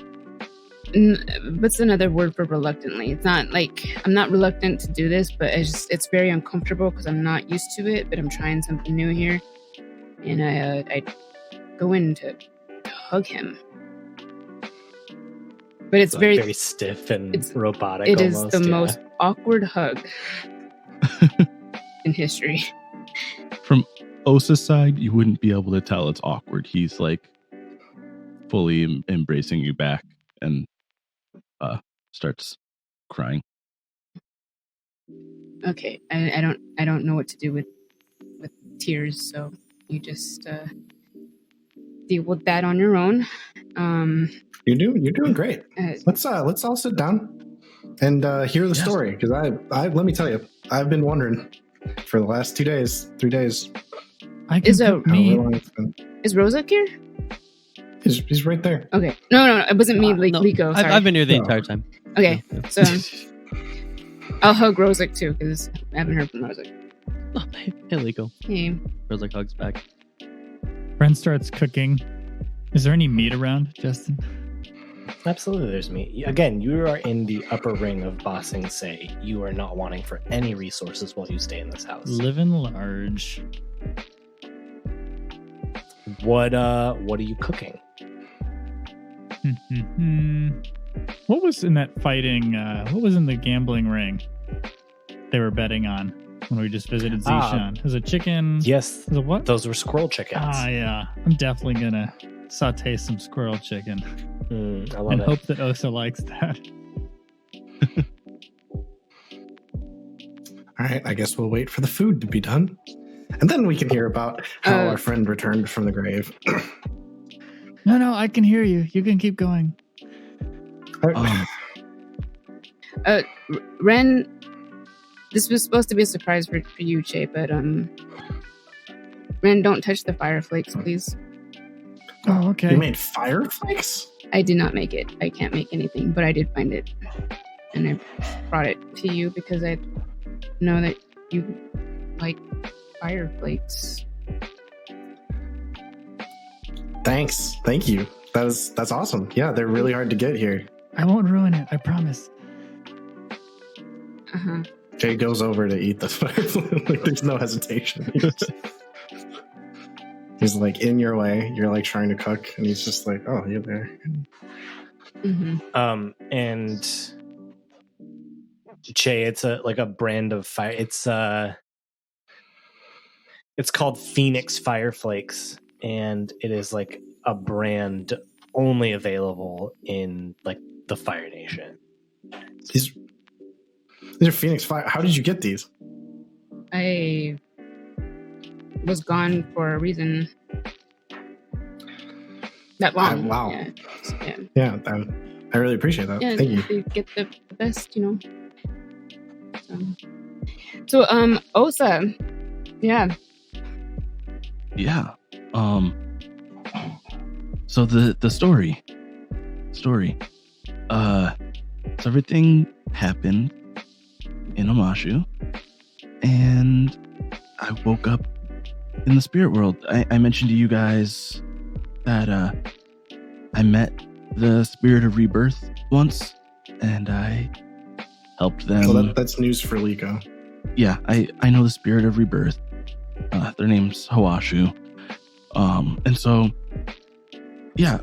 what's another word for reluctantly? It's not like I'm not reluctant to do this, but it's very uncomfortable because I'm not used to it, but I'm trying something new here. And I go in to hug him. But it's very stiff and robotic. It almost, is the most awkward hug in history. From Osa's side, you wouldn't be able to tell it's awkward. He's like fully embracing you back and starts crying. Okay, I don't know what to do with tears, so you just deal with that on your own. You're doing great. Let's all sit down and hear the story, because I let me tell you, I've been wondering for the last 3 days. Is Rozak here? He's right there. Okay, no, it wasn't me, No, Liko. Sorry. I've been here the entire time. Okay, No. so I'll hug Rozak too, because I haven't heard from Rozak. Oh, hey, Liko. Hey, Rozak hugs back. Ren starts cooking. Is there any meat around, Justin? Absolutely, there's meat. Again, you are in the upper ring of Ba Sing Se. You are not wanting for any resources while you stay in this house. Living large. What are you cooking? What was in that fighting? What was in the gambling ring they were betting on when we just visited Zishan? Was it chicken? Yes. Was it what? Those were squirrel chickens. Yeah. I'm definitely gonna saute some squirrel chicken I love and it. hope that Osa likes that. All right, I guess we'll wait for the food to be done, and then we can hear about how our friend returned from the grave. No, I can hear you. You can keep going. Ren, this was supposed to be a surprise for you, Che, but Ren, don't touch the fire flakes, please. Oh, okay. You made fire flakes? I did not make it. I can't make anything, but I did find it, and I brought it to you because I know that you like fire flakes. Thanks. Thank you. That's awesome. Yeah, they're really hard to get here. I won't ruin it. I promise. Uh-huh. Jay goes over to eat the fire flake. Like, there's no hesitation. He's like in your way. You're like trying to cook, and he's just like, "Oh, you're there." Mm-hmm. And Che, it's a brand of fire. It's called Phoenix Fire Flakes, and it is like a brand only available in like the Fire Nation. These are Phoenix Fire. How did you get these? I was gone for a reason. That long. Wow. Yeah. Yeah, I really appreciate that. Yeah, Thank you. they get the best, So, Osa, yeah. Yeah. So the story. So everything happened in Omashu, and I woke up in the spirit world. I mentioned to you guys that I met the spirit of rebirth once, and I helped them. Well, that's news for Liko. Yeah, I know the spirit of rebirth. Their name's Hawashu. And so, yeah,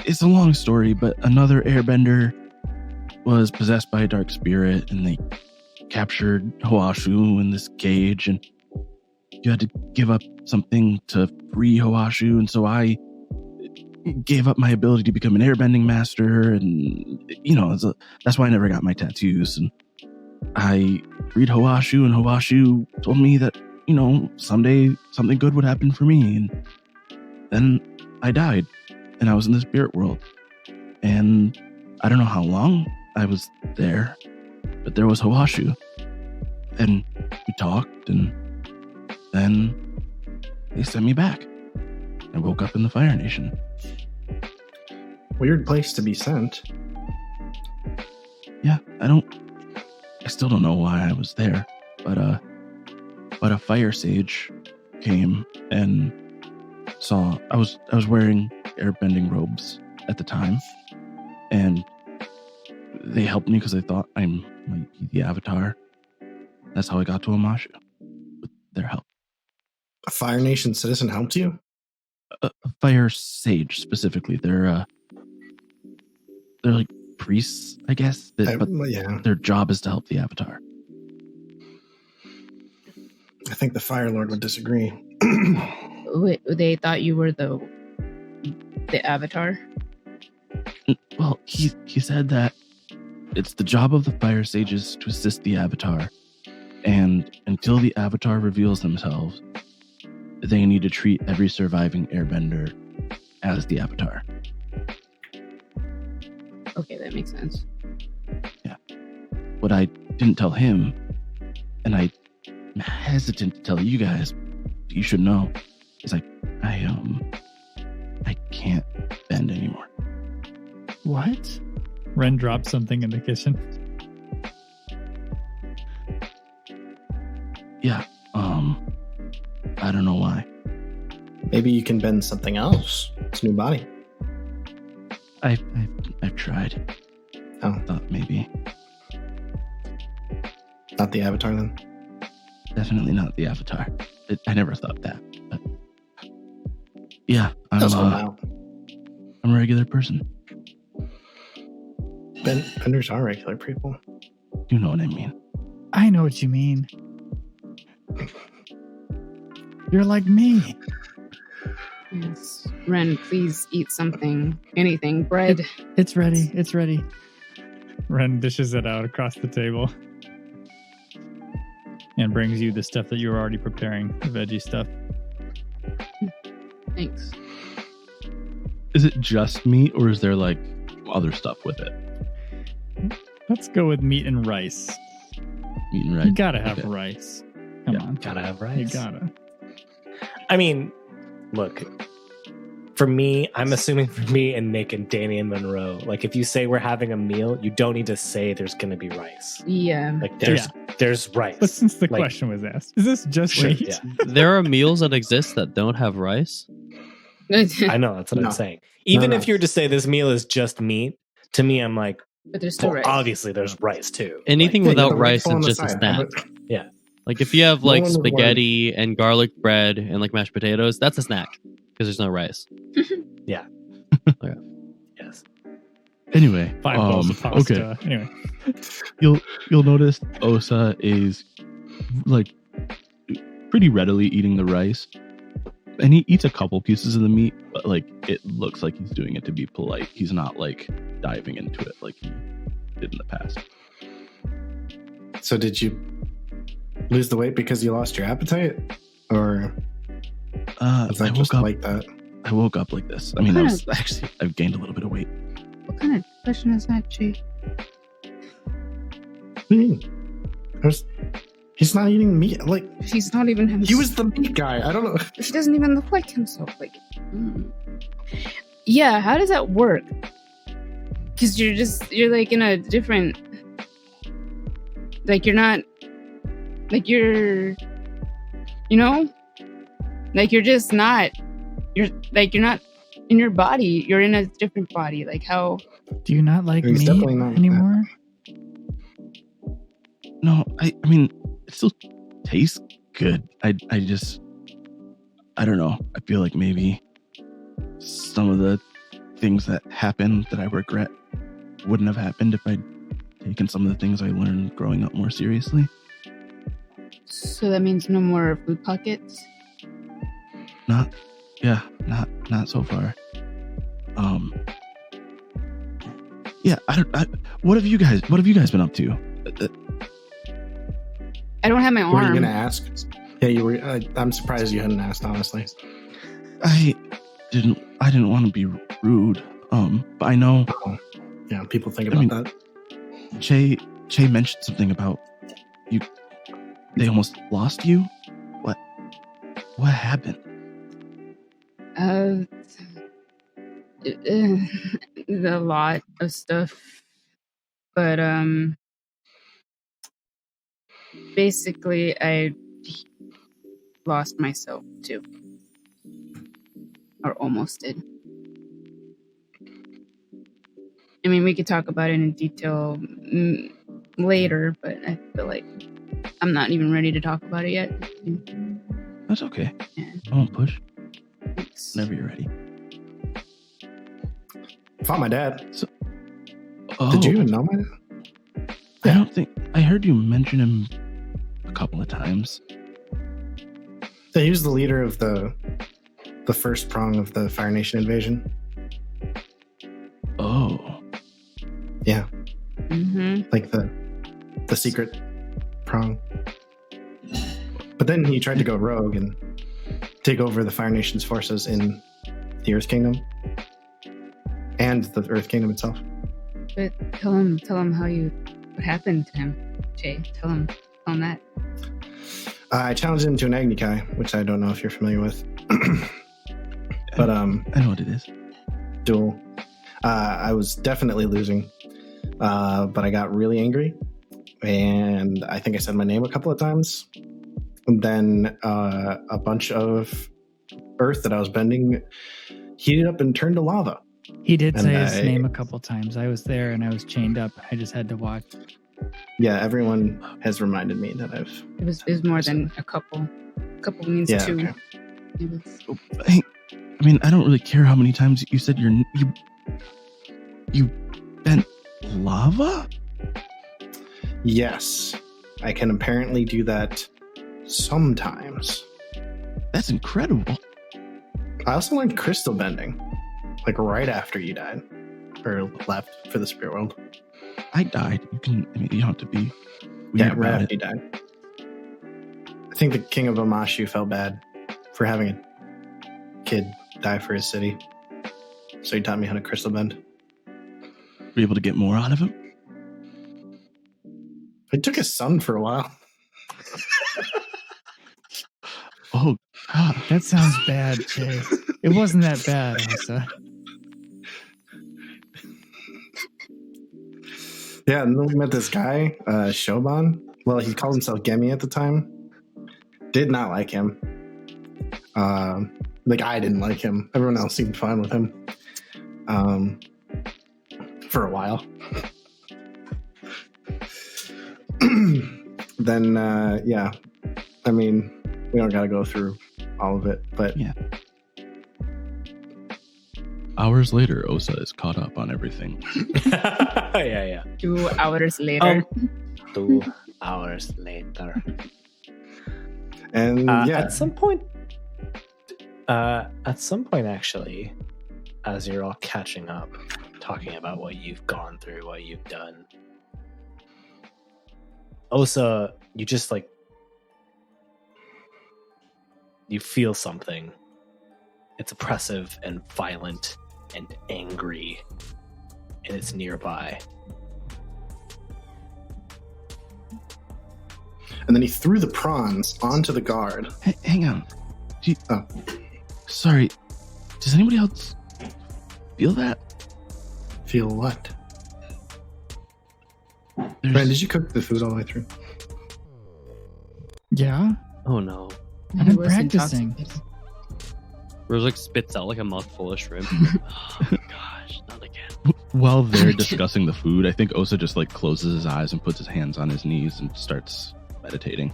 it's a long story, but another airbender was possessed by a dark spirit, and they captured Hawashu in this cage, and you had to give up something to free Hawashu, and so I gave up my ability to become an airbending master, and, you know, that's why I never got my tattoos, and I freed Hawashu, and Hawashu told me that, you know, someday something good would happen for me, and then I died, and I was in the spirit world, and I don't know how long I was there, but there was Hawashu, and we talked, and then they sent me back. I woke up in the Fire Nation. Weird place to be sent. Yeah, I still don't know why I was there, but a fire sage came and saw I was wearing airbending robes at the time, and they helped me because they thought I might be the Avatar. That's how I got to Omashu, with their help. A Fire Nation citizen helped you? A fire sage specifically. They're like priests, I guess. But Yeah. their job is to help the Avatar. I think the Fire Lord would disagree. Wait, they thought you were the Avatar? Well, he said that it's the job of the fire sages to assist the Avatar, and until the Avatar reveals themselves, they need to treat every surviving airbender as the Avatar. Okay, that makes sense. Yeah. What I didn't tell him, and I'm hesitant to tell you guys, but you should know, is I can't bend anymore. What? Ren dropped something in the kitchen. Yeah. I don't know why. Maybe you can bend something else. It's a new body. I've tried. Oh. Thought maybe. Not the Avatar then? Definitely not the Avatar. I never thought that. But yeah, That's all out. I'm a regular person. Benders are regular people. You know what I mean. I know what you mean. You're like me. Yes. Ren, please eat something. Anything. Bread. It's ready. It's ready. Ren dishes it out across the table and brings you the stuff that you were already preparing, the veggie stuff. Thanks. Is it just meat, or is there like other stuff with it? Let's go with meat and rice. Meat and rice. You gotta have Okay. rice. Come on. Gotta have rice. You gotta. I mean, look, for me, I'm assuming for me and Nick and Danny and Monroe, like if you say we're having a meal, you don't need to say there's going to be rice. Yeah. Like there's rice. But since the Like- question was asked, is this just Sure, meat? yeah. There are meals that exist that don't have rice. I know, that's what No. I'm saying. Even No. if you were to say this meal is just meat, to me, I'm like, But there's still well, rice. obviously there's rice too. Anything Yeah, without the rice on is the just a side. snack. Yeah. Like if you have No like one would spaghetti and garlic bread and like mashed potatoes, that's a snack because there's no rice. Yes. Anyway, 5 bowls of pasta. okay. Anyway. You'll notice Osa is like pretty readily eating the rice, and he eats a couple pieces of the meat, but like it looks like he's doing it to be polite. He's not like diving into it like he did in the past. So did you lose the weight because you lost your appetite? Or was I that just woke up. like that? I woke up like this. I mean, I've gained a little bit of weight. What kind of question is that, Jay? What do you mean? He's not eating meat. Like, He's not even himself. he was the meat guy. I don't know. He doesn't even look like himself. Like, yeah. How does that work? Because you're like in a different. Like you're not. Like you're. You know. Like you're just not. You're not in your body. You're in a different body. Like how. Do you not like He's meat definitely not anymore? No, I mean, it still tastes good. I don't know. I feel like maybe some of the things that happened that I regret wouldn't have happened if I'd taken some of the things I learned growing up more seriously. So that means no more food pockets. Not so far. Yeah, what have you guys been up to? I don't have my arm. Were you gonna ask? Yeah, you were. I'm surprised you hadn't asked, honestly. I didn't want to be rude. But I know. Yeah, people think about that. Che mentioned something about you. They almost lost you. What happened? A lot of stuff, but basically I lost myself too, or almost did. I mean, we could talk about it in detail later, but I feel like I'm not even ready to talk about it yet. That's okay. Yeah. I won't push. Thanks. Whenever you're ready. Found my dad. Oh, Did you even know my dad? I don't think I heard you mention him a couple of times. Yeah, he was the leader of the first prong of the Fire Nation invasion. Oh. Yeah, Mm-hmm. like the secret prong. But then he tried to go rogue and take over the Fire Nation's forces in the Earth Kingdom and the Earth Kingdom itself. But tell him what happened to him, Jay. Tell him that. I challenged him to an Agni Kai, which I don't know if you're familiar with. But I know what it is. duel. I was definitely losing, but I got really angry, and I think I said my name a couple of times. And then a bunch of earth that I was bending heated up and turned to lava. He did And say his name a couple times. I was there and I was chained up. I just had to watch. Yeah, everyone has reminded me that I've. It was more than a couple. Couple means Yeah, two. okay. It was- Hey, I mean, I don't really care how many times you said you bent lava? Yes, I can apparently do that sometimes. That's incredible. I also learned crystal bending, like right after you died or left for the spirit world. I died. You don't have to be weird Yeah, right about after it. you died. I think the king of Amashu felt bad for having a kid die for his city, so he taught me how to crystal bend. Were you able to get more out of him? I took his son for a while. Oh, God. That sounds bad, Jay. It wasn't that bad, Alyssa. Yeah, and then we met this guy, Shoban. Well, he called himself Gemi at the time. Did not like him. Like, I didn't like him. Everyone else seemed fine with him. For a while. Then, yeah. I mean, we don't got to go through all of it, but Yeah. Hours later, Osa is caught up on everything. Yeah. 2 hours later. 2 hours later. and yeah, At some point, actually, as you're all catching up, talking about what you've gone through, what you've done, Osa, you just like, you feel something. It's oppressive and violent and angry, and it's nearby. and then he threw the prawns onto the guard. Hey, hang on. Sorry. Does anybody else feel that? Feel what? There's- Ren, did you cook the food all the way through? Yeah, Oh no. I've been Was practicing. intoxicated. Rose like spits out like a mouthful of shrimp. Oh gosh, not again. While they're discussing the food, I think Osa just like closes his eyes and puts his hands on his knees and starts meditating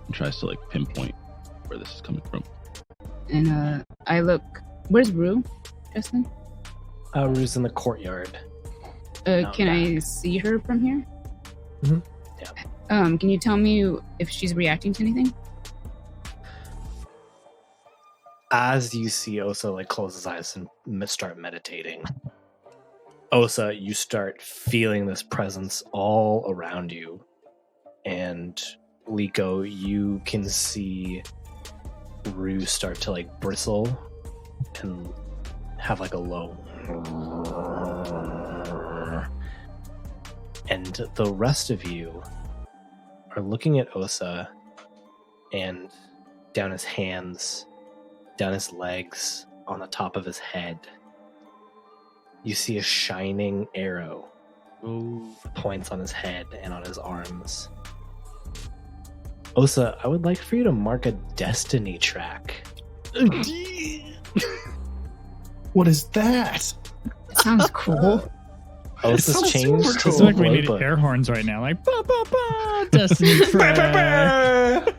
and tries to like pinpoint where this is coming from. And I look. Where's Rue, Justin? Rue's in the courtyard. Can I see her from here? Mhm. Yeah. Can you tell me if she's reacting to anything? As you see Osa like close his eyes and start meditating, Osa, you start feeling this presence all around you. And Liko, you can see Rue start to like bristle and have like a low. And the rest of you are looking at Osa and down his hands, down his legs, on the top of his head. You see a shining arrow points on his head and on his arms. Osa, I would like for you to mark a destiny track. What is that? That sounds cool. Osa's sounds changed super his cool. It's like we need playbook. air horns right now, like ba ba ba. Destiny track.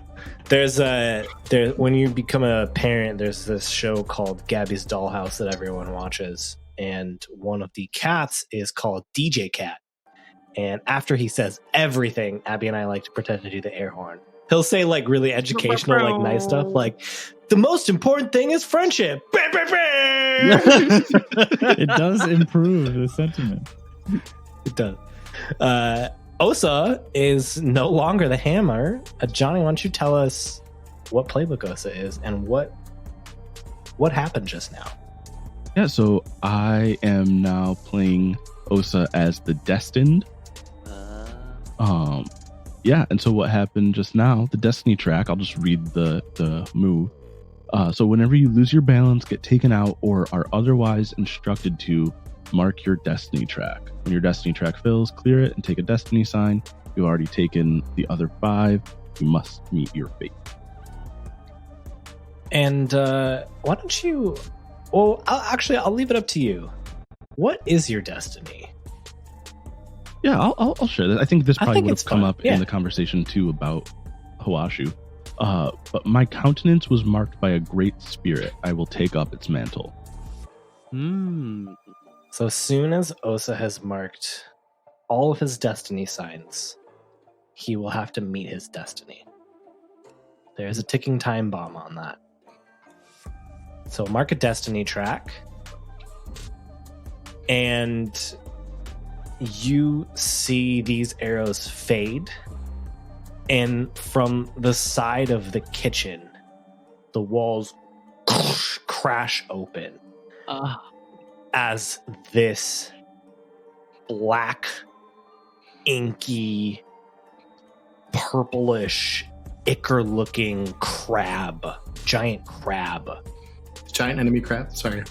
When you become a parent, there's this show called Gabby's Dollhouse that everyone watches, and one of the cats is called DJ Cat. And after he says everything, Abby and I like to pretend to do the air horn. He'll say like really educational, like nice stuff, like the most important thing is friendship. It does improve the sentiment. It does. Osa is no longer the hammer. Johnny, why don't you tell us what playbook Osa is and what happened just now? Yeah, so I am now playing Osa as the Destined. Yeah, and so what happened just now, the Destiny track, I'll just read the move. So whenever you lose your balance, get taken out, or are otherwise instructed to, mark your Destiny track. When your Destiny track fills, clear it and take a Destiny sign. You've already taken the other 5. You must meet your fate. And why don't you... Well, I'll leave it up to you. What is your destiny? Yeah, I'll share that. I think this probably would it's have come fun. up Yeah. in the conversation too about Hawashu. But my countenance was marked by a great spirit. I will take up its mantle. So as soon as Osa has marked all of his destiny signs, he will have to meet his destiny. There's a ticking time bomb on that. So mark a destiny track, and you see these arrows fade, and from the side of the kitchen, the walls crash open as this black, inky, purplish, ichor-looking crab, giant crab, Giant enemy crab? Sorry.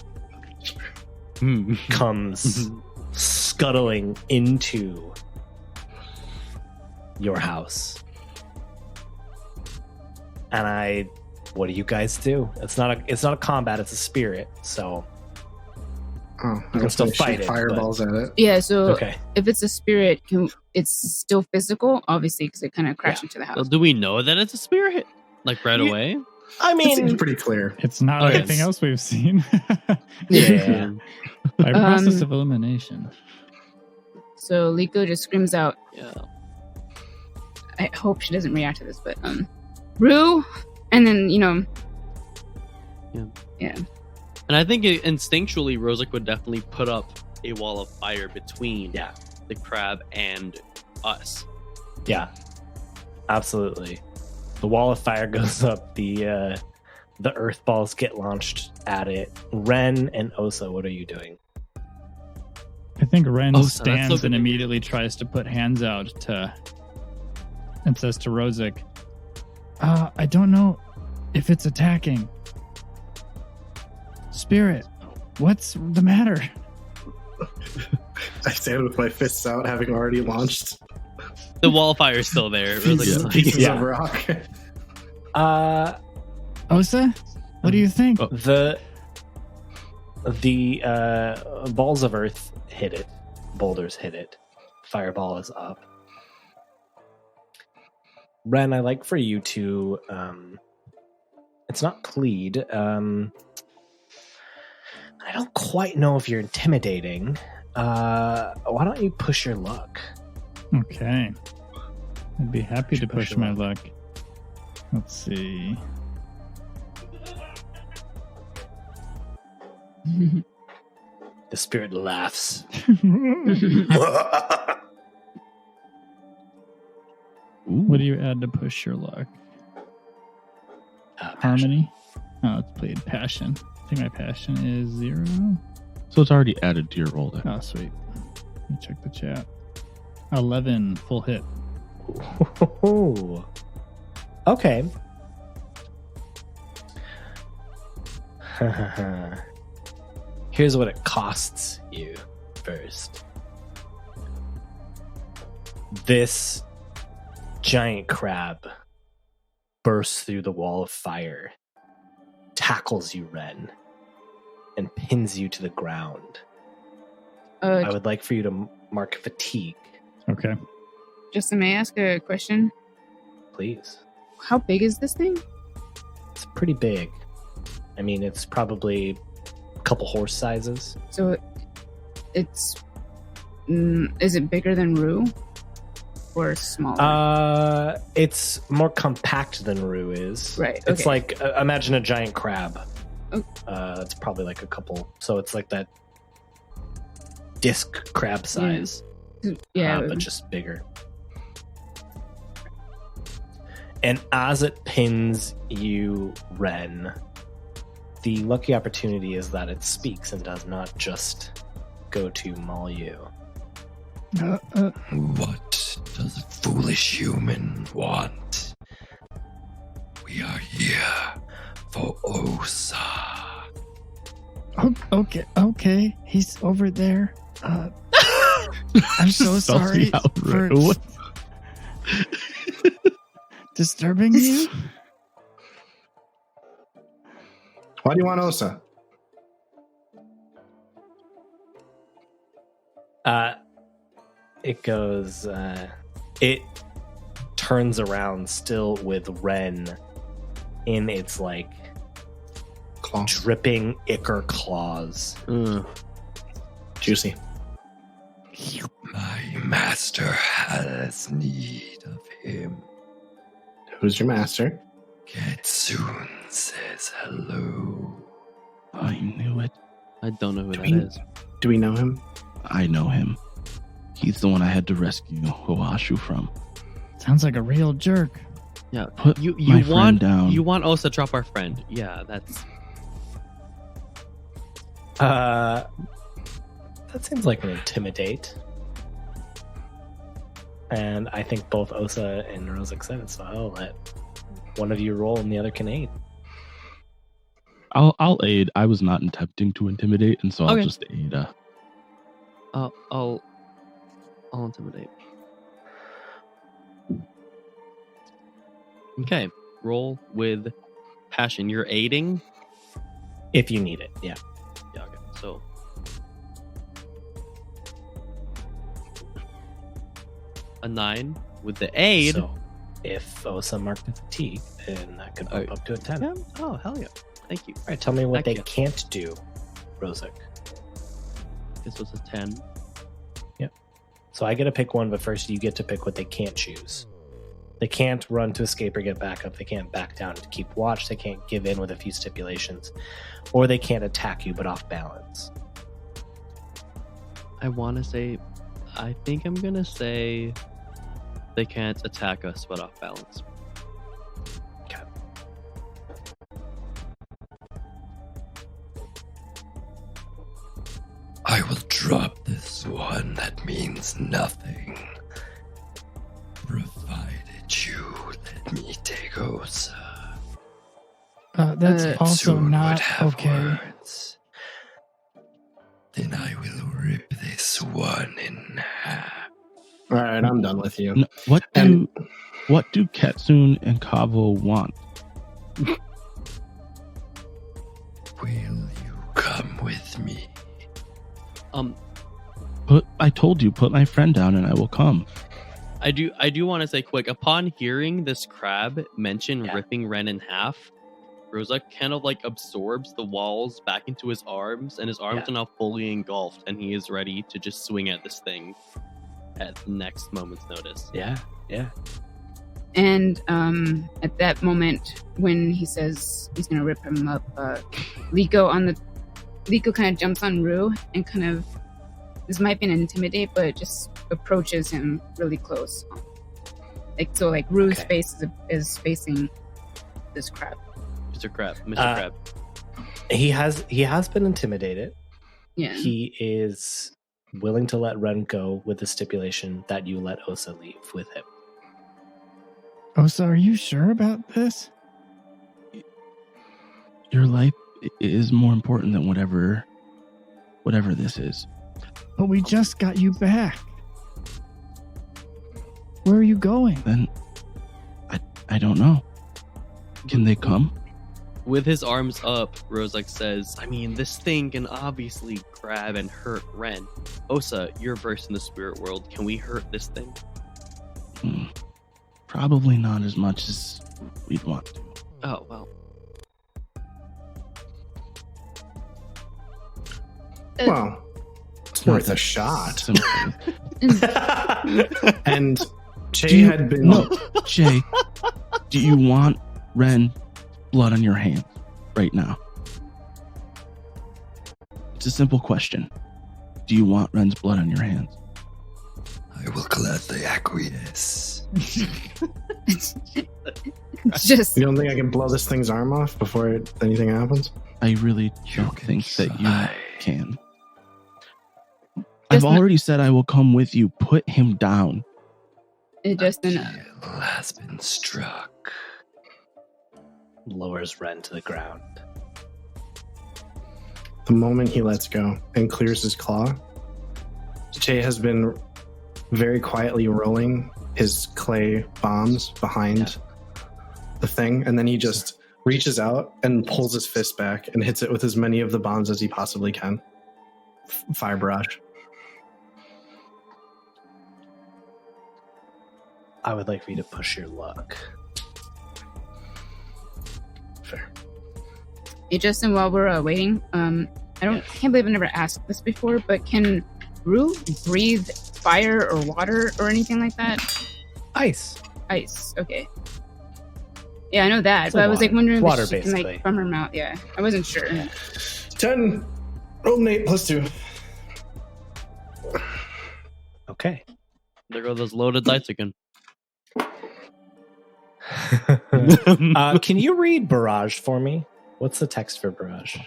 comes scuttling into your house. And what do you guys do? It's not a combat, it's a spirit, so Oh, You can still shoot fight it, fireballs at it. Yeah, so okay. if it's a spirit, it's still physical, obviously, because it kind of crashed into the Well, house. do we know that it's a spirit? Like right You- away? I It seems mean, pretty clear. It's not Okay. anything else we've seen. yeah. By process of elimination. So Liko just screams out. Yeah. I hope she doesn't react to this, but Rue, and then And I think instinctually, Rosic would definitely put up a wall of fire between the crab and us. Yeah, absolutely. The wall of fire goes up. The earth balls get launched at it. Ren and Osa, what are you doing? I think Ren Oh, so that's stands so and good. immediately tries to put hands out to and says to Rosic, I don't know if it's attacking. Spirit, what's the matter? I stand with my fists out, having already launched The wall fire is still there. pieces of rock. Osa, what do you think? The balls of earth hit it. Boulders hit it. Fireball is up. Ren, I'd like for you to it's not plead. I don't quite know if you're intimidating. Why don't you push your luck? Okay. I'd be happy to push my luck. Let's see. The spirit laughs. What do you add to push your luck? Harmony? Oh, it's played passion. I think my passion is 0. So it's already added to your roll there. Oh, sweet. Let me check the chat. 11, full hit. Ooh. Okay. Here's what it costs you first. This giant crab bursts through the wall of fire, tackles you, Ren, and pins you to the ground. I would like for you to mark fatigue. Okay. Justin, may I ask a question? Please. How big is this thing? It's pretty big. I mean, it's probably a couple horse sizes. So it's... is it bigger than Rue? Or smaller? It's more compact than Rue is. Right, It's okay. like, imagine a giant crab. Oh. It's probably like a couple. So it's like that disc crab size. Yeah. But just bigger. And as it pins you, Ren, the lucky opportunity is that it speaks and does not just go to maul you. What does a foolish human want? We are here for Osa. Okay. He's over there. I'm so sorry for disturbing you. Why do you want Osa? It goes, it turns around still with Ren in its like Claw. dripping ichor claws. Juicy. My master has need of him. Who's your master? Ketsune says hello. I knew it. I don't know who that we- is. Do we know him? I know him. He's the one I had to rescue Oashu from. Sounds like a real jerk. Yeah. Put You my friend want down. You want Osa to drop our friend. Yeah, that's That seems like an intimidate. And I think both Osa and Rosic said it, so I'll let one of you roll and the other can aid. I'll aid. I was not attempting to intimidate, and so I'll Okay. just aid. I'll intimidate. Okay. Roll with passion. You're aiding? If you need it, yeah. Yeah, okay. So a 9 with the aid. So if Osa marked the fatigue, then that could bump up to a 10. Yeah. Oh, hell yeah. Thank you. All right, tell me what Heck they yeah. can't do, Rosic. This was a 10. So I get to pick one, but first you get to pick what they can't choose. They can't run to escape or get back up. They can't back down to keep watch. They can't give in with a few stipulations. Or they can't attack you, but off balance. I want to say, I think I'm going to say they can't attack us but off balance. Okay. I will drop this one that means nothing, provided That's also Two not would have okay. words. Then I will rip this one in half. All right, I'm done with you. No, what do Ketsune and Kavo want? Will you come with me? I told you, put my friend down and I will come. I do want to say quick, upon hearing this crab mention ripping Ren in half, Rosa kind of like absorbs the walls back into his arms, and his arms are now fully engulfed, and he is ready to just swing at this thing at the next moment's notice. Yeah. And at that moment, when he says he's gonna rip him up, Liko kind of jumps on Rue and kind of, this might be an intimidate, but just approaches him really close. Like Rue's face is facing this crab. Mr. Crab. He has been intimidated. Yeah. He is willing to let Ren go with the stipulation that you let Osa leave with him. Osa, are you sure about this? Your life is more important than whatever this is. But we just got you back. Where are you going? Then I don't know. Can they come? With his arms up, Rozak says, I mean, this thing can obviously grab and hurt Ren. Osa, you're versed in the spirit world. Can we hurt this thing? Probably not as much as we'd want to. Oh, well. Well, it's worth a shot. Simply. And Che had been... No, Che, do you want Ren blood on your hands right now? It's a simple question. Do you want Ren's blood on your hands? I will gladly acquiesce. It's just... You don't think I can blow this thing's arm off before anything happens? I really You don't can think that you try. can. Just I've already said I will come with you. Put him down. It just Kill has been struck. Lowers Ren to the ground. The moment he lets go and clears his claw, Che has been very quietly rolling his clay bombs behind the thing, and then he just reaches out and pulls his fist back and hits it with as many of the bombs as he possibly can. Fire barrage. I would like for you to push your luck. Fair. Hey, Justin, while we're waiting, I can't believe I never asked this before, but can Rue breathe fire or water or anything like that? Ice. Ice, okay. Yeah, I know that, It's but I was water. like wondering Water, if she can basically. like from her mouth. Yeah, I wasn't sure. 10. Roll an 8 plus 2. Okay. There go those loaded dice again. Can you read barrage for me? What's the text for barrage?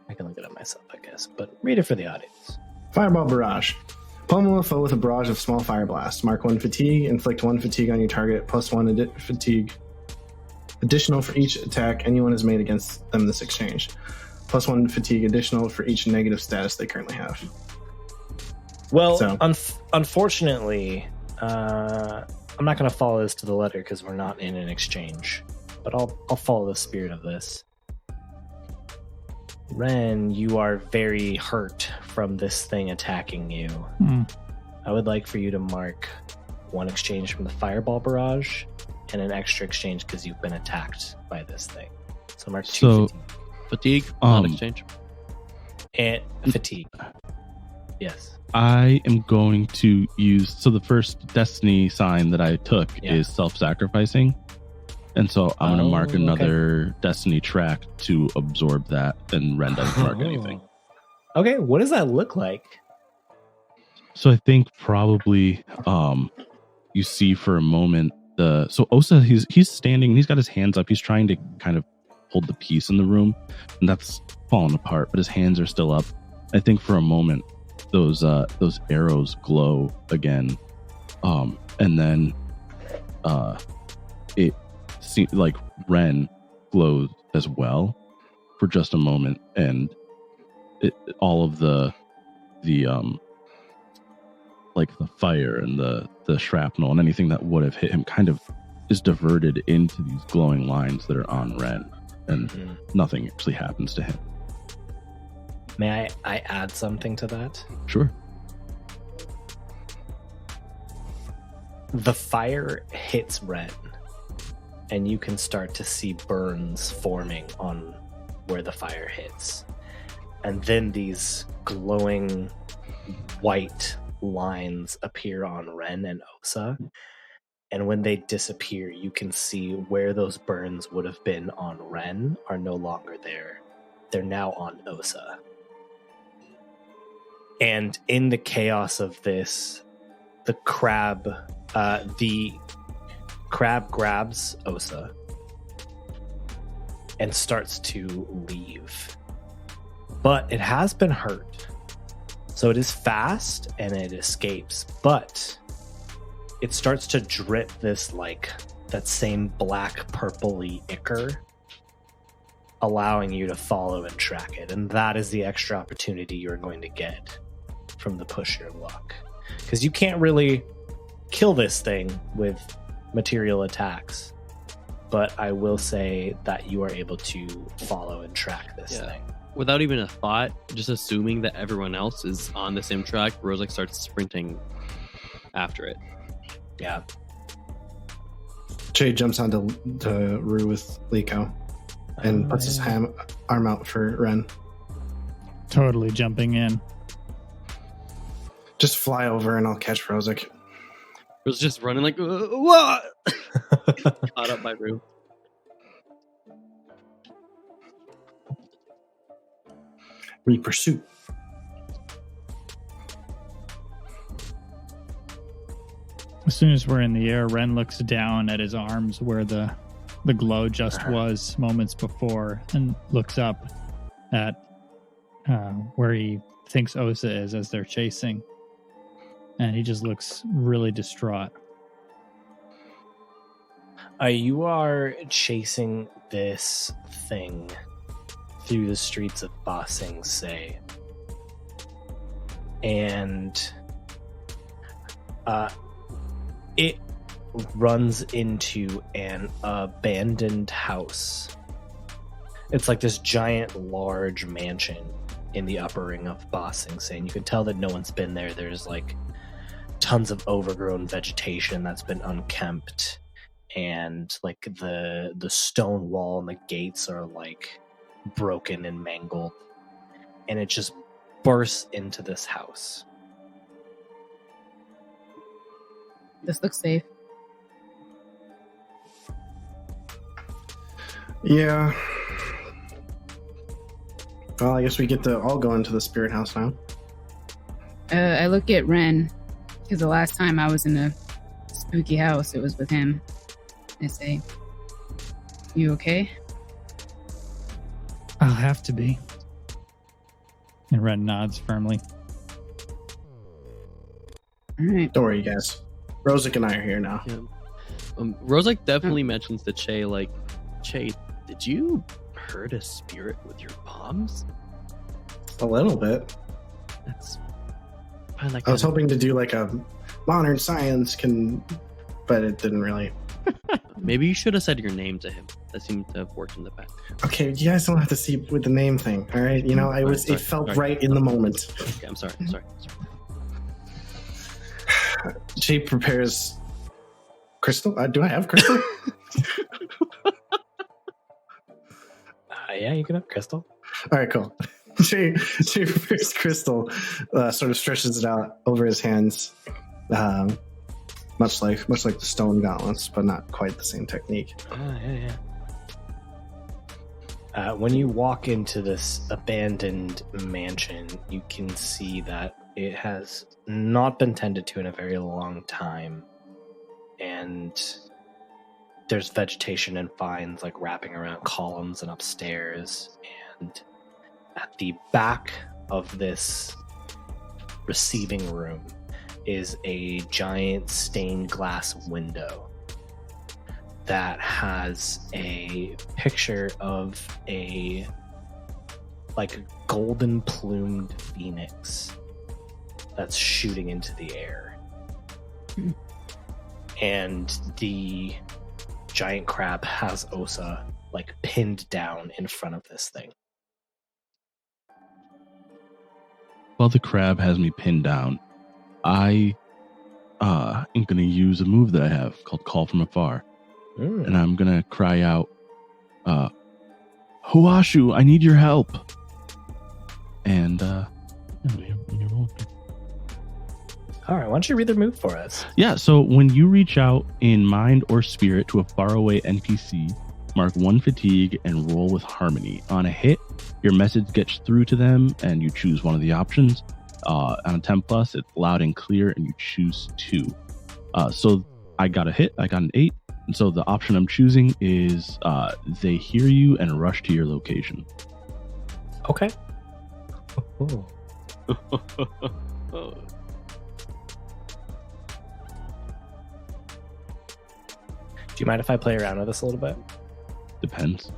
I can look it up myself, I guess, but read it for the audience. Fireball barrage. Pummel a foe with a barrage of small fire blasts. Mark 1 fatigue. Inflict 1 fatigue on your target. Plus 1 fatigue. Additional for each attack anyone has made against them this exchange. Plus 1 fatigue additional for each negative status they currently have. Well, So- unfortunately, I'm not going to follow this to the letter because we're not in an exchange. But I'll follow the spirit of this. Ren, you are very hurt from this thing attacking you. I would like for you to mark 1 exchange from the fireball barrage and an extra exchange because you've been attacked by this thing. So mark 2 So- fatigue. Fatigue, not exchange. And fatigue. Yes. I am going to use, so the first destiny sign that I took Yeah. is self-sacrificing. And so I'm going to mark okay. another destiny track to absorb that, and Ren doesn't mark anything. Okay, what does that look like? So I think probably you see for a moment so Osa, he's standing, he's got his hands up, he's trying to kind of hold the peace in the room, and that's falling apart, but his hands are still up. I think for a moment those arrows glow again, and then it seems like Ren glows as well for just a moment, and all of the like the fire and the shrapnel and anything that would have hit him kind of is diverted into these glowing lines that are on Ren, and nothing actually happens to him. May I add something to that? Sure. The fire hits Ren, and you can start to see burns forming on where the fire hits. And then these glowing white lines appear on Ren and Osa. And when they disappear, you can see where those burns would have been on Ren are no longer there. They're now on Osa. And in the chaos of this, the crab grabs Osa and starts to leave. But it has been hurt. So it is fast and it escapes, but it starts to drip this like that same black purpley ichor, allowing you to follow and track it. And that is the extra opportunity you're going to get from the push your luck. Because you can't really kill this thing with material attacks. But I will say that you are able to follow and track this thing. Without even a thought, just assuming that everyone else is on the same track, Rose starts sprinting after it. Yeah. Jay jumps onto Rue with Liko and puts his arm out for Ren. Totally jumping in. Just fly over and I'll catch Rosic. Rose just running like, what? Caught up by Rue. Pursuit. As soon as we're in the air, Ren looks down at his arms where the glow just was moments before, and looks up at where he thinks Osa is as they're chasing. And he just looks really distraught. You are chasing this thing through the streets of Ba Sing Se. And it runs into an abandoned house. It's like this giant, large mansion in the upper ring of Ba Sing Se. And you can tell that no one's been there. There's like tons of overgrown vegetation that's been unkempt. And like the stone wall and the gates are like broken and mangled, and it just bursts into this house. This looks safe. Yeah. Well, I guess we get to all go into the spirit house now. I look at Ren, because the last time I was in a spooky house, it was with him. I say, "You okay?" I'll have to be. And Ren nods firmly. All right. Don't worry, you guys. Rosic and I are here now. Yeah. Rose definitely mentions to Che, like, Che, did you hurt a spirit with your bombs? A little bit. That's fine. Like, I was hoping to do like a modern science but it didn't really. maybe you should have said your name to him. That seemed to have worked in the past. Okay, you guys don't have to see with the name thing, all right? You know, it felt right in the moment. Okay, I'm sorry. She prepares crystal. Do I have crystal? Yeah, you can have crystal. All right, cool. She prepares crystal, sort of stretches it out over his hands, much like the stone gauntlets, but not quite the same technique. Yeah. When you walk into this abandoned mansion, you can see that it has not been tended to in a very long time, and there's vegetation and vines like wrapping around columns and upstairs. And at the back of this receiving room is a giant stained glass window that has a picture of a like golden plumed phoenix that's shooting into the air. And the giant crab has Osa like pinned down in front of this thing. While the crab has me pinned down, I am going to use a move that I have called Call from Afar. And I'm going to cry out, Huashu, I need your help. And, all right, why don't you read the move for us? Yeah, so when you reach out in mind or spirit to a faraway NPC, mark 1 fatigue and roll with harmony. On a hit, your message gets through to them and you choose one of the options. On a 10 plus, it's loud and clear and you choose 2. So I got a hit, I got an 8. And so the option I'm choosing is they hear you and rush to your location. Okay. Oh. Do you mind if I play around with this a little bit? Depends.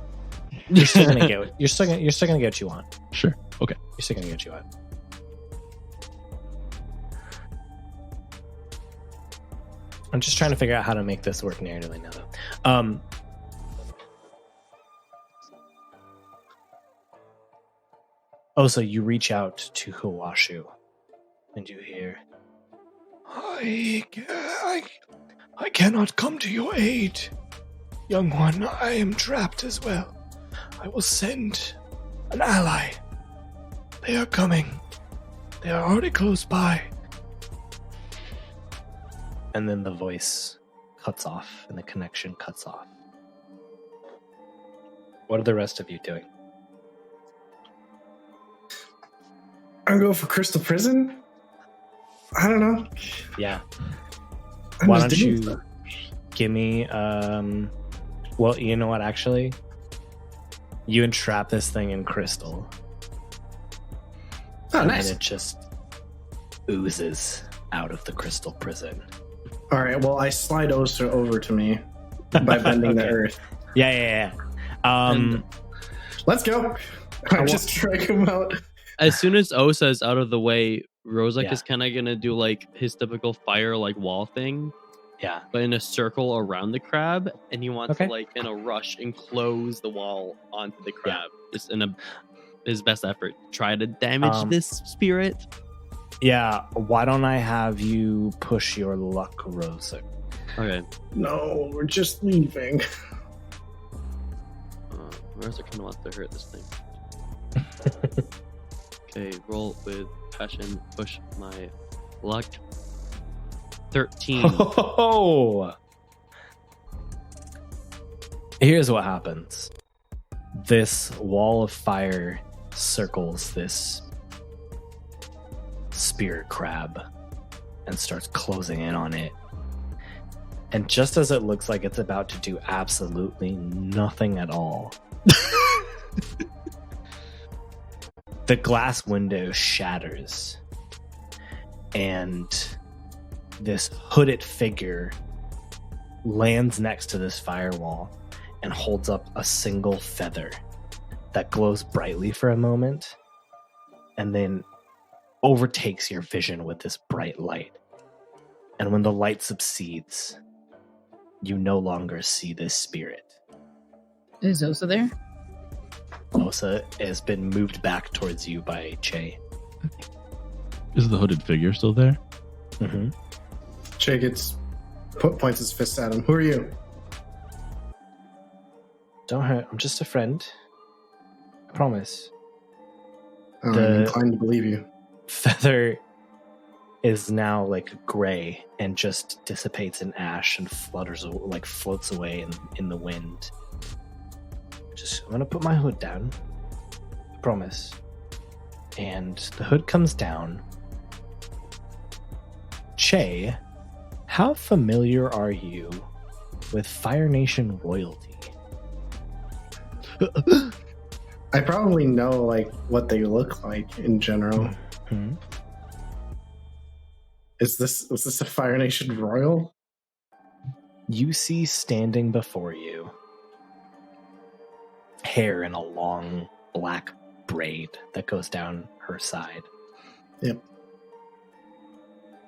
You're still gonna get what you want. Sure. Okay. You're still gonna get what you want. I'm just trying to figure out how to make this work narratively now, though. So you reach out to Huashu, and you hear, I cannot come to your aid. Young one, I am trapped as well. I will send an ally. They are coming. They are already close by. And then the voice cuts off and the connection cuts off. What are the rest of you doing? I'm going for Crystal Prison? I don't know. Yeah. I'm Why just don't doing you stuff. give me well, you know what, actually? You entrap this thing in crystal. Oh, and nice. then it just oozes out of the crystal prison. All right, well, I slide Osa over to me by bending the Okay. earth. Yeah. Let's go. I just strike him out. As soon as Osa is out of the way, Rozak Yeah. is kind of gonna do like his typical fire like wall thing, Yeah. but in a circle around the crab, and he wants Okay. to like in a rush enclose the wall onto the crab, just in his best effort, try to damage this spirit. Yeah, why don't I have you push your luck, Rozak? Okay, No, we're just leaving. Rozak kind of wants to hurt this thing. Okay, roll with passion, push my luck. 13. Oh! Here's what happens. This wall of fire circles this spirit crab and starts closing in on it. And just as it looks like it's about to do absolutely nothing at all, the glass window shatters and this hooded figure lands next to this firewall and holds up a single feather that glows brightly for a moment and then overtakes your vision with this bright light. And when the light subsides, you no longer see this spirit. Is Osa there? Osa has been moved back towards you by Che. Is the hooded figure still there? Mm-hmm. Che points his fist at him. Who are you? Don't hurt. I'm just a friend. I promise. I'm inclined to believe you. Feather is now like gray and just dissipates in ash and floats away in the wind. I'm gonna put my hood down. I promise. And the hood comes down. Che, how familiar are you with Fire Nation royalty? I probably know like what they look like in general. Hmm? Was this a Fire Nation royal? you see standing before you hair in a long black braid that goes down her side. Yep.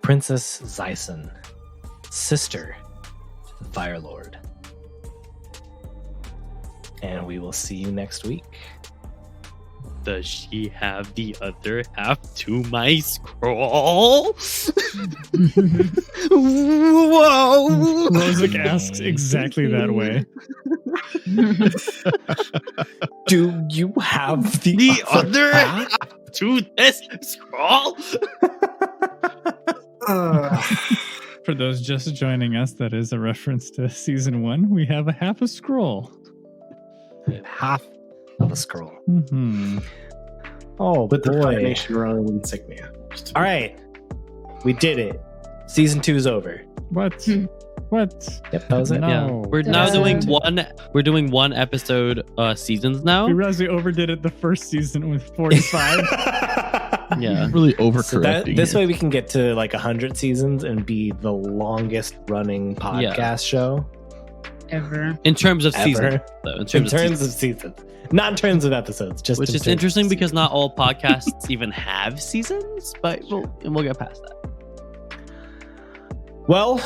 Princess Zyson, sister to the Fire Lord. And we will see you next week. Does she have the other half to my scroll? Whoa! Rosic asks exactly that way. Do you have The other half to this scroll? For those just joining us, that is a reference to season 1. We have a half a scroll. Half of a scroll. Mm-hmm. Oh, With the boy. combination rolling insignia. All right. We did it. Season 2 is over. What? What? Yep, that was it. No. Yeah, we're now Ta-da. doing one. We're doing one episode seasons now. We realized we overdid it the first season with 45. Yeah. Really So overcorrecting. this here. way we can get to like 100 seasons and be the longest running podcast show Ever. In terms of ever. seasons, though. In terms of seasons. Not in terms of episodes. Just which in is terms of interesting because seasons. not all podcasts even have seasons, but we'll get past that. Well,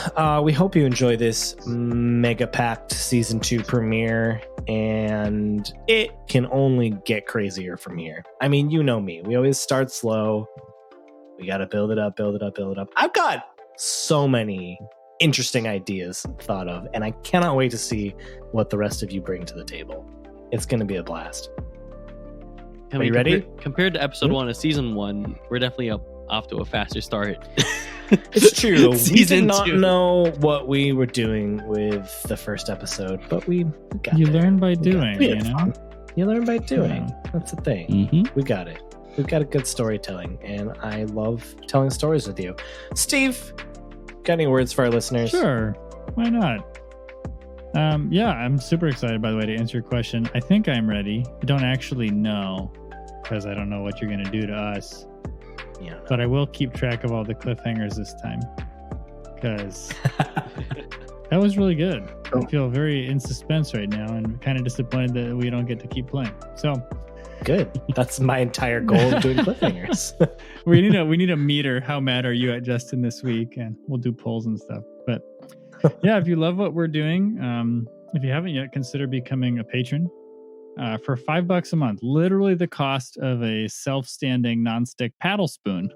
we hope you enjoy this mega packed season 2 premiere, and it can only get crazier from here. I mean, you know me. We always start slow. We got to build it up, build it up, build it up. I've got so many interesting ideas thought of, and I cannot wait to see what the rest of you bring to the table. It's going to be a blast. Are you ready? Compared to episode Hmm? 1 of season 1, we're definitely off to a faster start. It's true. We did Season not 2. know what we were doing with the first episode, but we got You there. learn by We got doing, there. you know? You learn by doing. Yeah. That's the thing. Mhm. We got it. We've got a good storytelling, and I love telling stories with you. Steve, got any words for our listeners? Sure. Why not? Yeah, I'm super excited, by the way, to answer your question. I think I'm ready. I don't actually know because I don't know what you're going to do to us. Yeah. But I will keep track of all the cliffhangers this time because that was really good. I feel very in suspense right now and kind of disappointed that we don't get to keep playing. So Good. That's my entire goal of doing cliffhangers. we need a meter. How mad are you at Justin this week? And we'll do polls and stuff. But yeah, if you love what we're doing, if you haven't yet, consider becoming a patron for $5 a month. Literally the cost of a self-standing nonstick paddle spoon.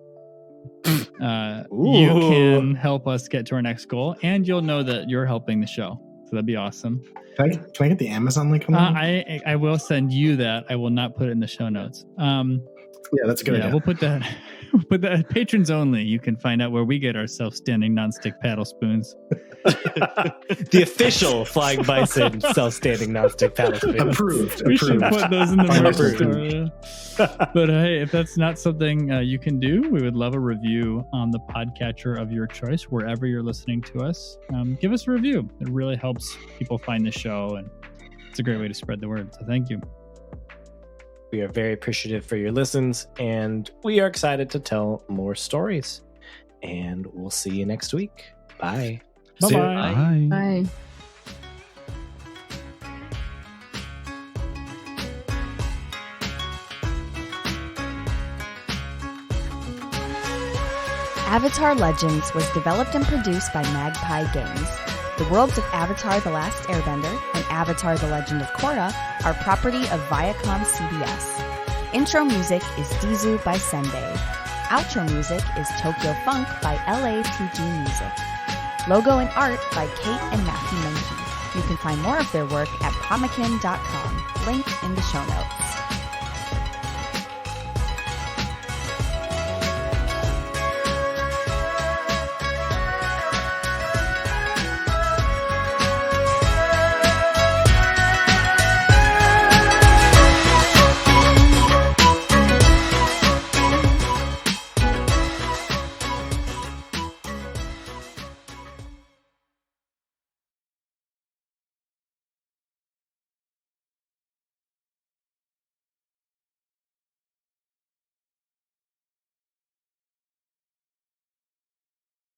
You can help us get to our next goal, and you'll know that you're helping the show. So that'd be awesome. Can I get the Amazon link on that? I will send you that. I will not put it in the show notes. Yeah, that's a good idea. We'll put that. We'll put that patrons only. You can find out where we get our self-standing nonstick paddle spoons. The official Flying Bison self-standing nonstick paddle spoon. Approved. We should Approved. put those in the Fine, merch approved. store. Yeah. But hey, if that's not something you can do, we would love a review on the podcatcher of your choice, wherever you're listening to us. Give us a review. It really helps people find the show, and it's a great way to spread the word. So thank you. We are very appreciative for your listens, and we are excited to tell more stories. And we'll see you next week. Bye. See ya. Bye-bye. Bye. Bye. Avatar Legends was developed and produced by Magpie Games. The worlds of Avatar The Last Airbender and Avatar The Legend of Korra are property of Viacom CBS. Intro music is Dizu by Sendai. Outro music is Tokyo Funk by LATG Music. Logo and art by Cate and Matthew Mahnke. You can find more of their work at pomakin.com, linked in the show notes.